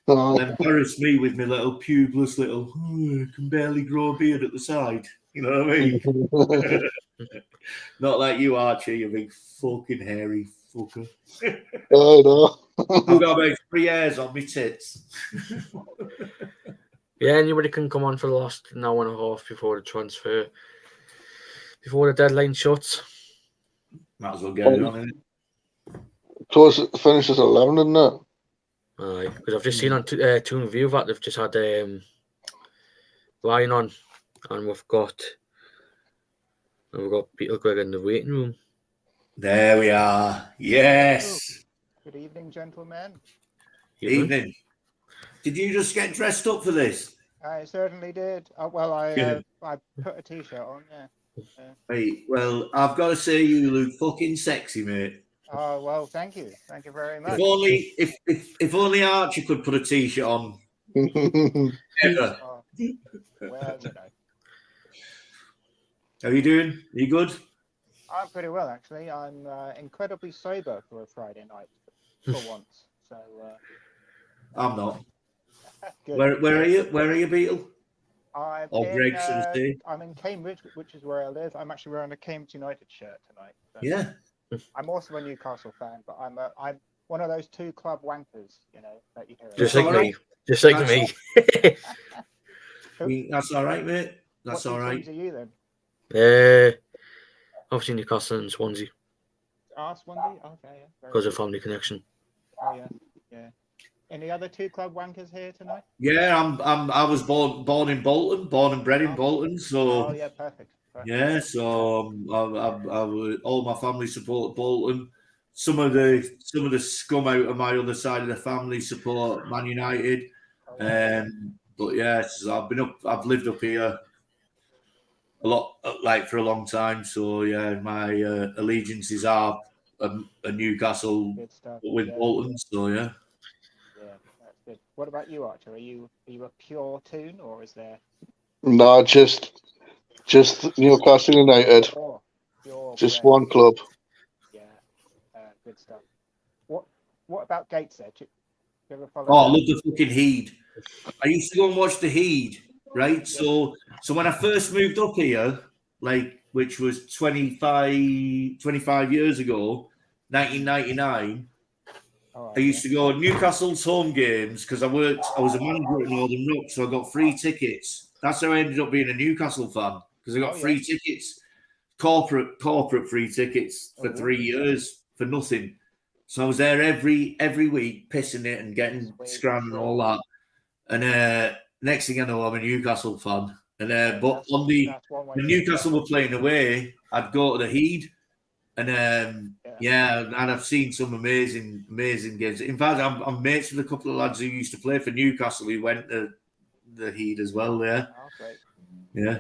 And embarrass me with my little pubeless little can barely grow a beard at the side. You know what I mean? Not like you, Archie, you big fucking hairy fucker. Oh no. I've got about 3 hairs on my tits. Yeah, anybody can come on for the last hour and a half before the transfer, before the deadline shuts. Might as well get it on, It finishes at 11, isn't it? Aye, because I've just seen on Toon View that they've just had Ryan on, and we've got Peter Greg in the waiting room. There we are. Yes. Good evening, gentlemen. Evening. Did you just get dressed up for this? I certainly did. I put a t-shirt on. Yeah. Right. Well, I've got to say, you look fucking sexy, mate. Oh well, thank you very much. If only Archie could put a t-shirt on. Ever. Well, you know. How are you doing? Are you good? I'm pretty well, actually. I'm incredibly sober for a Friday night, for once. So. I'm not. Where are you? Where are you, Beetle? I'm in Cambridge, which is where I live. I'm actually wearing a Cambridge United shirt tonight. So yeah. I'm also a Newcastle fan, but I'm one of those 2 club wankers, you know, that you hear. Just like me. That's all right, mate. That's all right. What teams are you then? Obviously Newcastle and Swansea. Swansea? Okay, yeah. Because of family connection. Oh yeah. Any other 2 club wankers here tonight? Yeah, I was born in Bolton, born and bred in Bolton. So yeah, perfect. Yeah, so all my family support Bolton. Some of the scum out of my other side of the family support Man United. But yeah, so I've lived up here a lot, like for a long time. So yeah, my allegiances are a Newcastle with Bolton. So yeah. Yeah, that's good. What about you, Archer? Are you a pure Toon, or is there? No, just Newcastle United. Just one club. Yeah, good stuff. What about Gateshead? Do you ever follow? Oh, I love the fucking Heed. I used to go and watch the Heed, right? So when I first moved up here, like which was 25 years ago, 1999. I used to go to Newcastle's home games because I was a manager at Northern Rock, so I got free tickets. That's how I ended up being a Newcastle fan because I got free tickets, corporate free tickets for 3 years for nothing. So I was there every week, pissing it and getting scran and all that. And next thing I know, I'm a Newcastle fan. And but on when Newcastle were playing away, I'd go to the Heed. And and I've seen some amazing games. In fact, I'm mates with a couple of lads who used to play for Newcastle who went to the Heed as well there. Oh, great. Yeah.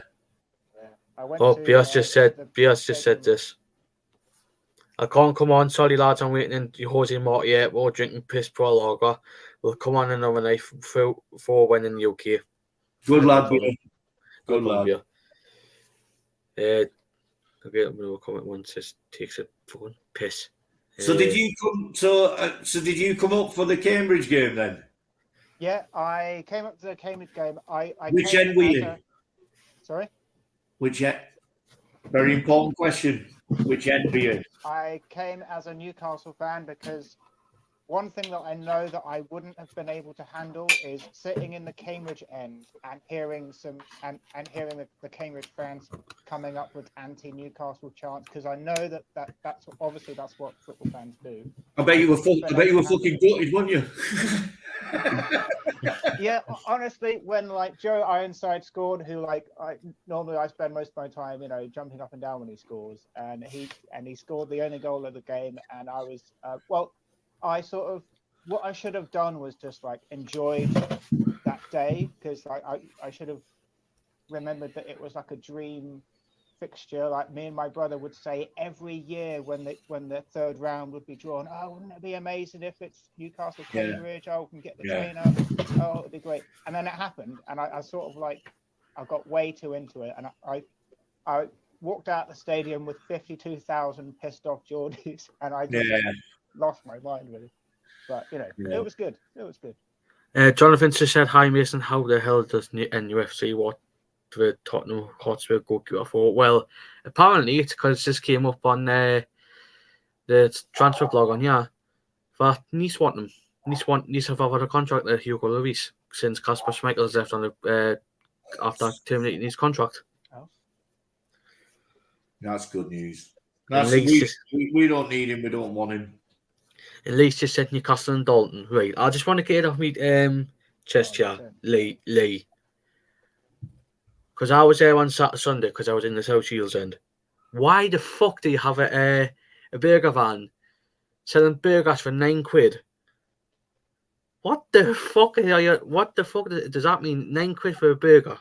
Bias just said this. I can't come on. Sorry, lads, I'm waiting in Jose Martier. We're drinking piss Proudlock. We'll come on another night for winning the UK. Good lad, good lad. Okay, I'm gonna comment once. Just takes a fucking piss. So did you come? So did you come up for the Cambridge game then? Yeah, I came up to the Cambridge game. Which end were you? Sorry. Which end? Very important question. Which end were you? I came as a Newcastle fan because one thing that I know that I wouldn't have been able to handle is sitting in the Cambridge end and hearing the Cambridge fans coming up with anti-Newcastle chants, because I know that's obviously that's what football fans do. I bet you were fucking gutted, weren't you? Yeah, honestly, when like Joe Ironside scored, who I normally spend most of my time, jumping up and down when he scores, and he scored the only goal of the game, and I was I sort of, what I should have done was just like enjoyed that day, because I should have remembered that it was like a dream fixture. Like me and my brother would say every year when the third round would be drawn, oh, wouldn't it be amazing if it's Newcastle Cambridge? Oh, we can get the train up. Oh, it'd be great. And then it happened, and I sort of like, I got way too into it, and I walked out the stadium with 52,000 pissed off Geordies, and I just lost my mind really. But it was good. It was good. Jonathan just said, "Hi Mason, how the hell does NUFC what the Tottenham Hotspur goalkeeper for?" Well, apparently it's because this came up on the transfer blog on that Nice want them. Nice have offered a contract to Hugo Lloris since Kasper Schmeichel's left on the after terminating his contract. Oh. That's good news. We don't need him. We don't want him. At least just said Newcastle and Dalton. Right, I just want to get it off me chest here, Lee. Because I was there on Sunday because I was in the South Shields end. Why the fuck do you have a burger van selling burgers for £9? What the fuck are you? What the fuck does that mean? £9 for a burger?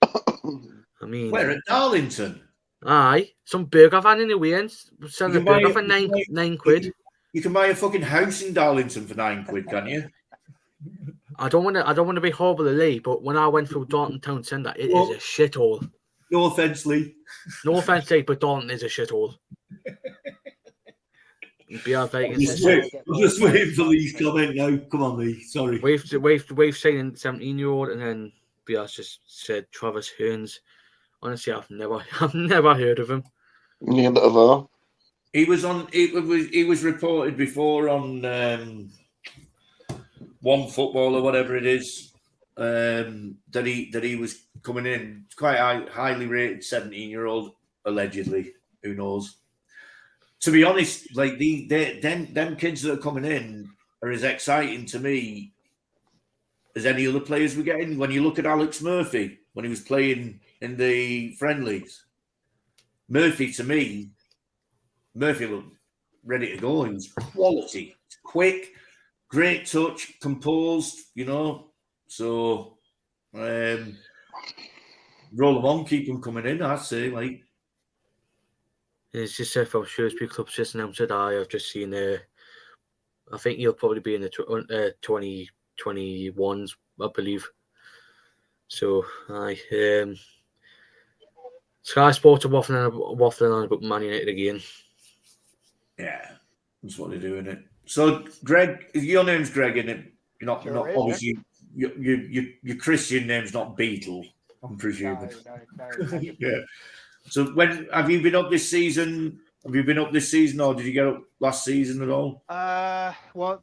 I mean, where at Darlington? Aye, some burger van in the weekend selling a burger for £9. You can buy a fucking house in Darlington for £9, can't you? I don't want to be horrible to Lee, but when I went through Darlington Town Centre, it is a shithole. No offence, Lee. No offence, Lee, but Darlington is a shithole. I'm just waiting for Lee's comment now. Come on, Lee. Sorry. We've seen a 17-year-old, and then Bias just said Travis Hearns. Honestly, I've never heard of him. Neither have I. He was reported before on One Football or whatever it is, that he was coming in. Quite highly rated 17-year-old, allegedly. Who knows? To be honest, like them kids that are coming in are as exciting to me as any other players we're getting. When you look at Alex Murphy, when he was playing in the friendlies. Murphy, to me, Murphy looked ready to go. He was quality, quick, great touch, composed, So roll them on, keep them coming in, I'd say. Like, it's just said from Shrewsbury Club's just announced that I've just seen I think he'll probably be in the 2021s, I believe. So, Sky Sports are waffling on about Man United again. Yeah, that's what they're doing it. So, Greg, your name's Greg, isn't it? You're not, obviously. Your Christian name's not Beetle, I'm presuming. No. Yeah. So, when have you been up this season? Have you been up this season, or did you get up last season at all? Well,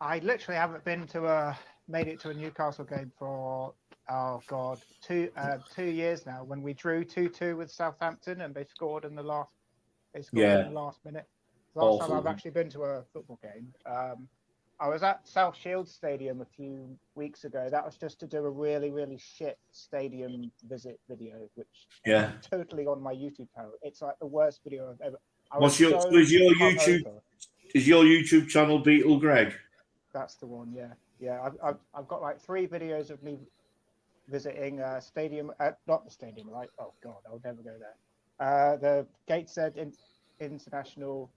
I literally haven't made it to a Newcastle game for 2 years now. When we drew 2-2 with Southampton and they scored in the last. In the last minute. Last time I've actually been to a football game. I was at South Shields Stadium a few weeks ago. That was just to do a really, really shit stadium visit video, which is totally on my YouTube channel. It's like the worst video I've ever. Is your YouTube channel Beetle Greg? That's the one. Yeah. I've got like 3 videos of me visiting stadium. Not the stadium, right? Oh God, I'll never go there. The Gateshead International.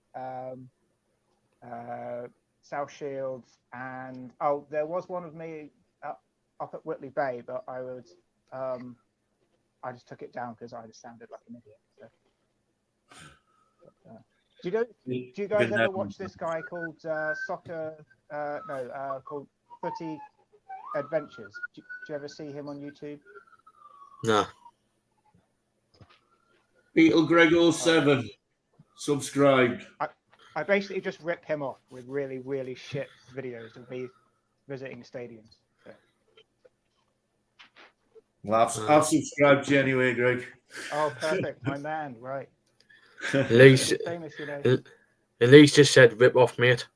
South Shields, and there was one of me up at Whitley Bay, but I just took it down because I just sounded like an idiot. Do you guys ever watch this guy called called Footy Adventures? Do you ever see him on YouTube? No. Beetle Greg 07 subscribed. I basically just rip him off with really, really shit videos of me visiting stadiums. So. Well, I've subscribed to you anyway, Greg. Oh, perfect, my man, right. At least just said rip off, mate.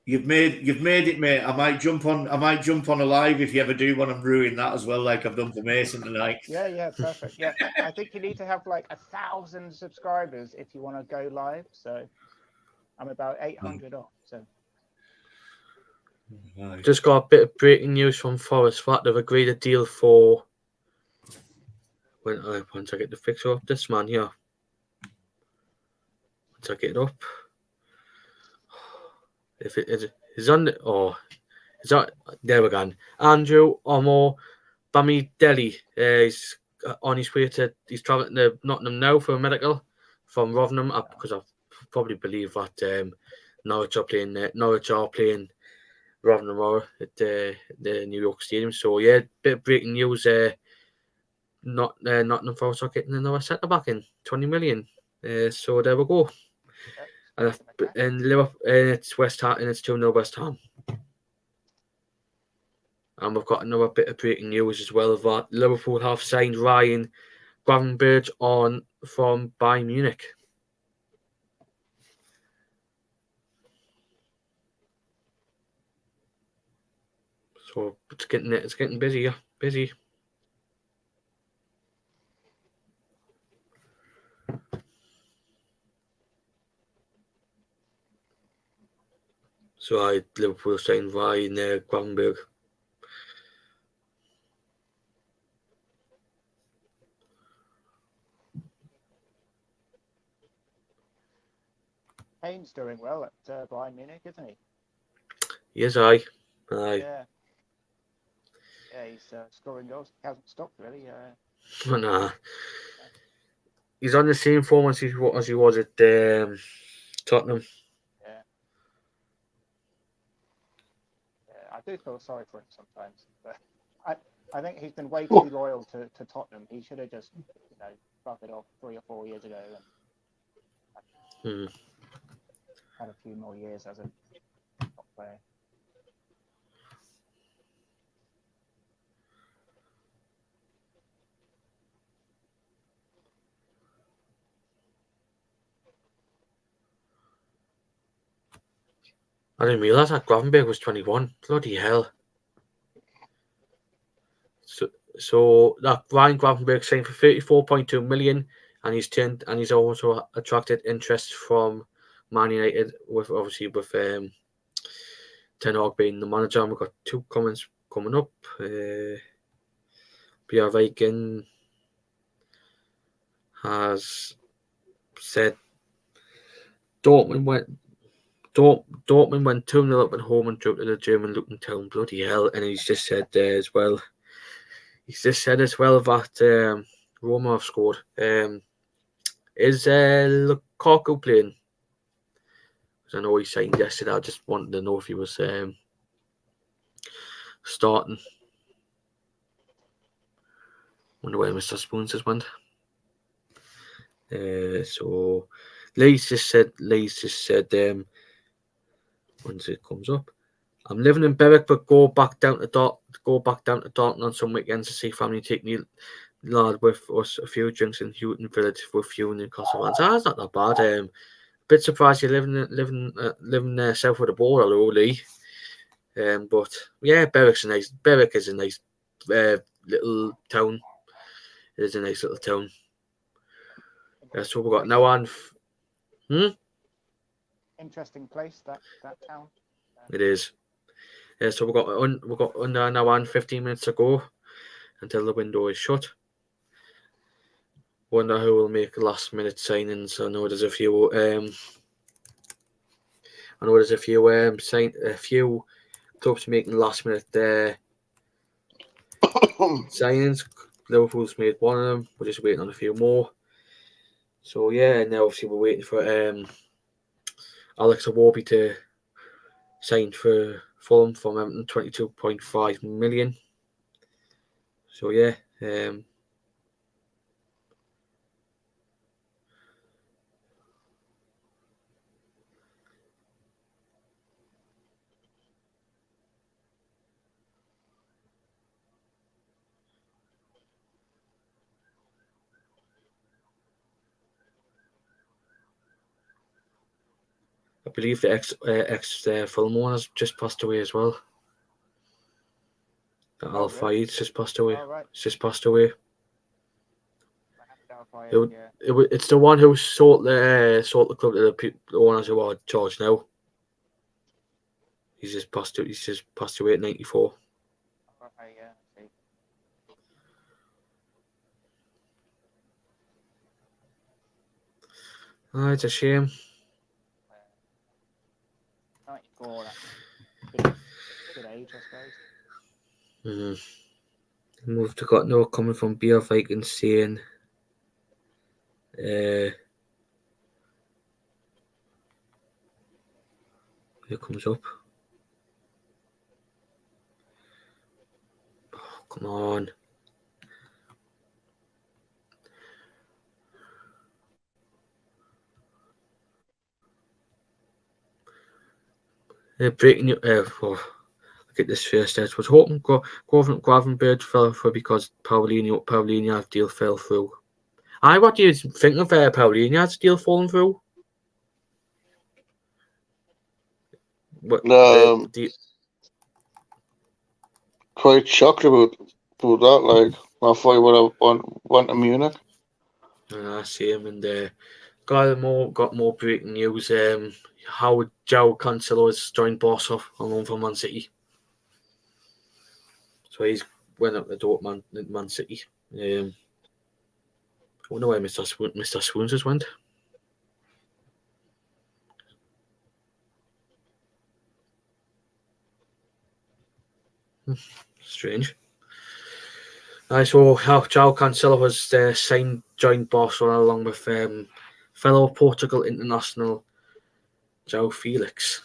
You've made it, mate. I might jump on a live if you ever do want to ruin that as well, like I've done for Mason tonight. Yeah, perfect. Yeah, I think you need to have like 1,000 subscribers if you want to go live. So. I'm about 800 off. So, just got a bit of breaking news from Forest that they've agreed a deal for. Once I get the fixture up, this man here. Once I get it up, if it is on the is that there we go. Andrew Omo Bamidele is on his way he's traveling to Nottingham now for a medical from Rotherham because I've probably believe that Norwich are playing Rotherham at the New York Stadium. So yeah, bit of breaking news. Nottingham Forest are getting another centre back in 20 million. So there we go. And Liverpool, it's West Ham, and it's 2-0 West Ham. And we've got another bit of breaking news as well that Liverpool have signed Ryan Gravenberch on from Bayern Munich. So it's getting busy. So Liverpool signed Ryan Gravenberch. Kane's doing well at Bayern Munich, isn't he? Yes, aye. Yeah, he's scoring goals. He hasn't stopped really. Nah. He's on the same form as he was at Tottenham. Yeah, I do feel sorry for him sometimes. But I think he's been way too loyal to Tottenham. He should have just fucked it off 3 or 4 years ago and had a few more years as a top player. I didn't realise that Gravenberch was 21. Bloody hell. So that Ryan Gravenberg signed for 34.2 million, and he's also attracted interest from Man United with Ten Hag being the manager. And we've got 2 comments coming up. Pierre Viking has said Dortmund went 2-0 up at home and drew to the German looking town. Bloody hell. And he's just said as well that Roma have scored. Is Lukaku playing? Because I know he signed yesterday. I just wanted to know if he was starting. Wonder where Mr. Spoons has went. So Lee's just said once it comes up, I'm living in Berwick, but go back down to Darton on some weekends to see family. Take me lad with us a few drinks in Houghton Village with you and Newcastle fans. It's not that bad. Bit surprised you're living south of the border, though, Lee. But yeah, Berwick is a nice little town. It is a nice little town. So we've got now on. Interesting place that town. It is. So we've got under now on 15 minutes to go until the window is shut. Wonder who will make last minute signings. I know there's a few. A few clubs making last minute signings. Liverpool's made one of them. We're just waiting on a few more. So yeah, now obviously we're waiting for Alex Iwobi to sign for Fulham from Everton, 22.5 million. So yeah, I believe the ex Fulham owner's just passed away as well. Al Fayed's just passed away. Oh, right. It's just passed away. Yeah. It's the one who sold the club to the owners who are charged now. He's just passed away at 94. Okay, yeah. See. It's a shame. 94, that's good age, I suppose. We've got no coming from Beer Viking saying here comes up. Oh, come on. Breaking you. I'll get this first. I was hoping Gravenberg fell through because Paulinho's deal fell through. What do you think of Paulinho's deal falling through? Quite shocked about that. Like, I thought he would have went to Munich. I see him, and got more breaking news. How João Cancelo has joined Barca on loan from Man City. So he's went up the door at Man City. I wonder where Mr. Swoons has went. Strange. So how João Cancelo has joined Barcelona along with fellow Portugal international João Felix.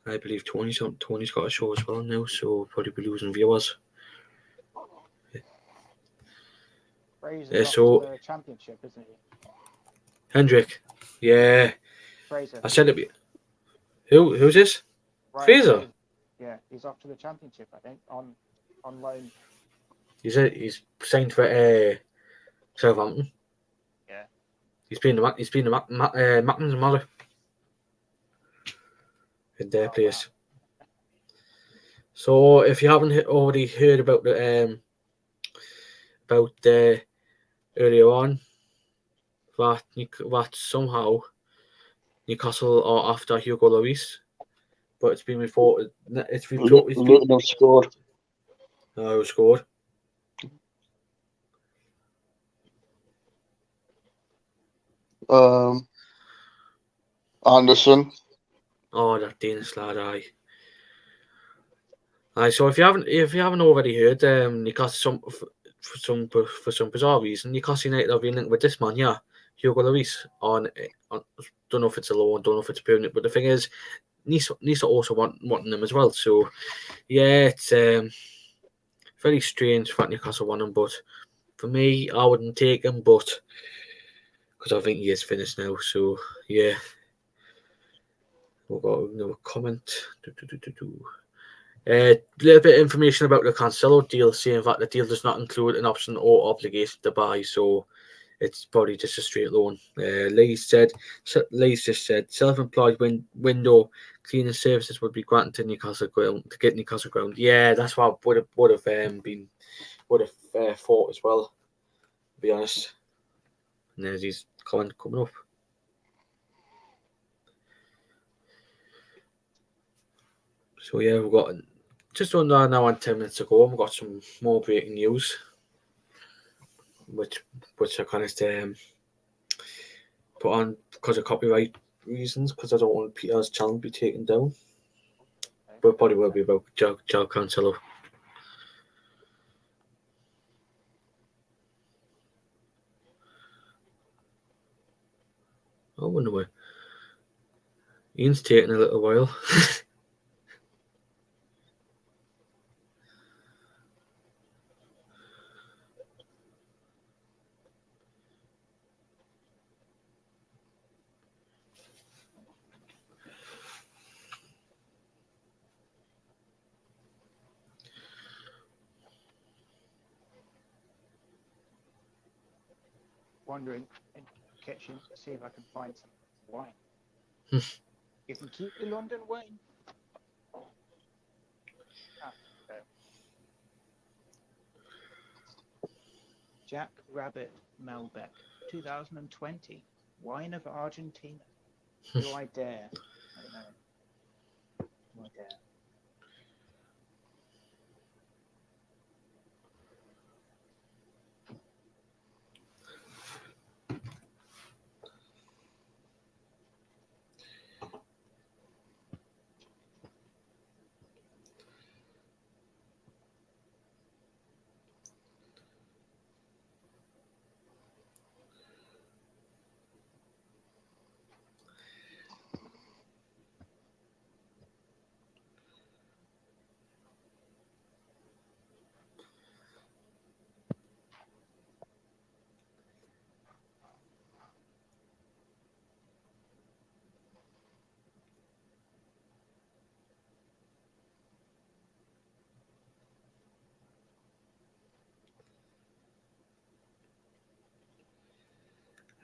I believe Tony's got a show as well now, so we'll probably be losing viewers. Fraser's so the championship, isn't he? Hendrick, yeah. Fraser. I said it. Who's this? Fraser. Yeah, he's off to the championship, I think, on loan. He's signed for Southampton. Yeah. He's been the Macklins Molly in their place. So if you haven't already heard about the earlier on that somehow Newcastle are after Hugo Lloris, but it's been reported. Luton have scored. Who scored? Anderson. Oh, that Danish lad, aye. So if you haven't already heard, Newcastle for some bizarre reason, Newcastle United have been linked with this man, yeah, Hugo Lloris. On don't know if it's a loan, don't know if it's permanent, but the thing is, Nice also wanting them as well. So yeah, it's very strange that Newcastle want him, but for me, I wouldn't take him, but because I think he is finished now. So yeah, we've got another comment. A little bit of information about the Cancelo deal, saying that the deal does not include an option or obligation to buy, so it's probably just a straight loan. Lee just said self-employed window cleaning services would be granted to Newcastle ground to get Newcastle ground. Yeah, that's what I would have thought as well, to be honest. And there's his comment coming up. So yeah, we've got just under an hour and 10 minutes to go. We've got some more breaking news, which I kind of put on because of copyright reasons, because I don't want Peter's channel to be taken down. But it probably will be about Joe Cancelo. I wonder why. Ian's taking a little while. Wandering in the kitchen to see if I can find some wine. You can keep the London wine. Jack Rabbit Melbeck, 2020, wine of Argentina. Do I dare? I don't know. Do I dare?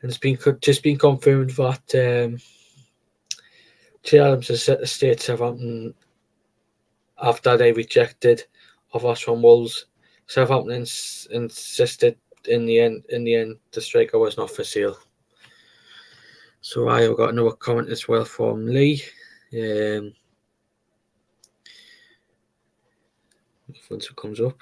And it's just been confirmed that Che Adams has set the state Southampton after they rejected offers from Wolves. Southampton insisted in the end the striker was not for sale. So I've got another comment as well from Lee. Once it comes up.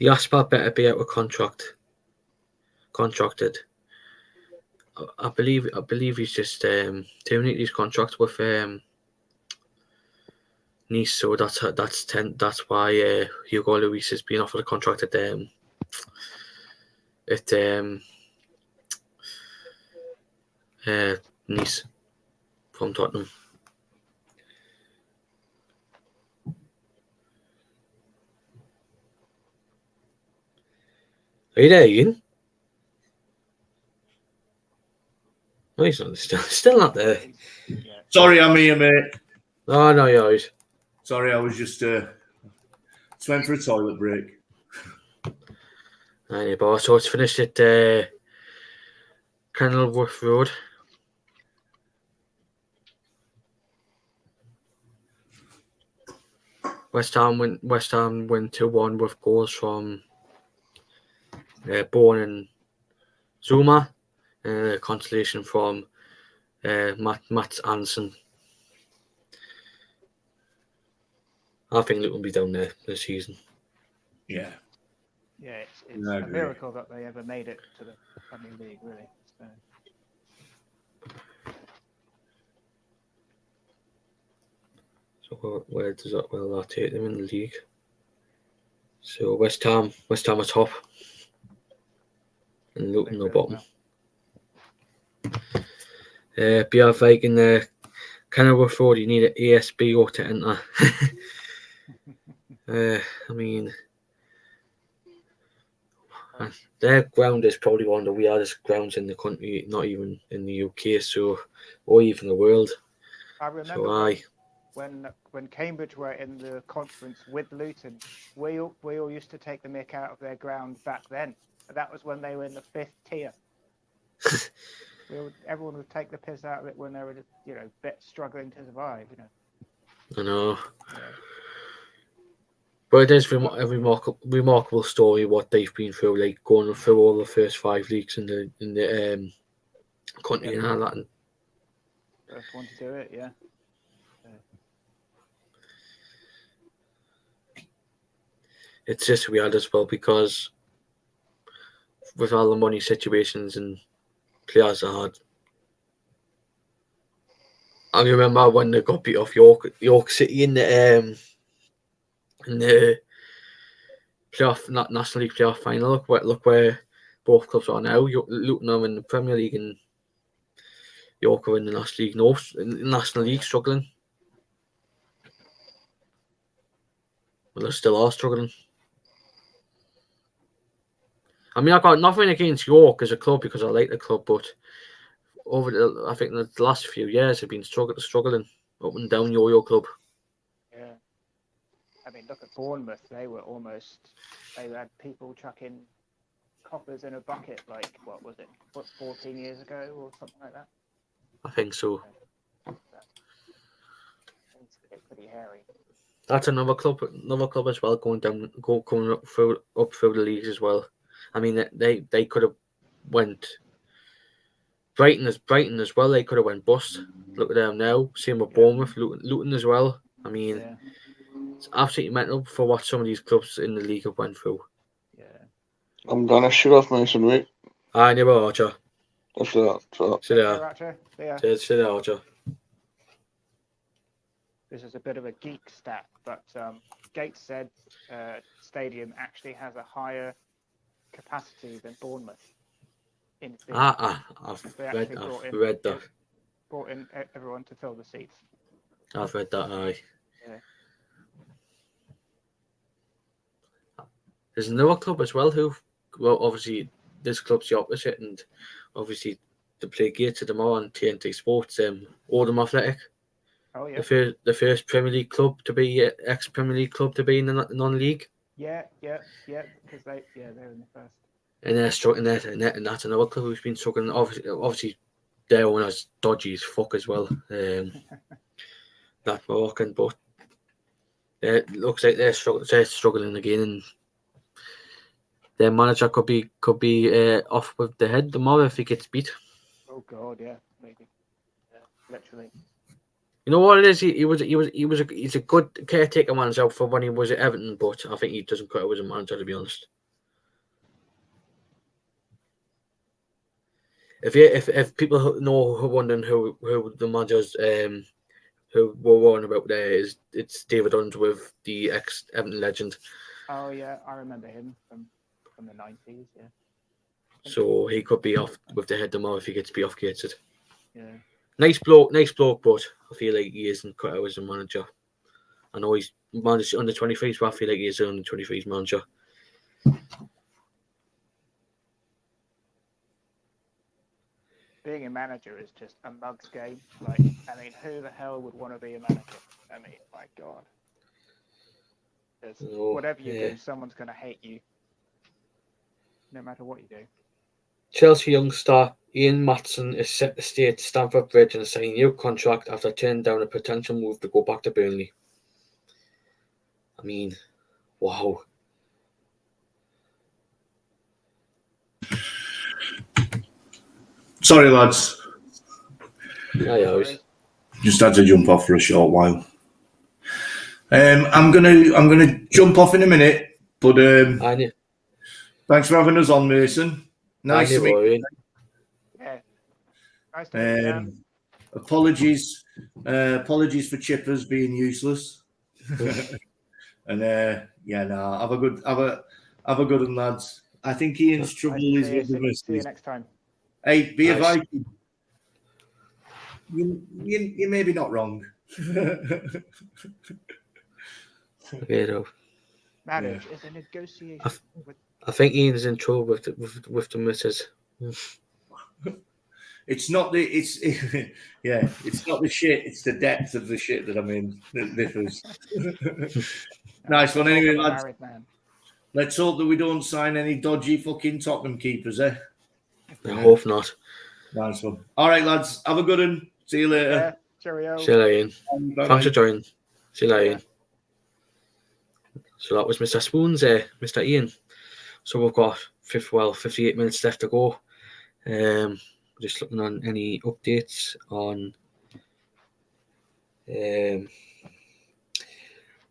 The Asper better be out of contracted. I believe he's just terminated his contract with Nice, so that's why Hugo Lloris has been offered a contract at Nice from Tottenham. Are you there, Ian? No, he's not. Still not there. Sorry, I'm here, mate. Oh, no, you're right. Sorry, I was just Just went for a toilet break. Aye, boss. So it's finished at Kenilworth Road. West Ham win 2-1 with goals from Bourne and Zuma, and consolation from Matt Anderson. I think Luton will be down there this season. Yeah. Yeah, it's a miracle that they ever made it to the Premier League, really. So where does that take them in the league? So West Ham are top, and Luton are bottom. BR in the Kenilworth Road, you need an ASBO to enter. I mean, their ground is probably one of the weirdest grounds in the country, not even in the UK, or even the world. I remember when Cambridge were in the conference with Luton, we all used to take the mick out of their ground back then. That was when they were in the 5th tier. Everyone would take the piss out of it when they were, bit struggling to survive. I know. Yeah. But it is a remarkable story what they've been through, like going through all the first 5 leagues in the country and all that. First one to do it, yeah. It's just weird as well because with all the money situations and players are hard. I remember when they got beat off York City in the playoff, not National League playoff final. Look where both clubs are now. Luton are in the Premier League and York are in the National League struggling. Well, they still are struggling. I mean, I've got nothing against York as a club because I like the club, but I think the last few years have been struggling up and down your club. Yeah. I mean, look at Bournemouth. They had people chucking coppers in a bucket, like, what was it, 14 years ago or something like that? I think so. It's pretty hairy. That's another club as well coming up through the leagues as well. I mean, they could have went Brighton as well. They could have went bust. Look at them now. Same with Bournemouth, Luton as well. I mean, it's absolutely mental for what some of these clubs in the league have went through. Yeah. I'm gonna shut off Mason, mate. I never Archer. After that. Sit there. Archer. Yeah. Sit there, Archer. This is a bit of a geek stat, but Gateshead Stadium actually has a higher capacity than Bournemouth. I've read that. Brought in everyone to fill the seats. I've read that. Aye. Yeah. There's another club as well obviously this club's the opposite, and obviously they play Gateshead tomorrow on TNT Sports. Oldham Athletic. Oh yeah. The first Premier League club to be ex-Premier League club to be in the non-league. Yeah, because they're in the first. And they're struggling there, and that's another club who's been struggling. Obviously, their owner's dodgy as fuck as well. That Moroccan, but it looks like they're struggling again, and their manager could be off with the head tomorrow if he gets beat. Oh God, yeah, maybe, literally. You know what it is? He's a good caretaker manager for when he was at Everton, but I think he doesn't quite as a manager, to be honest. If people know who wondering who the managers who we're warning about there it's David Unsworth, the ex Everton legend. Oh yeah, I remember him from the 90s. Yeah. So he could be off with the head tomorrow if he gets beat off Gateshead. Yeah. Nice bloke, but I feel like he isn't quite as a manager. I know he's managed under 23s, but I feel like he is an under 23s manager. Being a manager is just a mug's game. Like, I mean, who the hell would want to be a manager? I mean, my God. Because whatever you do, someone's going to hate you, no matter what you do. Chelsea youngster Ian Matson is set to stay at Stamford Bridge and sign a new contract after turning down a potential move to go back to Burnley. I mean, wow. Sorry, lads. Just had to jump off for a short while. I'm gonna jump off in a minute, but thanks for having us on, Mason. Nice to meet you. Yeah. Nice to meet you. Apologies for Chippers being useless. And have a good one, lads. I think Ian's trouble is with the missus. See you next time. Hey, be a Viking. You're maybe not wrong. Marriage is a negotiation. I think Ian's in trouble with the missus. It's not the it's not the shit. It's the depth of the shit that I'm in that differs. Nice one, anyway, lads. Let's hope that we don't sign any dodgy fucking Tottenham keepers, eh? I hope not. Nice one. All right, lads. Have a good one. See you later. Yeah, cheerio. See you later, Ian. Thanks for joining. See you later, Ian. So that was Mr. Spoons, Mr. Ian. So we've got 58 minutes left to go. Just looking on any updates on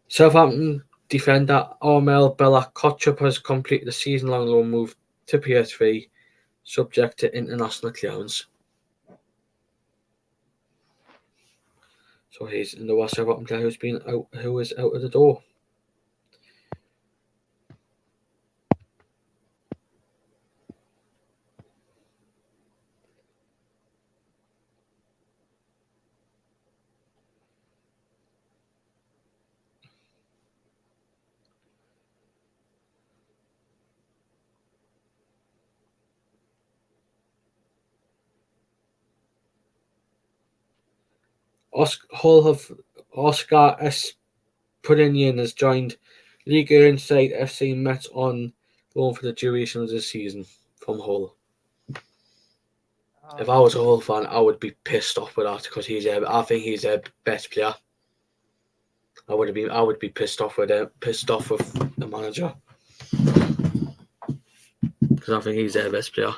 Southampton defender Armel Bella Kotchup has completed the season-long loan move to PSV, subject to international clearance. So he's in the West Southampton player who is out of the door. Oscar Espudinian has joined Liga Inside FC Metz on loan for the duration of the season from Hull. If I was a Hull fan, I would be pissed off with that because I think he's their best player. I would be pissed off with the manager because I think he's their best player.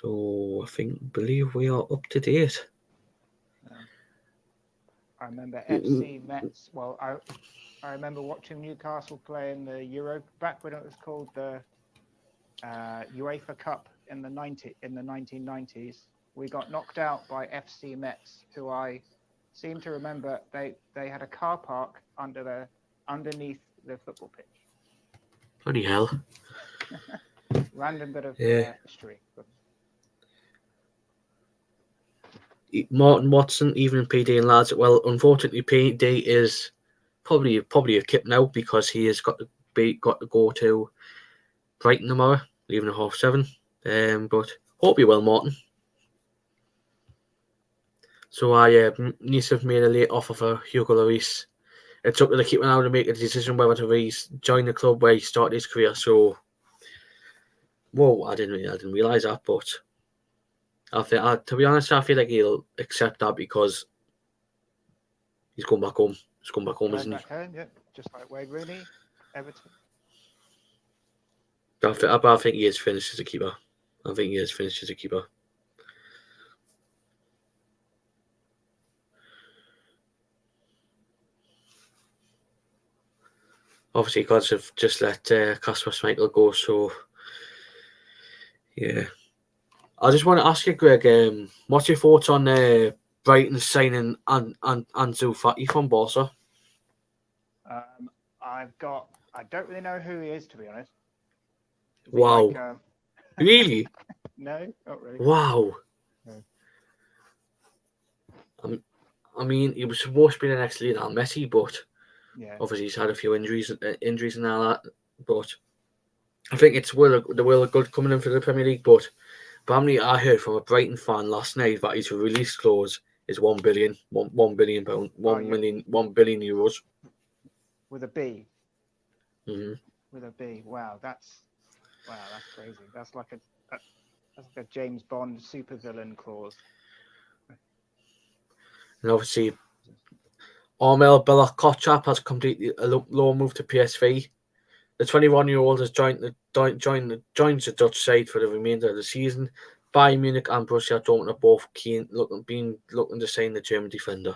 So I believe we are up to date. I remember FC Metz. Well, I remember watching Newcastle play in the Euro back when it was called the UEFA Cup in the 1990s. We got knocked out by FC Metz, who I seem to remember they had a car park underneath the football pitch. Bloody hell! Random bit of history. Martin Watson, evening PD and lads. Well, unfortunately, PD is probably a kip now because he has got to go to Brighton tomorrow, leaving at 7:30. But hope you well, Martin. So Nice have made a late offer for Hugo Lloris. It's up to the keeper now to make a decision whether to join the club where he started his career. So, I didn't realise that, but to be honest, I feel like he'll accept that because he's going back home. He's going back home, isn't he? Yeah, just like Wayne Rooney, Everton. I think he is finished as a keeper. Obviously, gods have just let Kasper Schmeichel go, so yeah. I just want to ask you, Greg, what's your thoughts on Brighton signing Ansu Fati from Barca? I don't really know who he is, to be honest. Wow. Really? No, not really. Wow. No. I mean, he was supposed to be the next Lionel Messi, but obviously he's had a few injuries and all that. But I think it's the will of good coming in for the Premier League. But apparently I heard from a Brighton fan last night that his release clause is 1 billion, 1 billion pound, 1 million, 1 billion euros. With a B. Mm-hmm. With a B. Wow, that's crazy. That's like a James Bond supervillain clause. And obviously, Armel Bella-Kotchap has completed a loan move to PSV. The 21-year-old has joined the Dutch side for the remainder of the season. Bayern Munich and Borussia Dortmund are both looking to sign the German defender.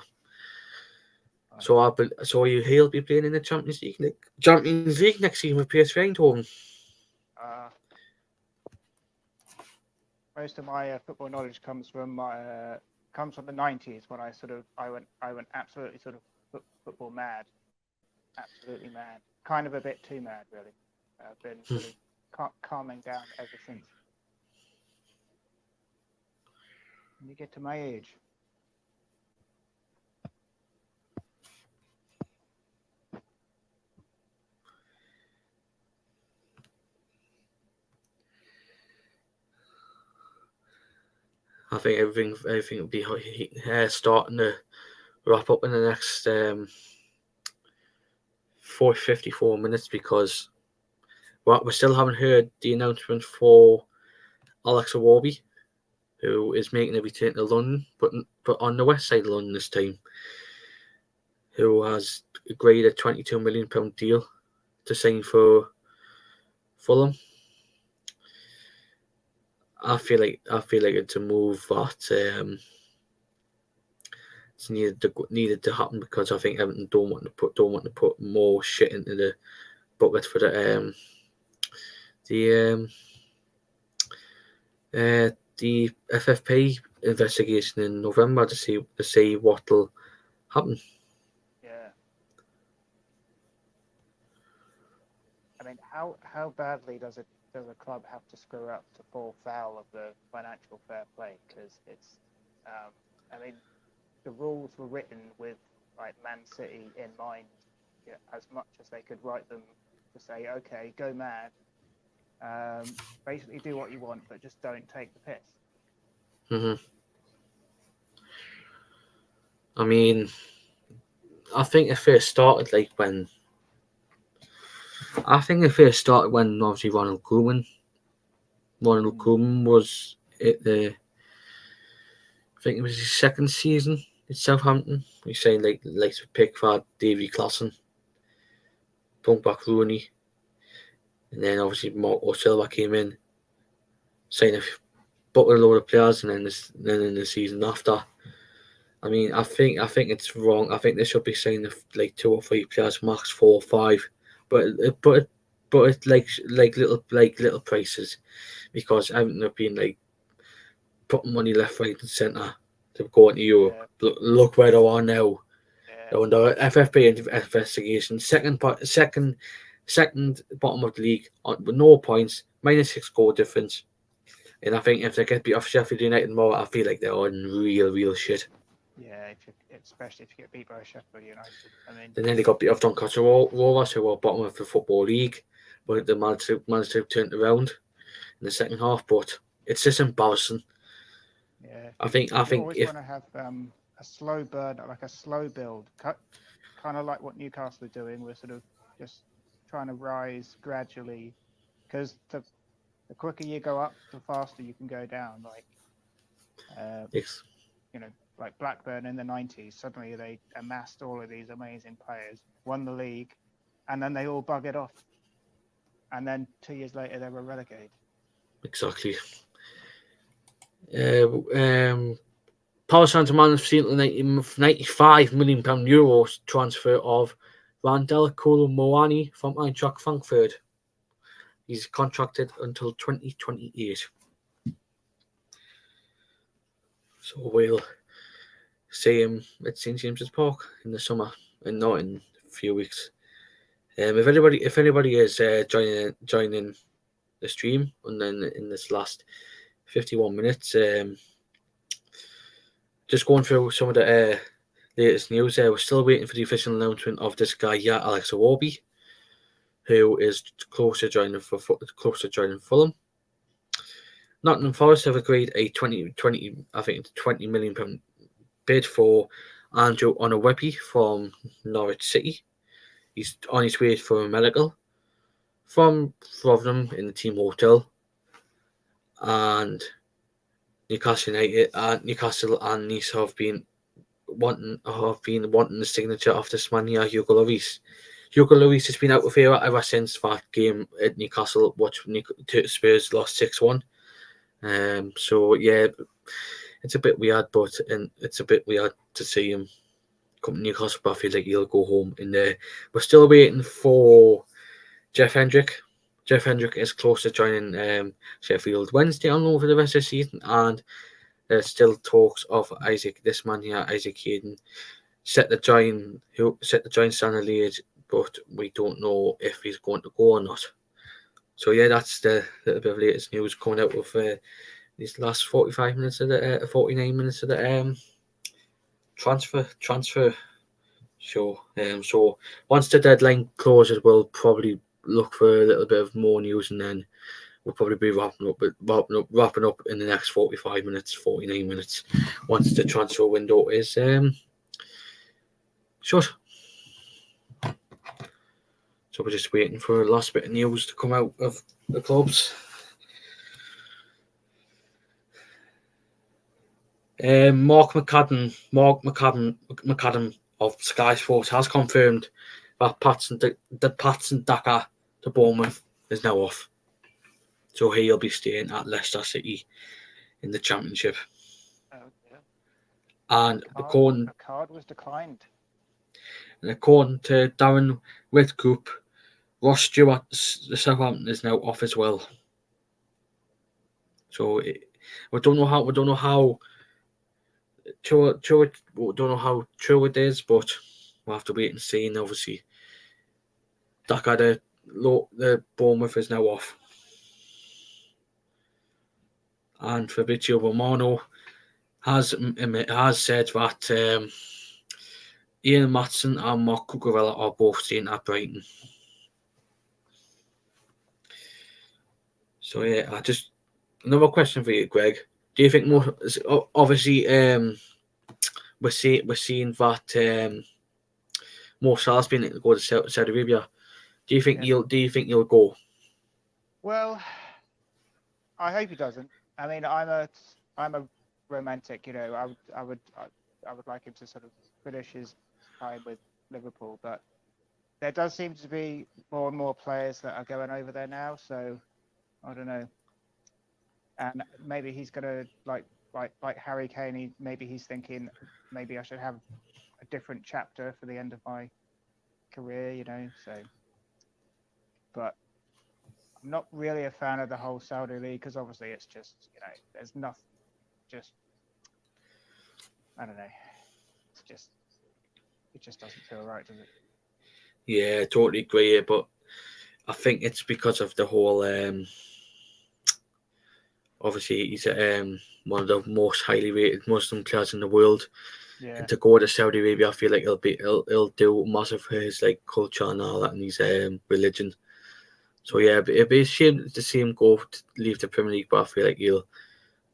So he'll be playing in the Champions League next season with PSV Eindhoven. Most of my football knowledge comes from the 90s when I went absolutely sort of football mad, absolutely mad, kind of a bit too mad really. I've been sort of calming down ever since. When you get to my age. I think everything will be starting to wrap up in the next 54 minutes because we still haven't heard the announcement for Alex Iwobi, who is making a return to London, but on the west side of London this time, who has agreed a £22 million deal to sign for Fulham. I feel like it's a move that it's needed to happen because I think Everton don't want to put more shit into the bucket for the FFP investigation in November to see what'll happen. Yeah. I mean, how badly does a club have to screw up to fall foul of the financial fair play? Because it's, I mean, the rules were written with like Man City in mind, as much as they could write them to say, okay, go mad, basically do what you want, but just don't take the piss. Mm-hmm. I mean, I think it first started when obviously Ronald Koeman was at I think it was his second season at Southampton. We signed like Pickford, Davy Klaassen, Punkback Rooney, and then obviously Marco Silva came in, signed a load of players, and then in the season after. I mean, I think it's wrong. I think they should be signing like 2 or 3 players, max 4 or 5, but it's like little prices, because I haven't been like putting money left, right, and centre to go into Europe. Yeah. Look where they are now. Yeah. They're under FFP investigation, second bottom of the league with no points, -6 goal difference. And I think if they get beat off Sheffield United more, I feel like they're on real shit. Yeah, especially if you get beat by Sheffield United. I mean, and then they got beat off Doncaster Rovers, who were bottom of the Football League, but they managed to turn it around in the second half. But it's just embarrassing. Yeah, I think always want to have a slow burn, like a slow build, kind of like what Newcastle are doing. We're sort of just trying to rise gradually, because the quicker you go up, the faster you can go down. Like, like Blackburn in the 90s, suddenly they amassed all of these amazing players, won the league, and then they all buggered off. And then 2 years later, they were relegated. Exactly. Paris Saint-Germain has seen €95 million transfer of Randell Kolo Muani from Eintracht Frankfurt. He's contracted until 2028. So we'll see him at St James's Park in the summer, and not in a few weeks. If anybody is joining the stream, and then in this last 51 minutes, just going through some of the latest news. We're still waiting for the official announcement of this guy, Alex Iwobi, who is close to joining Fulham. Nottingham Forest have agreed a £20 million bid for Andrew Onuwepi from Norwich City. He's on his way for a medical from Rotherham in the team hotel, and Newcastle United, Newcastle and Nice have been wanting the signature of this man here, Hugo Lloris. Hugo Lloris has been out of here ever since that game at Newcastle, which Spurs lost 6-1. So yeah, it's a bit weird, and it's a bit weird to see him come to Newcastle, but I feel like he'll go home in there. We're still waiting for Jeff Hendrick. Jeff Hendrick is close to joining Sheffield Wednesday on loan for the rest of the season, and there's still talks of this man here, Isaac Hayden, set to join Stanley Leeds, but we don't know if he's going to go or not. So yeah, that's the little bit of latest news coming out of these last 45 minutes of the 49 minutes of the transfer show. So once the deadline closes, we'll probably look for a little bit of more news, and then we'll probably be wrapping up in the next 45 minutes, 49 minutes, once the transfer window is shut. So we're just waiting for the last bit of news to come out of the clubs. Mark McAdam of Sky Sports has confirmed that Patson Daka to Bournemouth is now off. So he'll be staying at Leicester City in the Championship. Oh, yeah. And The card was declined. And according to Darren Whitcoop, Ross Stewart, the Southampton, is now off as well. So we don't know how true it is, but we'll have to wait and see. And obviously, Daka, the Bournemouth, is now off. And Fabrizio Romano has said that Ian Matson and Mark Cucurella are both staying at Brighton. So yeah, another question for you, Greg. Do you think more? Obviously, we're seeing that Mo Salah's been able to go to Saudi Arabia. Do you think he'll go? Well, I hope he doesn't. I mean, I'm a romantic, you know. I would like him to sort of finish his time with Liverpool, but there does seem to be more and more players that are going over there now. So I don't know. And maybe he's gonna like Harry Kane. Maybe he's thinking maybe I should have a different chapter for the end of my career, you know. So, but I'm not really a fan of the whole Saudi league because obviously it's just, you know, there's nothing, just, I don't know. It just doesn't feel right, does it? Yeah, I totally agree. But I think it's because of the whole. Obviously, he's one of the most highly rated Muslim players in the world. Yeah. And to go to Saudi Arabia, I feel like he'll do massive for his like culture and all that, and his religion. So yeah, it'd be a shame to see him leave the Premier League, but I feel like he'll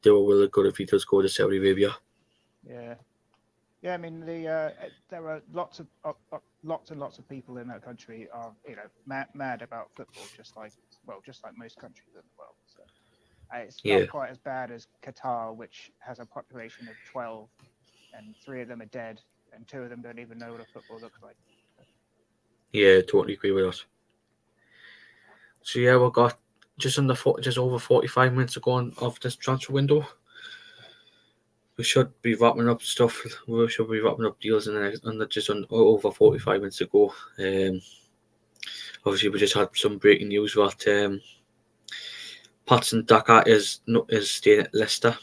do a really good if he does go to Saudi Arabia. Yeah. Yeah, I mean there are lots and lots of people in that country are, you know, mad about football, just like most countries in the world. So it's not quite as bad as Qatar, which has a population of 12, and 3 of them are dead, and 2 of them don't even know what a football looks like. Yeah, totally agree with us. So yeah, we've got just over 45 minutes to go on of this transfer window. We should be wrapping up stuff. We should be wrapping up deals over 45 minutes to go. Obviously, we just had some breaking news that Patson Daka is staying at Leicester,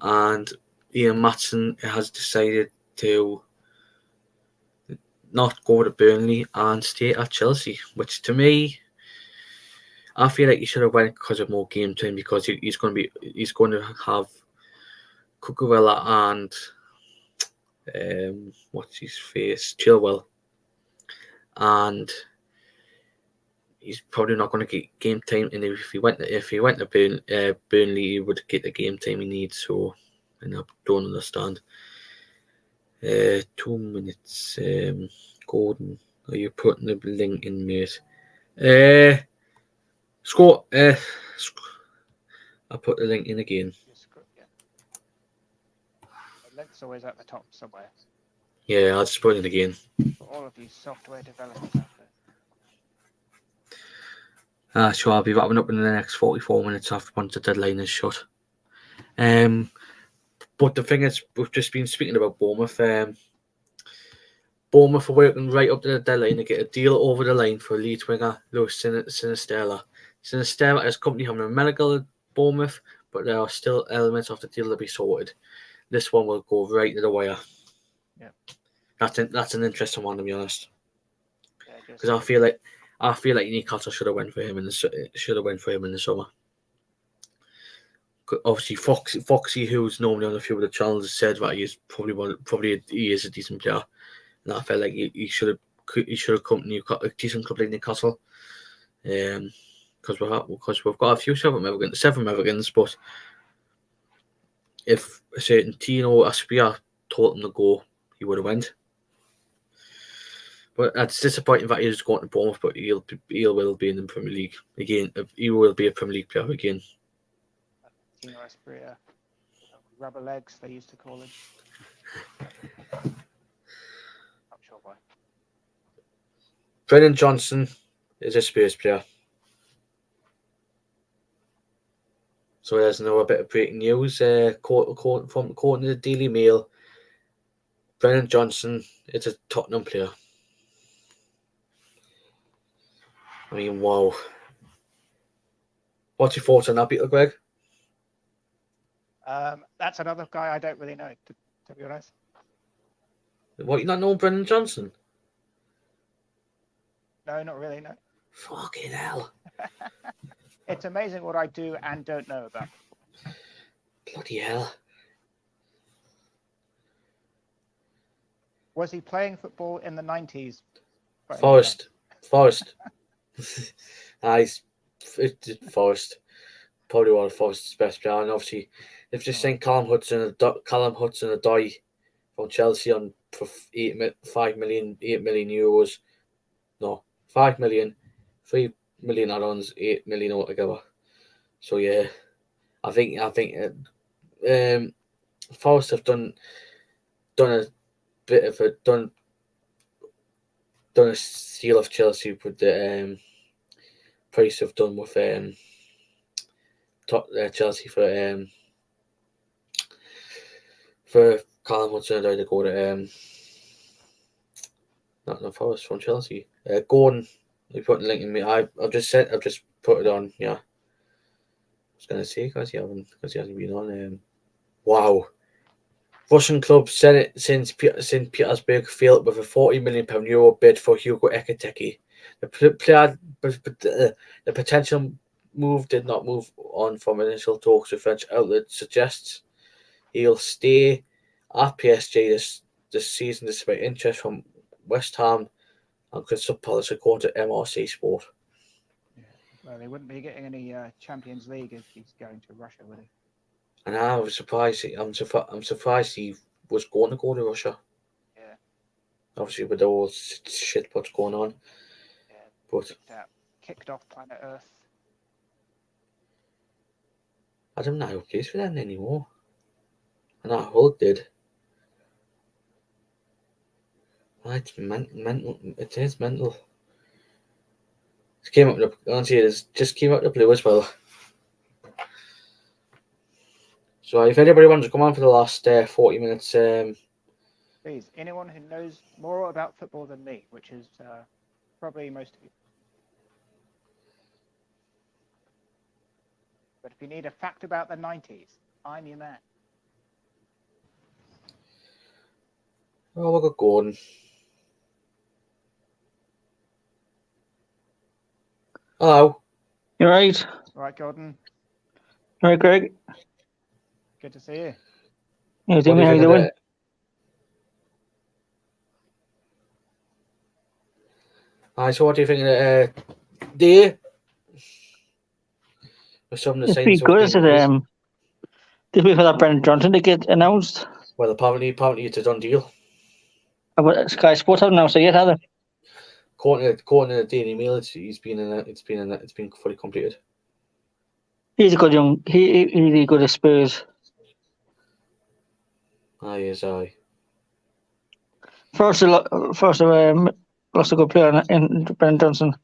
and Ian Matson has decided to not go to Burnley and stay at Chelsea, which to me, I feel like he should have went because of more game time, because he's going to have Cucurella and what's his face, Chilwell, and he's probably not going to get game time. And if he went to Burnley, he would get the game time he needs. So and I don't understand. 2 minutes. Gordon, are you putting the link in, mate? Scott, I put the link in again. The link's always at the top somewhere. Yeah, I'll just put it again. For all of these software developers out there. So I'll be wrapping up in the next 44 minutes after once the deadline is shut. But the thing is, we've just been speaking about Bournemouth. Bournemouth are working right up to the deadline to get a deal over the line for Leeds winger Lewis Sinisterra. Sinisterra is currently having a medical at Bournemouth, but there are still elements of the deal to be sorted. This one will go right to the wire. Yeah, that's an interesting one, to be honest. Because Yeah, I feel like Newcastle should have went for him in the summer. Obviously, Foxy, who's normally on a few of the channels, said that he is probably he is a decent player, and I felt like he should have come to a decent club like Newcastle. Because we've got a few seven Americans, but if a certain Tino Aspia told him to go, he would have went. But it's disappointing that he's going to Bournemouth, but he will be in the Premier League again. He will be a Premier League player again. Tino Aspria, rubber legs, they used to call him. Not sure why. Brennan Johnson is a Spurs player. So there's another bit of breaking news. According to the Daily Mail, Brennan Johnson is a Tottenham player. I mean, wow. What's your thoughts on that, Peter Greg? That's another guy I don't really know, to be honest. What, you not know Brennan Johnson? No, not really, no. Fucking hell. It's amazing what I do and don't know about. Bloody hell. Was he playing football in the 90s? Forest. Nice. Forest. Probably one of Forest's best players. And obviously, they've just sent Callum Hudson a die from Chelsea on for 8 million euros. No, 5 million, 3 million add-ons, 8 million altogether. So yeah, I think Forest have done a bit of done a steal of Chelsea with the price have done with Chelsea for Callum Hudson. To go to not Forest from Chelsea. Gordon, you put the link in me. I've just put it on. Yeah, I was gonna say because he hasn't been on. Wow. Russian club St. Petersburg failed with a €40 million bid for Hugo Ekitike. The potential move did not move on from initial talks. The French outlet suggests he'll stay at PSG this season despite interest from West Ham and Crystal Palace, according to MRC Sport. Yeah. Well, he wouldn't be getting any Champions League if he's going to Russia, would he? And I was surprised. I'm surprised he was going to go to Russia. Yeah. Obviously, with all shit what's going on. Yeah. But kicked off planet Earth. I don't know who plays for them anymore. I know Hulk did. It's mental. It is mental. It came up just came out the blue as well. So if anybody wants to come on for the last 40 minutes, please, anyone who knows more about football than me, which is probably most of you. But if you need a fact about the 90s, I'm your man. Oh, look at Gordon. Hello. You right? Right, Gordon. All right, Greg. Good to see you. How you doing? So what do you think of the day? With some of the It's pretty good, is it? Did we for that Brendan Johnson to get announced? Well, apparently it's a done deal. Sky Sports haven't announced it yet, have they? According to the Daily Mail, it's been fully completed. He's a good young. He's good at Spurs. Aye, is aye. First, lost a good player in Brendan Johnson.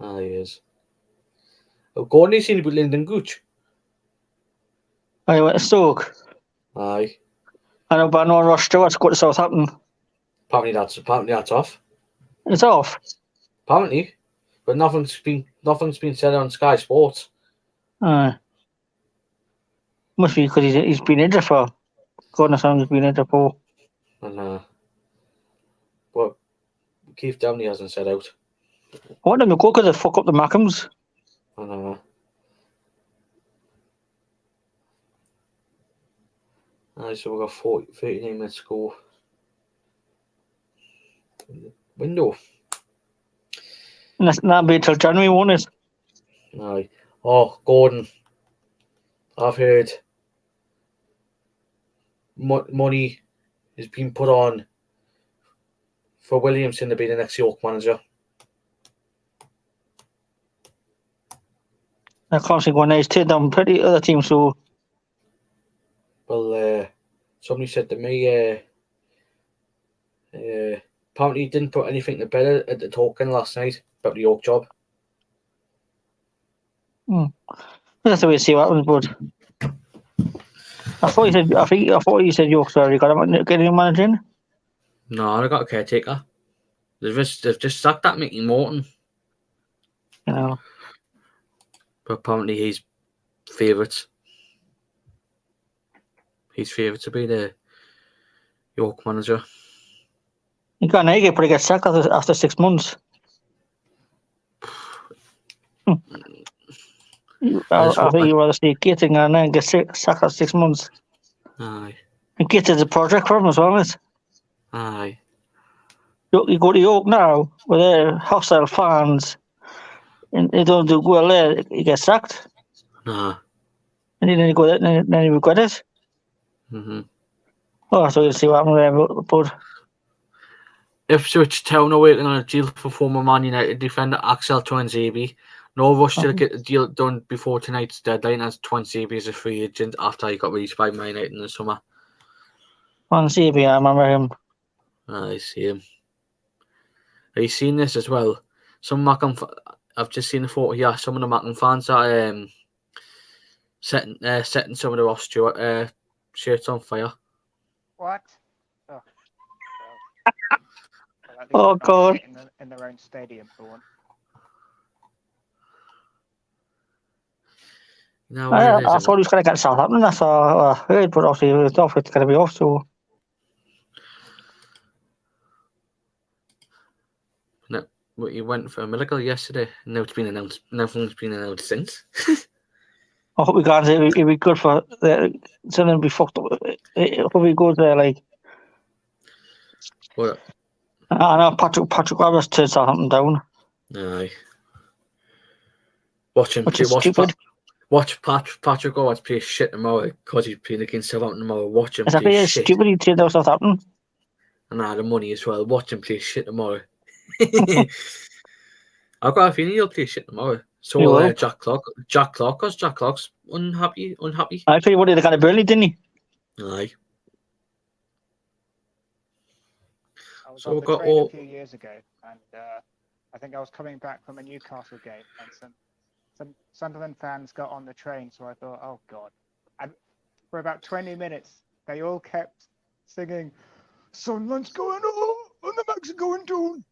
Aye, is. Oh, Gordon is seen about Lyndon Gooch. I went to Stoke. Aye. I know, but I know Ross Stewart's got to Southampton. Apparently that's off. It's off. Apparently, but nothing's been said on Sky Sports. Must be because he's been injured for. Goodness, he's been injured for. And but Keith Downey hasn't said out. I want them to go because they fuck up the Mackhams. And so we've got 39 minutes to go. Window. And that'll be until January, won't it? Aye. Oh, Gordon. I've heard money is being put on for Williamson to be the next York manager. I can't see going there. He's taken down pretty other teams, so. Well, somebody said to me, apparently he didn't put anything to bed at the talking last night about the York job. That's the way to see what happens, but I thought you said York's already got a new manager in. No, they got a caretaker. They've just sacked that Mickey Morton. You know. But apparently he's favourite. He's favourite to be the York manager. You can't probably get sacked after 6 months. I think you'd rather see Gating and then get sacked after 6 months. Aye. And Gating's a project for him as well, isn't it? Aye. You go to York now with their hostile fans and they don't do well there, you get sacked. Nah. And then you go there and then you regret it. Oh, so you'll see what happens there, but Ipswich Town are waiting on a deal for former Man United defender Axel Tuanzebe. No rush to get the deal done before tonight's deadline, as Tuanzebe is a free agent after he got released by Man United in the summer. Tuanzebe, I remember him. I see him. Have you seen this as well? I've just seen the photo here. Some of the Mackham fans are setting some of the Ross Stewart shirts on fire. What? Oh God! In their own stadium for one. No, I thought he was going to get Southampton. That's all I heard, but obviously it's going to be off. So no, he went for a miracle yesterday. Now it's been announced. Nothing's been announced since. I hope he can't. It'd be good for something to be fucked up. I hope he goes there like. What? I know Patrick Roberts turned Southampton down. Aye. Watch Patrick Roberts play shit tomorrow because he's playing against Southampton tomorrow. Watch him play shit. Stupid, he turned down Southampton. And the money as well. Watch him play shit tomorrow. I've got a feeling he'll play shit tomorrow. So Jack Clark, because Jack Clark's unhappy. I think he wanted to get a Burnley, didn't he? Aye. I was on the train a few years ago, and I think I was coming back from a Newcastle game, and some Sunderland fans got on the train, so I thought, oh God. And for about 20 minutes, they all kept singing, Sunderland's going up, and the Mags are going down.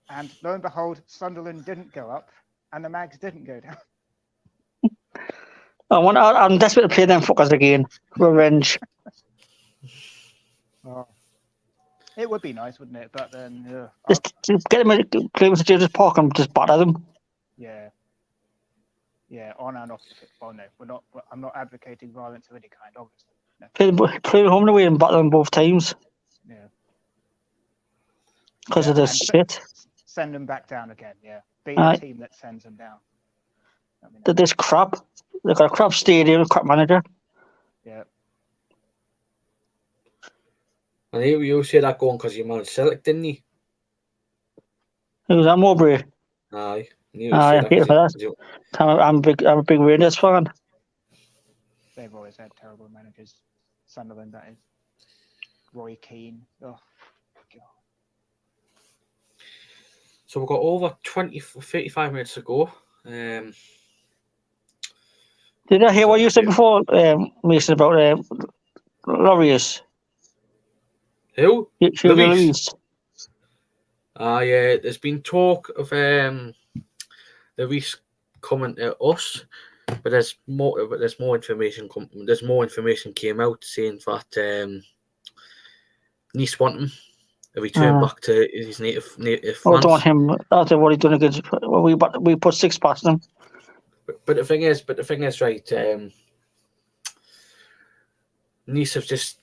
And lo and behold, Sunderland didn't go up, and the Mags didn't go down. I'm desperate to play them fuckers again. Revenge. Oh. It would be nice, wouldn't it? But then, just get them to play with James Park and just batter them. Yeah, on and off the pitch. Well, no, I'm not advocating violence of any kind, obviously. No. Play them home and away and batter them both times. Yeah. Because of this shit. Send them back down again. Yeah, be the team that sends them down. This crap. They've got a crap stadium, a crap manager. Yeah. And you say that going because you managed Celtic, didn't he? Who was that, Mowbray? Aye. I hate for that. I'm a big Rangers fan. They've always had terrible managers. Sunderland, that is. Roy Keane. Oh, God. So we've got over 35 minutes to go. Did I hear what you said before, Mason, about Laureus? Who? Hugo Lloris. Yeah, there's been talk of Lloris coming to us, but there's more information. There's more information came out saying that Nice want him to return back to his native France. I don't want him. After what he's done against, we put 6 past him. But the thing is, right? Nice have just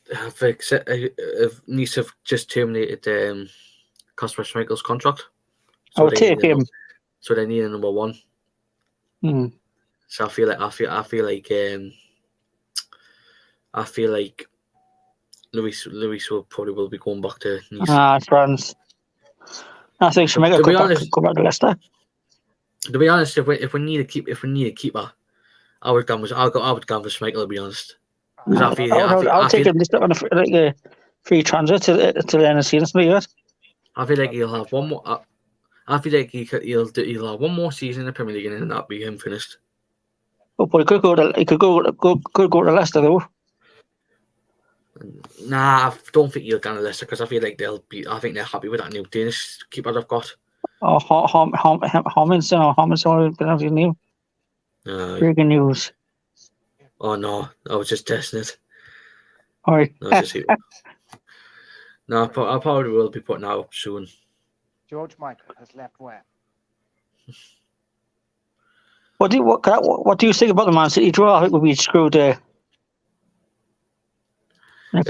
terminated Kasper Schmeichel's contract. So I would take him. So they need a number 1. So I feel like Lloris will be going back to Nice. France. I think Schmeichel come back to Leicester. To be honest, if we need a keeper, I would go with Schmeichel. To be honest, I'll take him just on a free transfer to the end of the season. I feel like he'll have one more. I feel like he'll have one more season in the Premier League and then that'll be him finished. Oh, but he could go to Leicester though. Nah, I don't think he'll go to Leicester because I feel like I think they're happy with that new Danish keeper they've got. Oh, Homminson, whatever his name. Breaking news. Oh no, I was just testing it. All right. No, I probably will be putting that up soon. George Michael has left where? What do you think about the Man City draw? I think we'll be screwed there. It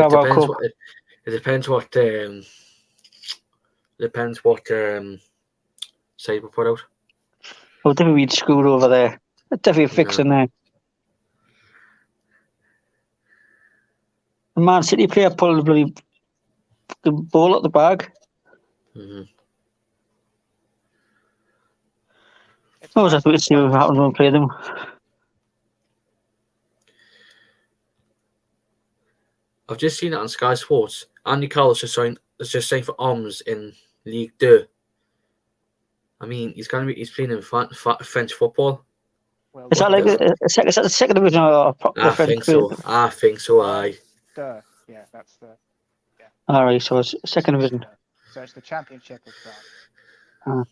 depends what side we put out. We'll definitely be screwed over there. Definitely fixing there. The Man City player pulled the bloody ball at the bag. I was just waiting to see what happens when we play them. I've just seen it on Sky Sports. Andy Carroll's just signed for Arms in Ligue 2. I mean, he's playing in French football. Well, is that like the second division? I think so. Aye. Yeah, that's the. Yeah. All right, so it's second division. So it's the Championship of France.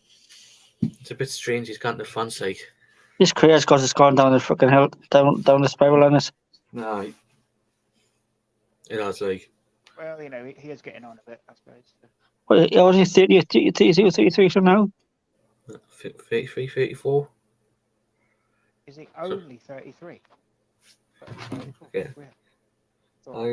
It's a bit strange. He's gone to France, like. His career's because it's gone down the fucking hill, down the spiral on it. No. It has, like. Well, he is getting on a bit, I suppose. Well, was he 33 from now? 33, 34. Is he only 33? Yeah. Wow.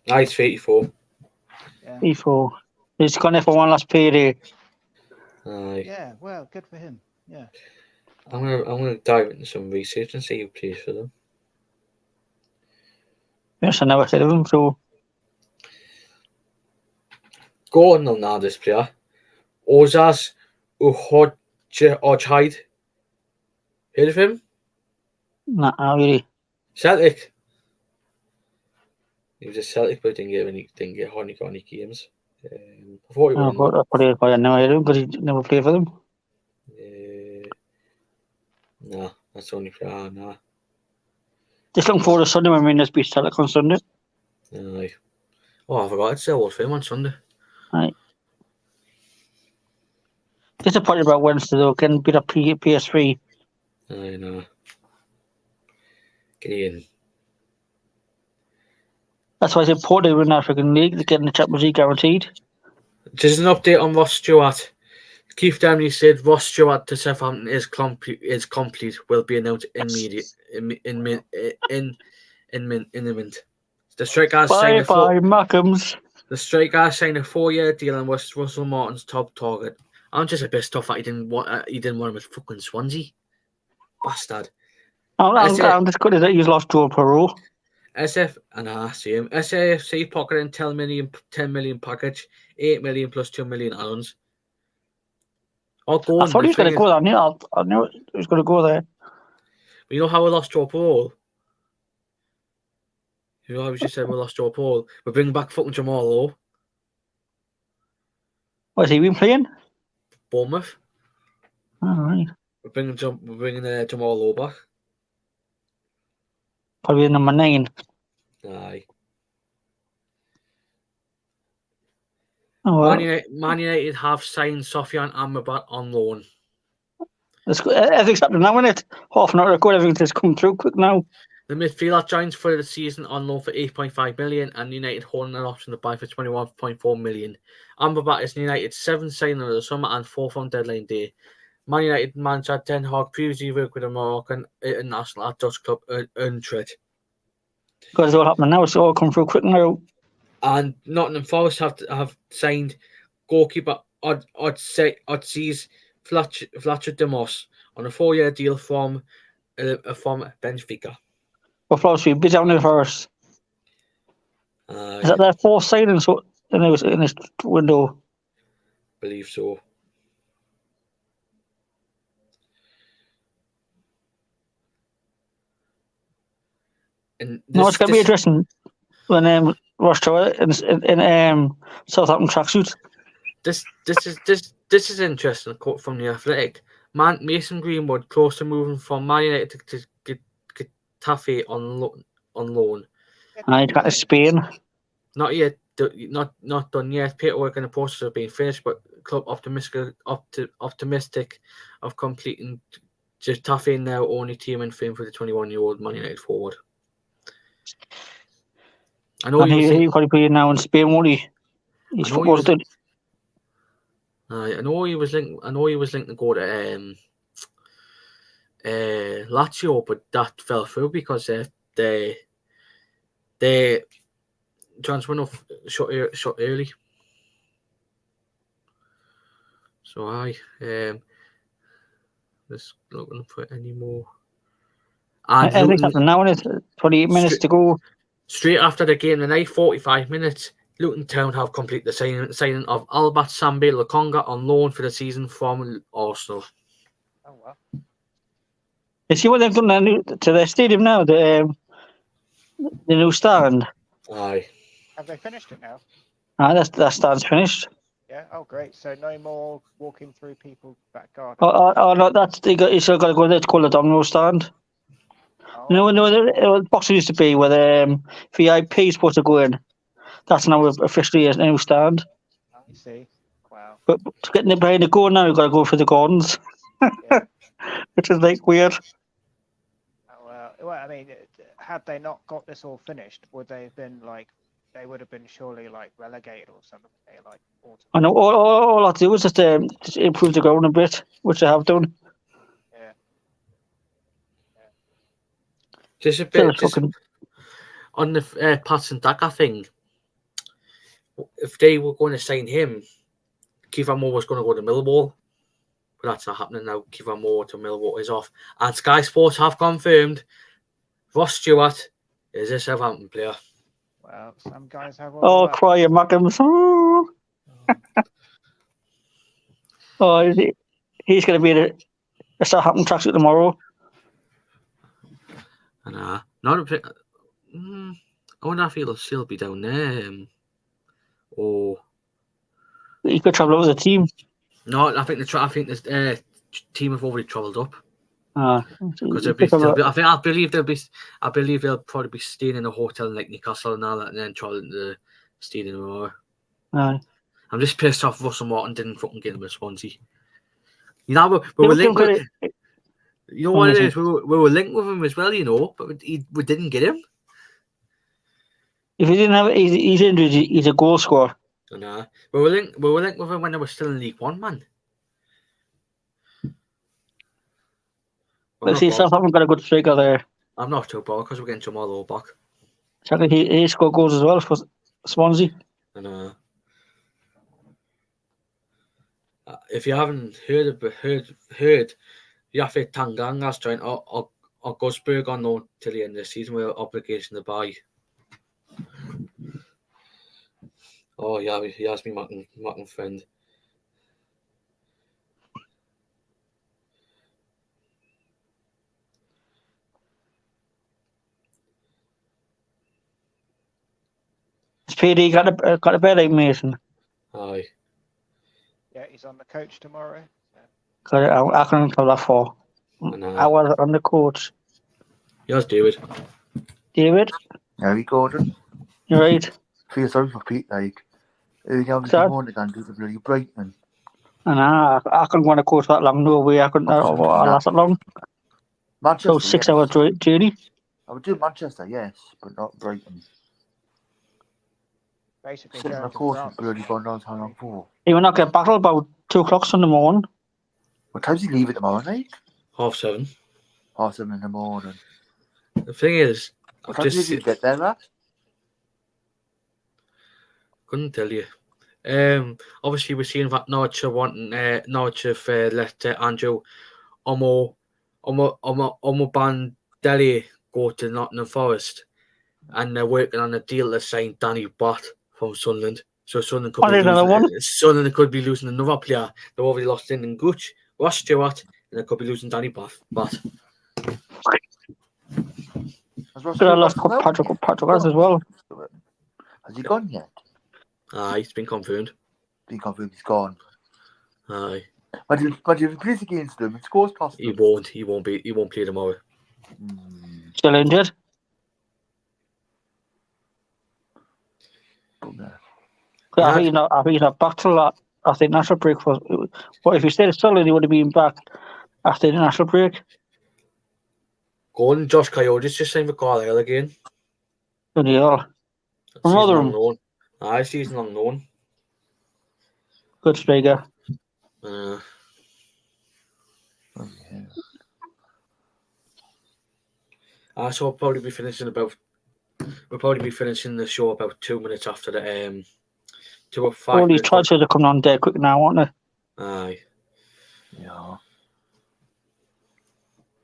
He's 34. Yeah. 34. He's gone there for one last payday. Yeah, well, good for him. Yeah. I'm gonna dive into some research and see who plays for them. Yes, I never heard of him, so. Gordon will know this player. Ozas Ojhaid. Heard of him? Not really. Celtic. He was a Celtic, but didn't get hardly got any games. I thought he was. I never heard of him, but he never played for them. No, that's only for no. Just looking forward to Sunday when we beat Celtic on Sunday. Aye. Oh, I forgot it's the World Fame on Sunday. Aye. Disappointed about Wednesday though, getting beat up PS3. I know. Get in. That's why it's important to win the African League to get in the Champions League guaranteed. Just an update on Ross Stewart. Keith Dempsey said Ross Stewart to Southampton is complete. Will be announced immediate. Imminent. The striker Bye bye, Malcolms. The striker signed a 4-year deal and was Russell Martin's top target. I'm just a bit stuff that he didn't want him at fucking Swansea. Bastard. I'm just good at it. He's lost Joe Perot. SAFC pocketing 10 million package, 8 million plus 2 million add-ons. I thought he was going to go there. I knew he was going to go there. You know how we lost Joe Perot? You know how we just said we lost Joe Perot? We're bringing back fucking Jamal Lowe. What has he been playing? Bournemouth. All right. We're bringing Jamal Lowe back. Probably number 9. Aye. Oh, well. Man United have signed Sofian Amrabat on loan. Everything's happening now, isn't it? Half an hour ago, everything has come through quick now. The midfielder joins for the season on loan for 8.5 million, and United holding an option to buy for 21.4 million. Amrabat is United's 7th signing of the summer and 4th on deadline day. Man United manager Ten Hag previously worked with a Moroccan international at Dutch club Utrecht. Because it's all happening now, it's all come through quick now. And Nottingham Forest have signed goalkeeper Odysseas Fletcher Demos on a 4-year deal from Benfica. Well, Flores, we'll be down there first. Is that their 4th signing in this window? Believe so. No, it's going to be interesting when Rush Tower in Southampton tracksuit. This is interesting. A quote from the Athletic. Mason Greenwood close to moving from Man United to Getafe on loan. He's got to Spain. Not yet. Not done yet. Paperwork in the process of being finished, but club optimistic of completing. Getafe now only team in fame for the 21-year-old Man United forward. I know he'll probably be now in Spain, won't he? He's football did. I know he was linked to go to Lazio, but that fell through because they transfer off shot early. So just looking for any more. Everything's happening now, isn't it? 28 minutes to go. Straight after the game tonight, 45 minutes, Luton Town have completed the signing of Albert Sambi Lokonga on loan for the season from Arsenal. Oh, wow. You see what they've done to their stadium now? The new stand. Aye. Have they finished it now? That stand's finished. Yeah. Oh, great. So no more walking through people's back garden. Oh no, you still got to go there to call the domino stand. Oh. No, the box used to be where VIP is supposed to go in. That's now officially a new stand. I see. Wow. But to get behind the goal now, you've got to go for the gardens. Yeah. Which is like weird. Oh, well, I mean, had they not got this all finished, would they have been like? They would have been surely like relegated or something. I know. All I do is just improve the ground a bit, which I have done. Yeah. Just a bit on the Patson Daka thing. If they were going to sign him, Kiefer Moore was going to go to Millwall. But that's not happening now. Kiefer Moore to Millwall is off. And Sky Sports have confirmed Ross Stewart is a Southampton player. Well, some guys have. Cry your Malcolms. He's going to be a Southampton tracksuit tomorrow. I wonder if he'll still be down there. Or he could travel over the team. No, I think the team have already travelled up. Because I believe they'll probably be staying in a hotel in like Newcastle and all that, and then travelling to the stadium tomorrow. I'm just pissed off Russell Martin didn't fucking get him a Swansea. You know, we were linked with, you know what it is? We were linked with him as well, you know, but we didn't get him. If he didn't have it, he's injured. He's a goal scorer. No, we were linked with him when they were still in League One, man. Let's see, Southampton got a good striker there. I'm not too bothered because we're getting Jamal Lowe back. Exactly, he scored goals as well for Swansea. And if you haven't heard Yafet Tanganga's joined or Gusberg on loan till the end of the season with obligation to buy. Oh yeah, he has me Martin friend. PD got a bed out, Mason. Aye. Yeah, he's on the coach tomorrow. I couldn't tell that for. I was on the coach. Yes, David. David? Harry Gordon. You're right. Feel sorry for Pete, like. Early on this morning, again, do the bloody Brighton. And I couldn't go on a coach that long. No way. I couldn't last that long. Manchester, so 6 hour journey. I would do Manchester, yes, but not Brighton. Basically, sitting on a course with bloody God knows how long for. He will not get back till about 2 o'clock in the morning. What time does he leave it tomorrow night? 7:30. 7:30 in the morning. The thing is, what time did you get there, at? Couldn't tell you. Obviously, we're seeing that Norwich have let Andrew Bandelli go to Nottingham Forest, and they're working on a deal to sign Danny Butt from Sunderland. So Sunderland could be losing another player. They've already lost in Gooch, Ross Stewart, and they could be losing Danny Butt. Could have lost Patrick as well. Has he gone yet? Aye, it's been confirmed. He's gone. Aye. But if he plays against them, it scores past them. He won't play tomorrow. Still injured? I think he's not back till that. I think national break was. But if he stayed still, he would have been back after the national break. Gordon, Josh Coyote's just signed for Carlisle again. Yeah. Rotherham. Season long loan. Good striker. So we'll probably be finishing the show about 2 minutes after the 2 or 5. All these transfers are coming on dead quick now, aren't they? Aye. Yeah.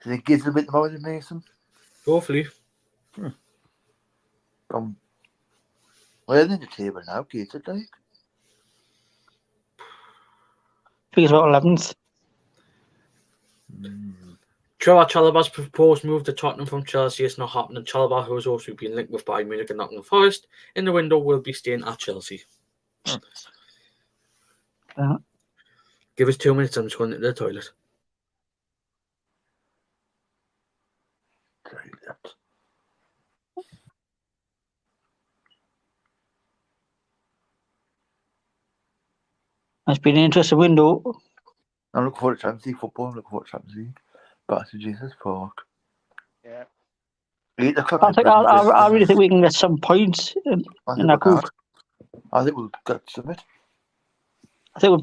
Do you think gives a bit more than Mason? Hopefully. Where are they in the table now, Gated, like? I think it's about 11th. Trevor Chalobah's proposed move to Tottenham from Chelsea is not happening. Chalobah, who has also been linked with Bayern Munich and Nottingham Forest in the window, will be staying at Chelsea. Give us 2 minutes, I'm just going to the toilet. It's been an interesting window. I'm looking forward to Champions League football. I'm looking forward to Champions League. Back to Jesus Park. Yeah. I really think we can get some points in that group. I think we'll get some it. I think we'll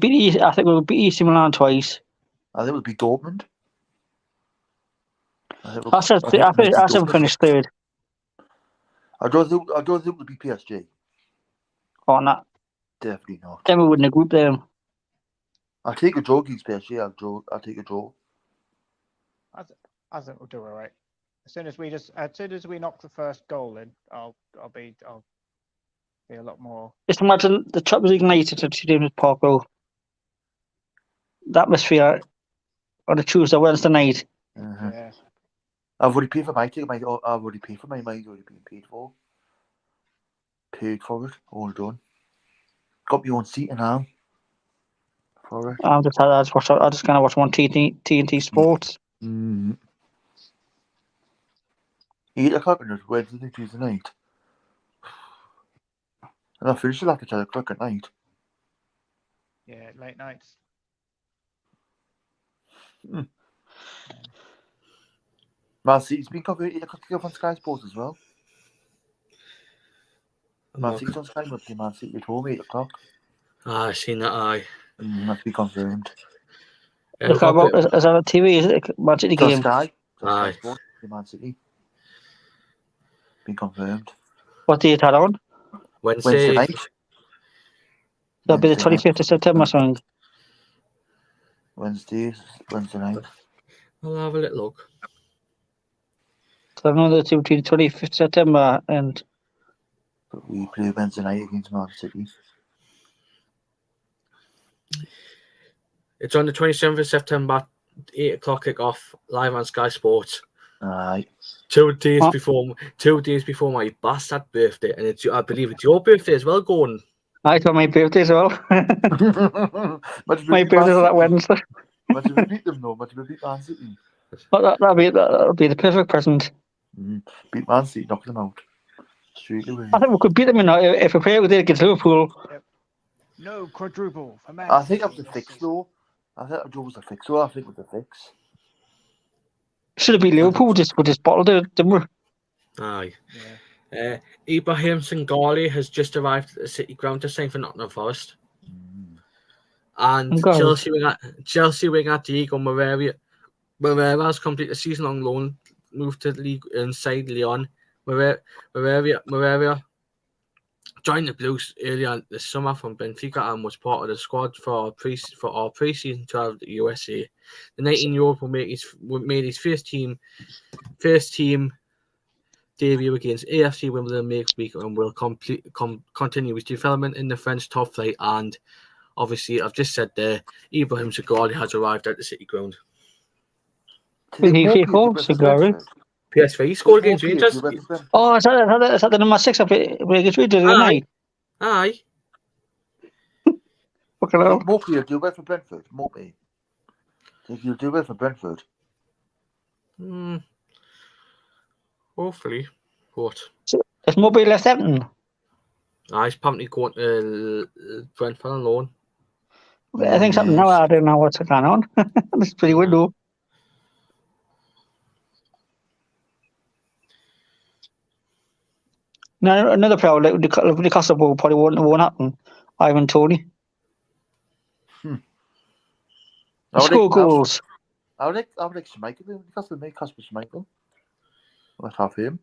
beat AC Milan twice. I think we'll beat Dortmund. I said we'll finish third. I don't think we'll beat PSG. Oh, not. Definitely not. Then we wouldn't have grouped them. I'll take a draw against PSG. I'll take a draw. I think we'll do all right. As soon as we knock the first goal in, I'll be a lot more. Just imagine the Champions League night at James Park Road. The atmosphere on a Tuesday, Wednesday night. Yeah. I've already paid for my ticket. Mine's already been paid for. Paid for it. All done. Got my own seat now. For it. I just kind of watch one TNT Sports. 8 o'clock on Wednesday, Tuesday night. And I finished it after 10 o'clock at night. Yeah, late nights. Man City's been covered 8 o'clock on Sky Sports as well. Man City's on Sky, but Man City at home 8 o'clock. I've seen that, aye. That's been confirmed. Is that on TV? Is it a Man City game? Sky. Aye. Man City. Been confirmed. What date are on? Wednesday. night. That'll be the Wednesday night. 25th of September, something. Wednesday night. I'll have a little look. So I know that's between 25th September and. But we play Wednesday night against Man City. It's on the 27th of September, 8 o'clock kick-off, live on Sky Sports. Aye. 2 days before my bastard birthday, and I believe it's your birthday as well, Gordon. It's on my birthday as well. My birthday's on that Wednesday. But to beat them, though. But to beat Man City. That'll be the perfect present. Beat Man City, knock them out. Straight away. I think we could beat them if we play with it against Liverpool. Yep. No quadruple for Man I think City. that was a fix, though. I think that was a fix, though. I think it was a fix. Should have been Liverpool. We just bottled it, didn't we? Aye. Yeah. Ibrahim Senghali has just arrived at the City ground to sign for Nottingham Forest. And Chelsea winger Diego Moreira has completed a season-long loan move to the league inside Lyon. Moreira joined the Blues earlier this summer from Benfica and was part of the squad for our pre-season tour of the USA. The 19-year-old made his first team debut against AFC Wimbledon next week and will continue his development in the French top flight. And obviously, I've just said there, Ibrahim Senghali has arrived at the City ground. PSV, he scored against Rangers. Oh, is that the number 6 of it against Rangers? Aye. Fucking hell. Mopey will do well for Brentford. Mopey. Think you'll do well for Brentford. Hopefully. What? Is Mopey left Everton? He's apparently going to Brentford on loan. I think something now. I don't know what's going on. It's pretty good, though. Now, another player like Newcastle probably won't happen. Ivan Toney. Score goals. I would like Schmeichel. Newcastle Schmeichel. Let's have him.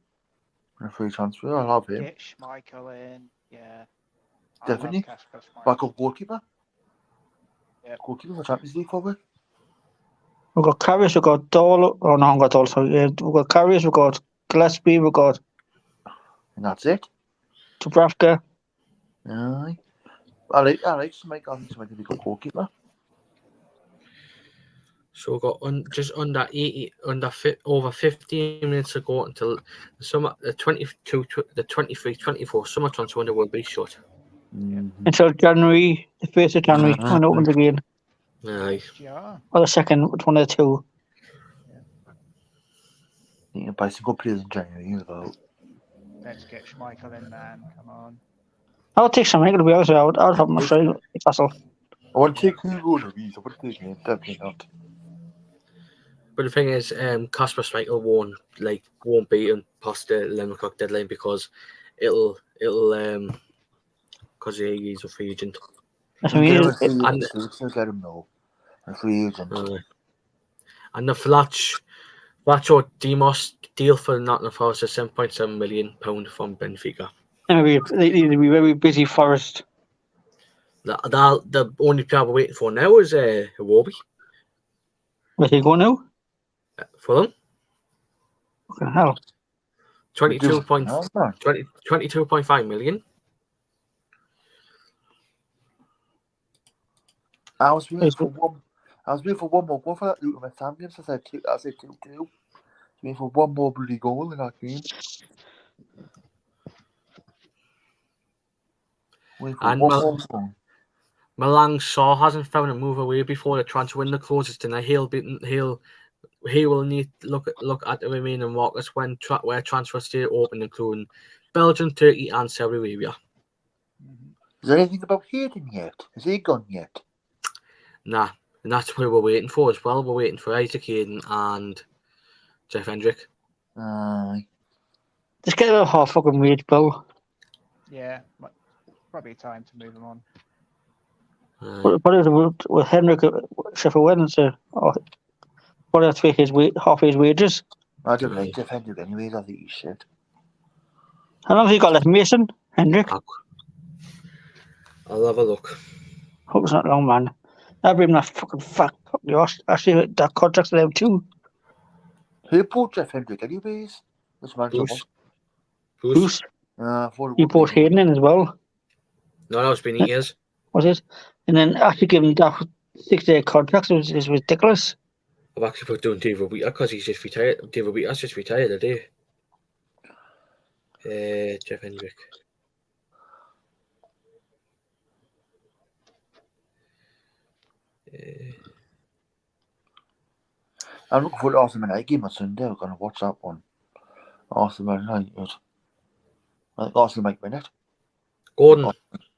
A free transfer. I'll have him. Get Schmeichel in. Yeah. Definitely. Backup goalkeeper. Yeah. Goalkeeper for Champions League forward. We've got Carrius, we've got Dole. Oh, no, we've got Dole. Sorry. We've got Carrius, we've got Gillespie, we've got. And that's it. Dubravka. Aye. I like Schmeichel. I think Schmeichel will be a good goalkeeper. So we've got just under 15 minutes to go until the 23-24 summer transfer window will be shut. Until January, the 1st of January, when it opens again. Aye. Or the 2nd, one of the two. You can buy some good players in January as well. Let's get Schmeichel in, man. Come on. I'll take Schmeichel, to be honest. I would have my straight Newcastle. I want to take Hugo Lloris. I would take him. Definitely not. But the thing is, Kasper Schmeichel won't beat him past the 11 o'clock deadline because it'll because he's a free agent. Let him know. A free agent. And the Vlacho Dimos deal for Nottingham Forest is £7.7 million from Benfica. They need to be very busy, Forest. The only player we're waiting for now is Iwobi. Where's he going now? For them? Fucking hell. 22.5 million. I was waiting for one more goal for that Luton West Ham game. So I said 2-2. Waiting for one more bloody goal in that game. And Malang Sarr hasn't found a move away before the transfer window closes tonight. He will need to look at the remaining markets where transfers stay open, including Belgium, Turkey, and Saudi Arabia. Is there anything about Hayden yet? Is he gone yet? Nah, and that's what we're waiting for as well. We're waiting for Isaac Hayden and Jeff Hendrick. Just get a half fucking wage bill. Yeah, probably time to move him on. What is it with Hendrick at Sheffield Wednesday? What else for half his wages? I don't like Jeff Hendrick anyways. I think he's shit. How long have you got left, Mason? Hendrick? I'll have a look. Hope it's not long, man. I'll bring that fucking fuck. Actually, that contract's there too. Who bought Jeff Hendrick anyways? This man Bruce. For You bought Hayden in as well. No, that was Benitez. Was it? And then actually giving that 6-day contract is ridiculous. I've actually put down David Wheater because he's just retired. David Wheater's just retired today. Jeff Hendrick. I'm looking for the Arsenal United game on Sunday. We're going to watch that one. Arsenal United. I think Arsenal might win it. Gordon.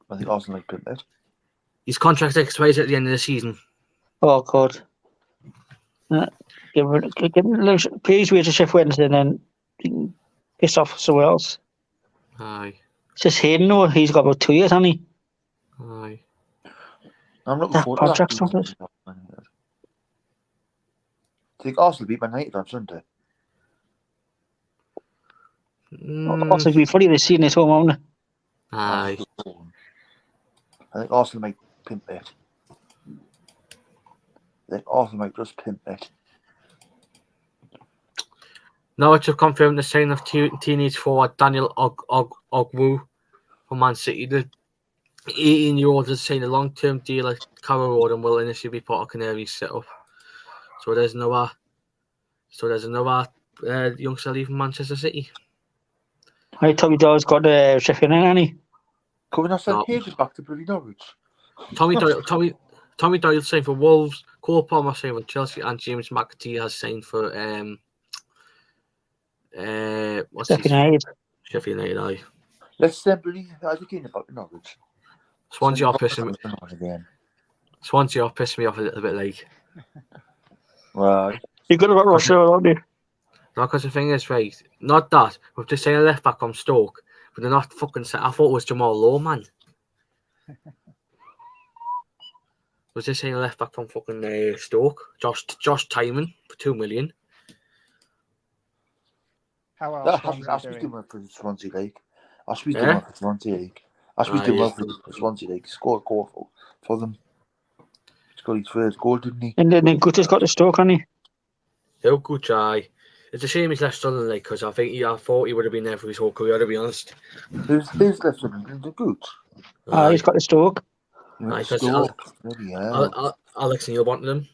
I think Arsenal might win it. His contract expires at the end of the season. Oh, God. Please wait to shift Wednesday and then you can piss off somewhere else. Aye. It's just Hayden, though. He's got about 2 years, hasn't he? Aye. I'm looking forward to that. I think Arsenal beat Man United on Sunday. Arsenal be funny this season, it's home, won't it? Aye. I think Arsenal might pimp it. I think Arsenal might just pimp it. Norwich have confirmed the signing of teenage forward Daniel Ogwu from Man City. The 18-year-old has signed a long-term deal at Carrow Road and will initially be part of Canaries setup. So there's another youngster leaving Manchester City. I thought you guys got Sheffield United, hasn't he? Coming off St. Pages back to bloody Norwich. Tommy Doyle signed for Wolves, Cole Palmer signed for Chelsea, and James McAtee has signed for Sheffield United. Aye. Let's bloody again about Norwich. Swansea are pissing me off a little bit, like. Right. You're good about Russia, aren't you? No, because the thing is, right, not that. We've just seen a left back from Stoke, but they're not fucking set. I thought it was Jamal Lowe, man. Was just saying a left back from fucking Stoke, Josh Timon for $2 million. How else? Ashby's doing well for the Swansea League. Ashby's doing well for the Swansea League. Ashby's doing well for the Swansea League. He scored a goal for them. He's got his first goal, didn't he? And then Gutter's got the Stoke, hasn't he? Oh, good guy. It's a shame he's left Sunderland, like, because I thought he would have been there for his whole career, to be honest. Who's left Sunderland? The good. He's got the Stoke. Alex Neil wanted him.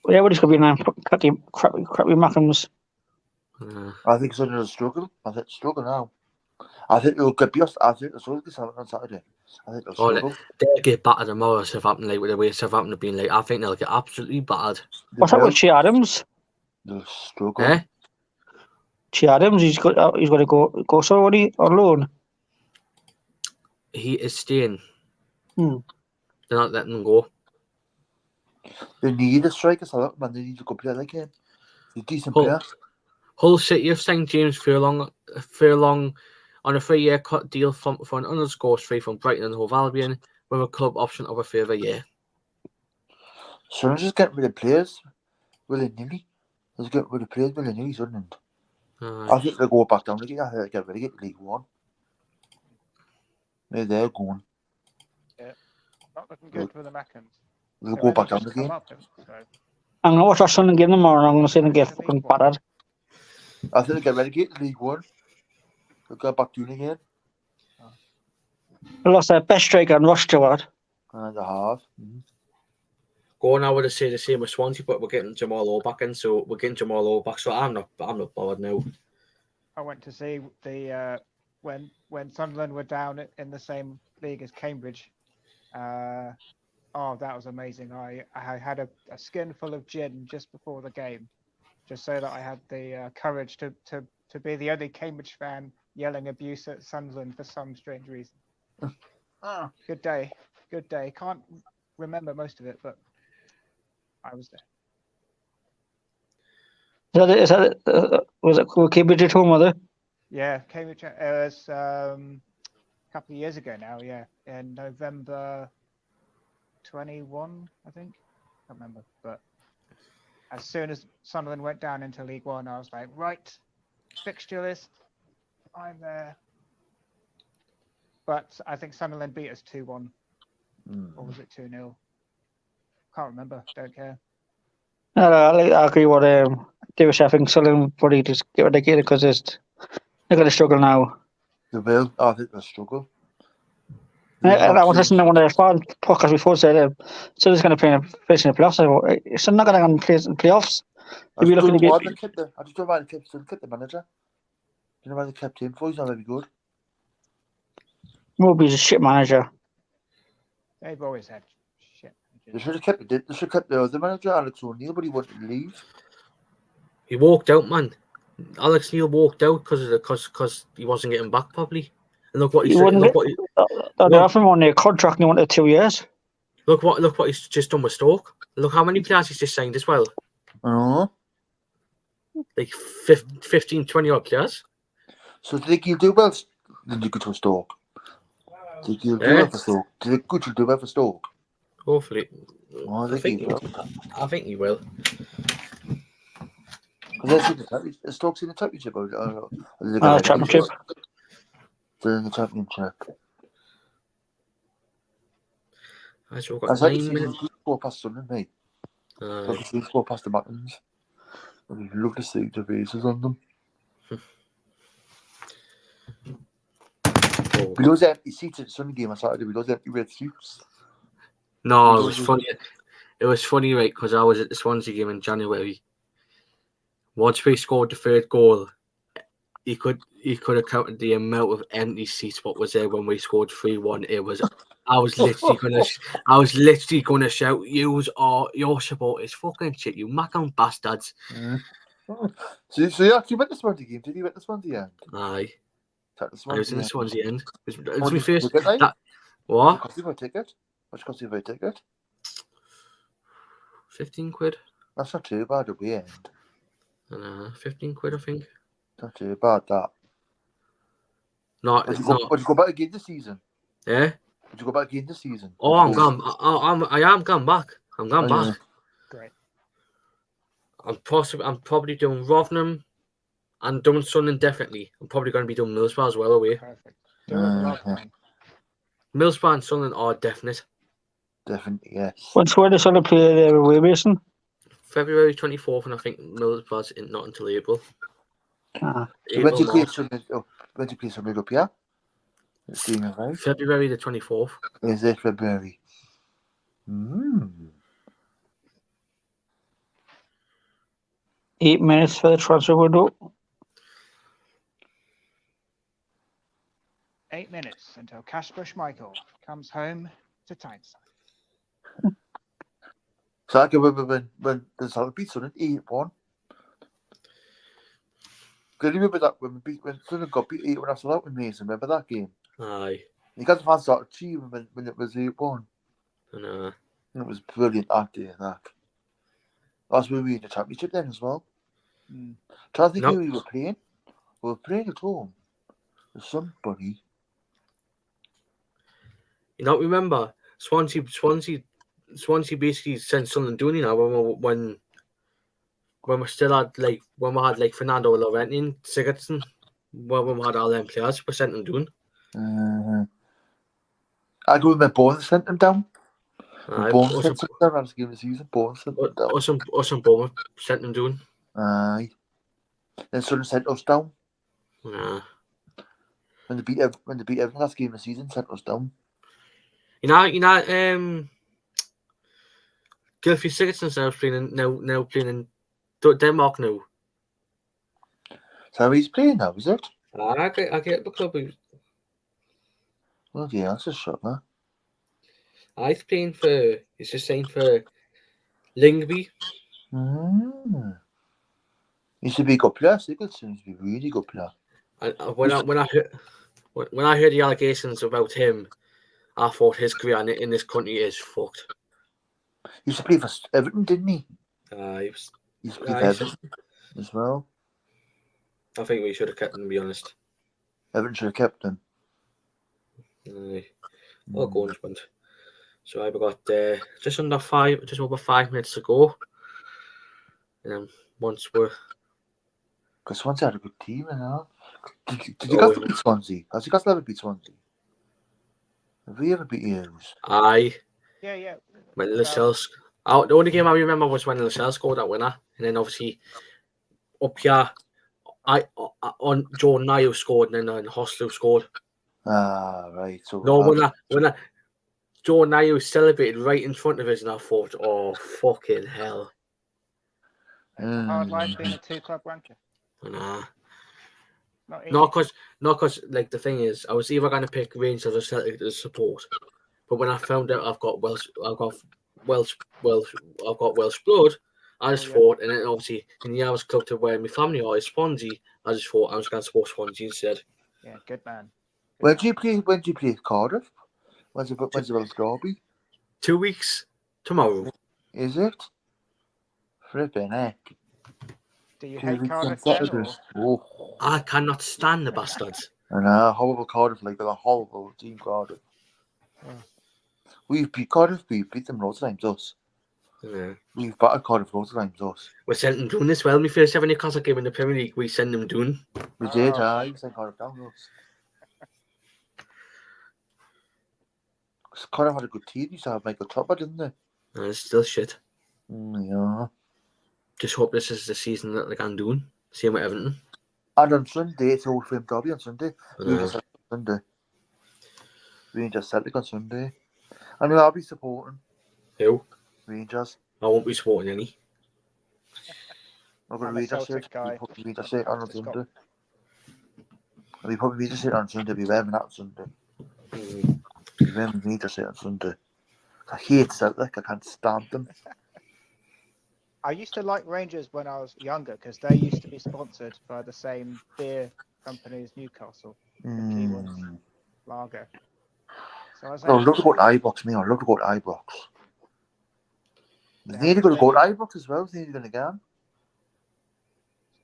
Yeah, but he's going to be nine crappy Mackhams. I think Sunderland's struggle. I think struggle now. I think they'll get beyond. I think they'll get on Saturday. I think they'll struggle. They'll get battered tomorrow, Southampton, like with the way Southampton have been. Like, I think they'll get absolutely battered. What's up with Che Adams? They'll struggle. Che Adams, he's got to go somewhere on loan. He is staying. They're not letting him go. They need a striker, man. They need a good player like him. He's a decent player. Hull City have signed James Furlong on a 3-year cut deal for an underscore free from Brighton and Hove Albion with a club option of a further year. Sunderland just getting rid of players willy-nilly. Let's get rid of players willy-nilly, Sunderland. I think they'll go back down again. I think they'll get rid of League One. Maybe they're going. Yeah, not looking good for the Mackhams. They'll go back down again. I'm going to watch our Sunderland game tomorrow and I'm going to see them get fucking battered. I think they'll get relegated League One. They'll go back down again. They lost their best striker and Ross Stewart. And they have. Going, I would have said the same with Swansea, but we're getting Jamal Lowe back in, so we're getting Jamal Lowe back. So I'm not bothered now. I went to see the when Sunderland were down in the same league as Cambridge. That was amazing. I had a skin full of gin just before the game, just so that I had the courage to be the only Cambridge fan yelling abuse at Sunderland for some strange reason. Good day. Can't remember most of it, but I was there. Was it Cambridge at home, was it? Yeah, Cambridge. It was a couple of years ago now. Yeah, in November 21, I think. I can't remember, but as soon as Sunderland went down into League One, I was like, right, fixture list, I'm there. But I think Sunderland beat us 2-1. Or was it 2-0? Can't remember. Don't care. No, I agree with Davis. I think Sunderland probably just get rid of it because they're going to struggle now. They will. I think they'll struggle. And I was listening to one of the podcasts before said Sunderland's going to finish in the playoffs. So they're not going to play in the playoffs. I just don't know why they kept the manager. You know why they kept him for? He's not very good. Moby's a shit manager. They've always had shit managers. They should have kept the other manager, Alex O'Neill, but he wanted to leave. He walked out, man. Alex Neil walked out because he wasn't getting back properly. And look what he's doing. They offered him on their contract and he wanted 2 years. Look what he's just done with Stoke. Look how many players he's just signed as well. Like 15, 20 odd players. So do you think he'll do well when you go to Stoke? Do you think he'll do well for Stoke? Do you think Good will do well for Stoke? Hopefully. I think he will. I think he will. Is Stoke's in the championship? Championship. They're in the championship. I've got 9 minutes. Score past Sunderland, mate. I've seen score past the Buttons. I'd love to see the faces on them. We lost empty seats at the Sunday game on Saturday. We lost empty red seats. No, it was funny. It was funny, right? Because I was at the Swansea game in January. Once we scored the third goal, he could have counted the amount of empty seats what was there when we scored 3-1. It was. I was literally gonna shout, "Yous are your supporters, fucking shit, you macking bastards!" So you actually went to the Swansea game? Did you went to the Swansea end? Aye. I was in the Swansea end. It was my first. What? Cost you for a ticket? What cost you for a ticket? 15 quid. That's not too bad at the end. 15 quid, I think. Not too bad, that. No, would you go back again this season? Yeah. Would you go back again this season? Oh, I am going back. I'm going back. Great. I'm probably doing Rotherham and doing Sunderland definitely. I'm probably going to be doing Middlesbrough as well away. Perfect. Middlesbrough and Sunderland are definite. Definitely, yes. When's the Sunderland play their away, Mason? February 24th, and I think Middlesbrough's not until April. So when do you play Sunderland up here? February the 24th. Is it February? 8 minutes for the transfer window. 8 minutes until Kasper Schmeichel comes home to Tyneside. So I can remember when the Sunderland beat Sunderland 8-1. Can you remember that when Sunderland got beat 8-1 after that with Mason? Remember that game? Aye. You got the fans started cheering when it was 8-1. I know. It was brilliant that day. That's when we were in the championship then as well. Trying to think who we were playing. We were playing at home with somebody. You don't remember Swansea basically sent Sunderland doing now when we still had when we had Fernando Llorente and Sigurdsson, when we had all them players, we sent them doing. I go with my Bournemouth sent them down. Bournemouth sent them down at the game of the season. Bournemouth sent them down. Us and Bournemouth sent them doing. Aye. Then Sunderland sent us down. Yeah. When they beat everyone last game of the season, sent us down. You know, Gylfi Sigurdsson's now playing in Denmark now. So he's playing now, is it? I get the club. Well, yeah, that's a shot, man. He's just saying for Lyngby. He should be a good player. Sigurdsson should be a really good player. When I heard the allegations about him, I thought his career in this country is fucked. He used to play for Everton, didn't he? He used to play for Everton as well. I think we should have kept him, to be honest. Everton should have kept him. All going spent. So I've got just over 5 minutes to go. Once we're Because Swansea had a good team, you know. Did you guys beat Swansea? Has you guys ever beat Swansea? Have we ever beat Eagles? Aye. Yeah. When Lascelles. The only game I remember was when Lascelles scored that winner, and then obviously up here, on Joe Nile scored, and then Hostel scored. Ah, right. So no, when Joe Nile celebrated right in front of us, and I thought, oh fucking hell! It's a hard life being a 2-club ranker. Nah. Not easy. Not because like the thing is, I was either going to pick Rangers or Celtic to support, but when I found out I've got Welsh blood, I just thought, and then obviously in the hours club to where my family are is Swansea, I just thought I was going to support Swansea instead. Yeah, good man. When do you play Cardiff? When's the Welsh derby? 2 weeks tomorrow. Is it? Flipping heck. Do you hate Cardiff then? Oh. I cannot stand the bastards. I know, horrible Cardiff, like they're a horrible team, Cardiff. Yeah. We've beat Cardiff, we've beat them loads of times, us. Yeah. We've battered Cardiff loads of times, us. We sent them down as well. My first ever Newcastle game in the Premier League, we sent them down. We did, we sent Cardiff down, us. Cardiff had a good team, used to have Michael Topper, didn't they? It's still shit. Yeah. Just hope this is the season that they can do. Same with Everton. And on Sunday, it's Old Firm Derby on Sunday. Rangers Celtic on Sunday. And who I'll be supporting? Who? Rangers. I won't be supporting any. I've got a Rangers shirt. Rangers shirt on Sunday. I'll be putting Rangers shirt on Sunday. I'll be wearing that on Sunday. I'll be wearing Rangers shirt on Sunday. I hate Celtic. I can't stand them. I used to like Rangers when I was younger because they used to be sponsored by the same beer company as Newcastle. Keywords, Lager. So I was look about Ibrox, me. Look about Ibrox. They're nearly going to go to Ibrox as well. They're nearly going to go.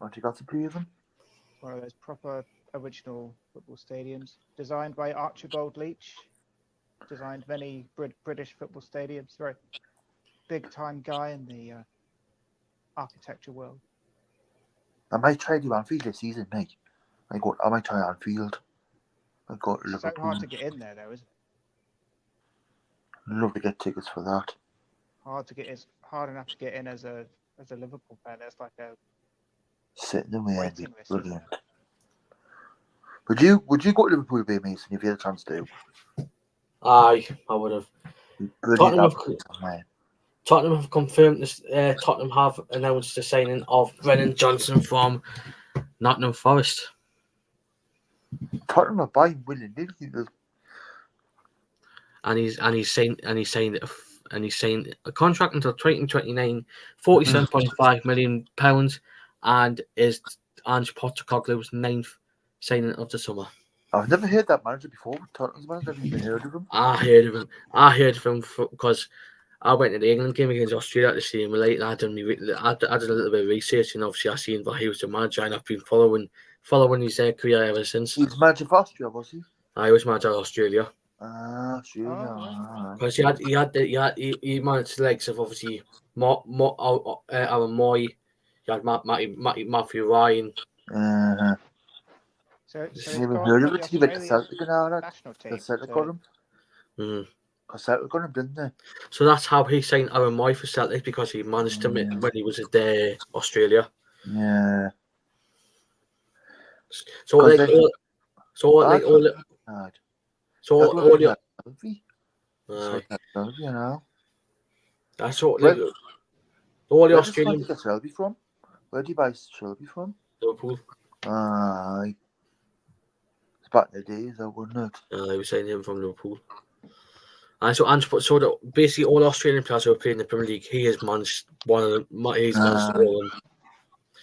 Aren't you got to play them? One of those proper original football stadiums designed by Archibald Leach. Designed many British football stadiums. Very big time guy in the architecture world. I might try to do Anfield this season, mate. I might try Anfield. I got Liverpool. So hard to get in there, though, isn't it? I'd love to get tickets for that. It's hard enough to get in as a Liverpool fan. That's like a sitting away and be brilliant. Would you go to Liverpool, Bay Mason, if you had a chance to? Aye, I would have. Tottenham have confirmed this. Tottenham have announced the signing of Brennan Johnson from Nottingham Forest. Tottenham are buying William, and he's signed a contract until 2029, £47.5 million, and is Ange Postecoglou's 9th signing of the summer. I've never heard that manager before. Tottenham's manager, I've never even heard of him. I heard of him because I went to the England game against Australia at the stadium late, and I did a little bit of research, and obviously I seen that he was the manager, and I've been following his career ever since. He's manager for Austria, was he? I was manager of Australia. Australia. Because he managed the likes of obviously Aaron Moy, you had Matthew Ryan. So never heard of it till you went to Celtic and all that. The Celtic got him. Because Celtic got him, didn't they? So that's how he signed Aaron Moy for Celtic, because he managed him when he was at Australia. Yeah. So all the you know. That's what all the Australian. Where Shelby from? Where do you buy Shelby from? Liverpool. Aye. It's back in the days, though, wasn't it? They were saying him from Liverpool. And so basically all Australian players who are playing in the Premier League, he has managed one of them. He's managed all of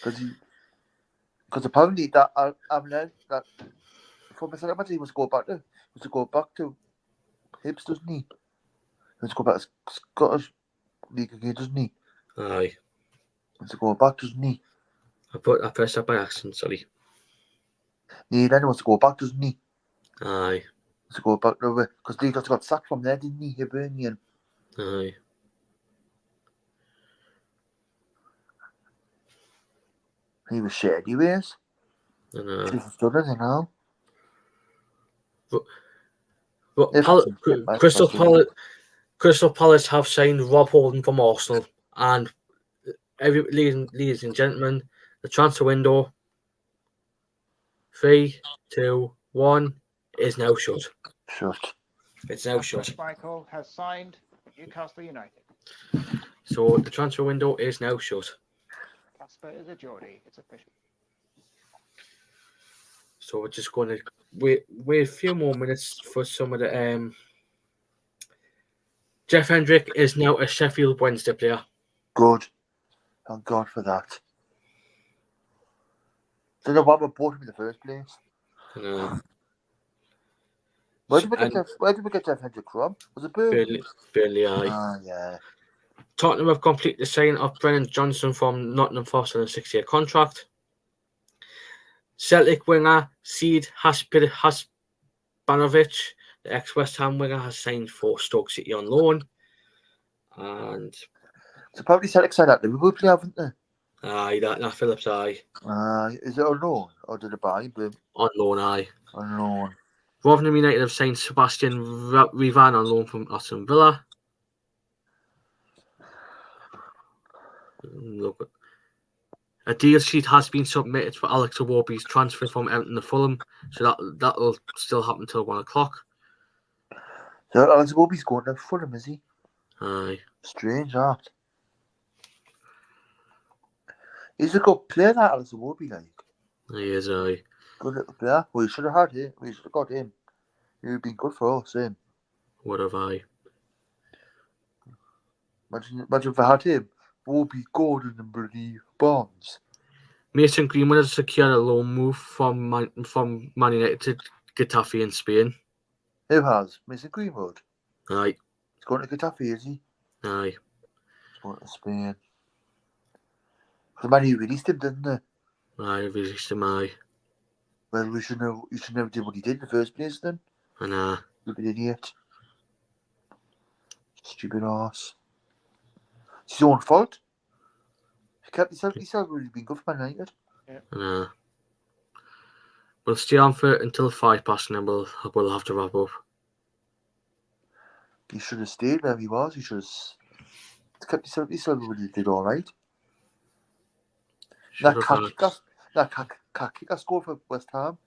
them. Because apparently that I've learned that for my second he must go back to Hibs, doesn't he? He must go back to Scottish League again, doesn't he? Aye. He must go back, doesn't he? I pressed that by accident, sorry. Yeah, then he wants to go back, doesn't he? Aye. To go back the way, because they got sacked from there, didn't he? Hibernian. Aye. He was shit anyways. I know. He's still doesn't know. But Crystal Palace have signed Rob Holding from Arsenal, and ladies and gentlemen, the transfer window 3, 2, 1 is now shut. It's now shut. Michael has signed Newcastle United. So the transfer window is now shut. Casper is a Geordie. It's official. So we're just going to wait a few more minutes for some of the. Jeff Hendrick is now a Sheffield Wednesday player. Good. Thank God for that. Don't know why we bought him in the first place. Where did we get Jeff Hendrick from? Was it Burnley? Burnley, aye. Ah, yeah. Tottenham have completed the signing of Brennan Johnson from Nottingham Forest on a 6-year contract. Celtic winger Sead Haspanovic, the ex-West Ham winger, has signed for Stoke City on loan. And so probably Celtic signed that Liverpool player, haven't they? Aye, that Phillips, aye. Is it on loan or did it buy him? On loan, aye. On loan. Rotherham United have signed Sebastian Rivan on loan from Aston Villa. Look, a deal sheet has been submitted for Alex Iwobi's transfer from Everton to Fulham, so that'll still happen till 1 o'clock. So Alex Iwobi's going to Fulham, is he? Aye. Strange, that. He's a good player, that Alex Iwobi, like. He is, aye. Good little player. We should have had him. We should have got him. He would have been good for us, him. Would have, aye. Imagine if I had him. Iwobi, Gordon and bloody Barnes. Mason Greenwood has secured a loan move from Man United to Getafe in Spain. Who has? Mason Greenwood? Aye. He's going to Getafe, is he? Aye. He's going to Spain. The man who released him, didn't they? Aye, released him, aye. Well, you should never do what he did in the first place, then. I know. Stupid idiot. Stupid arse. It's his own fault. He kept himself really been good for Man United. Yeah. I know. We'll stay on for until 5 past, and then we'll have to wrap up. He should have stayed where he was. He should have kept himself really did all right. That kicker scored for West Ham.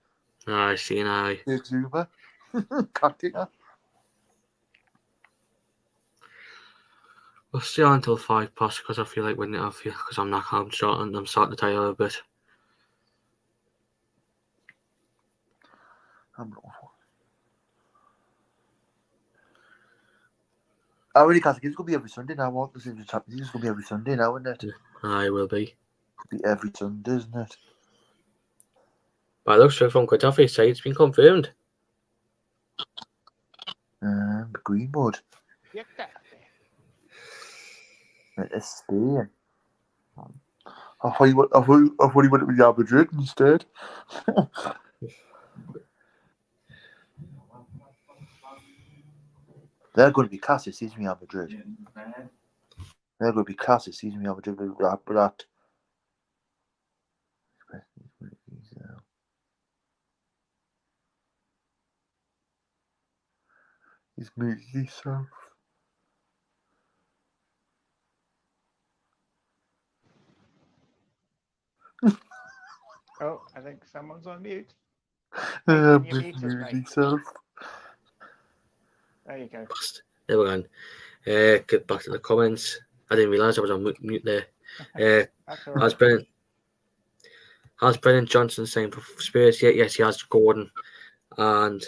Aye, seen, aye. Big Zuma. Cat kicker. We'll stay on until 5 past because I feel like because I'm starting to tire a bit. I really can't think it's going to be every Sunday now. What the Champions League is going to be every Sunday now, isn't it? Aye, will be. It'll be every Sunday, isn't it? By the looks from Getafe side, it's been confirmed. Greenwood. Yeah. It's Spain. I thought he went to Real Madrid instead. They're going to be class this season, Real Madrid. They're going to be class this season, Real Madrid. But that. He's moved himself. Oh, I think someone's on mute. He's moved himself. There you go. There we go. Get back to the comments. I didn't realise I was on mute there. Has Brennan Johnson signed for Spurs? Yes, he has. Gordon. And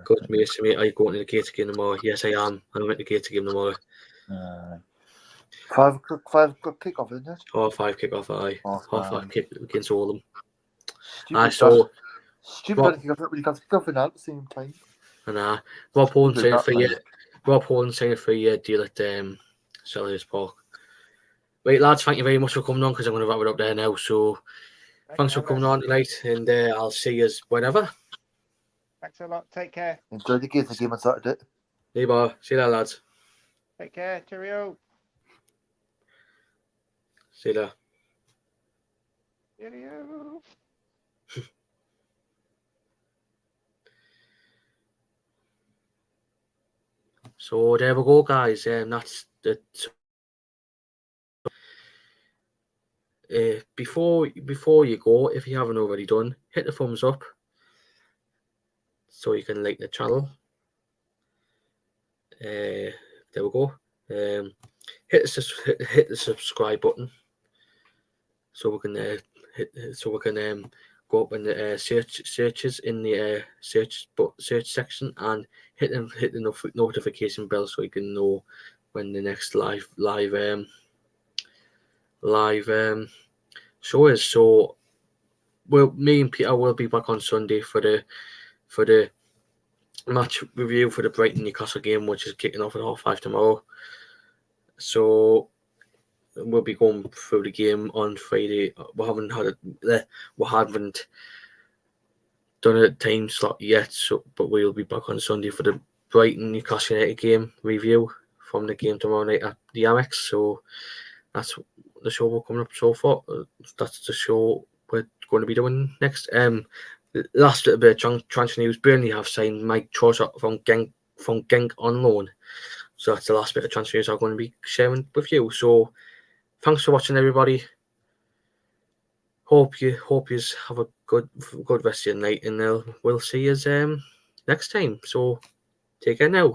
good to me. Are you going to the Gator game tomorrow? Yes, I am. I'm at the Gator game tomorrow. 5 o'clock kick-off, isn't it? Or 5 kick-off, aye. Half 5 kick against Oldham. Stupid that we can't kick off in at the same time. And Rob Holden saying a 3-year deal at Selhurst Park. Right, lads, thank you very much for coming on because I'm going to wrap it up there now. So thanks for coming on tonight, and I'll see you whenever. Thanks a lot. Take care. Enjoy the game on Saturday. See you later, lads. Take care. Cheerio. See you later. Video. So there we go, guys. That's the. Before you go, if you haven't already done, hit the thumbs up so you can like the channel. There we go. Hit the subscribe button so we can go up in the searches in the search section and hit the notification bell so you can know when the next live show is. So me and Peter will be back on Sunday for the match review for the Brighton Newcastle game, which is kicking off at 5:30 tomorrow. So we'll be going through the game on Friday. We haven't done a time slot yet, but we'll be back on Sunday for the Brighton Newcastle United game review from the game tomorrow night at the Amex. So that's the show we're coming up so far. That's the show we're going to be doing next. Last little bit of transfer news. Burnley have signed Mike Trossard from Genk on loan. So that's the last bit of transfer news I'm going to be sharing with you. So thanks for watching, everybody. Hope you have a good rest of your night, and we'll see you next time. So take care now.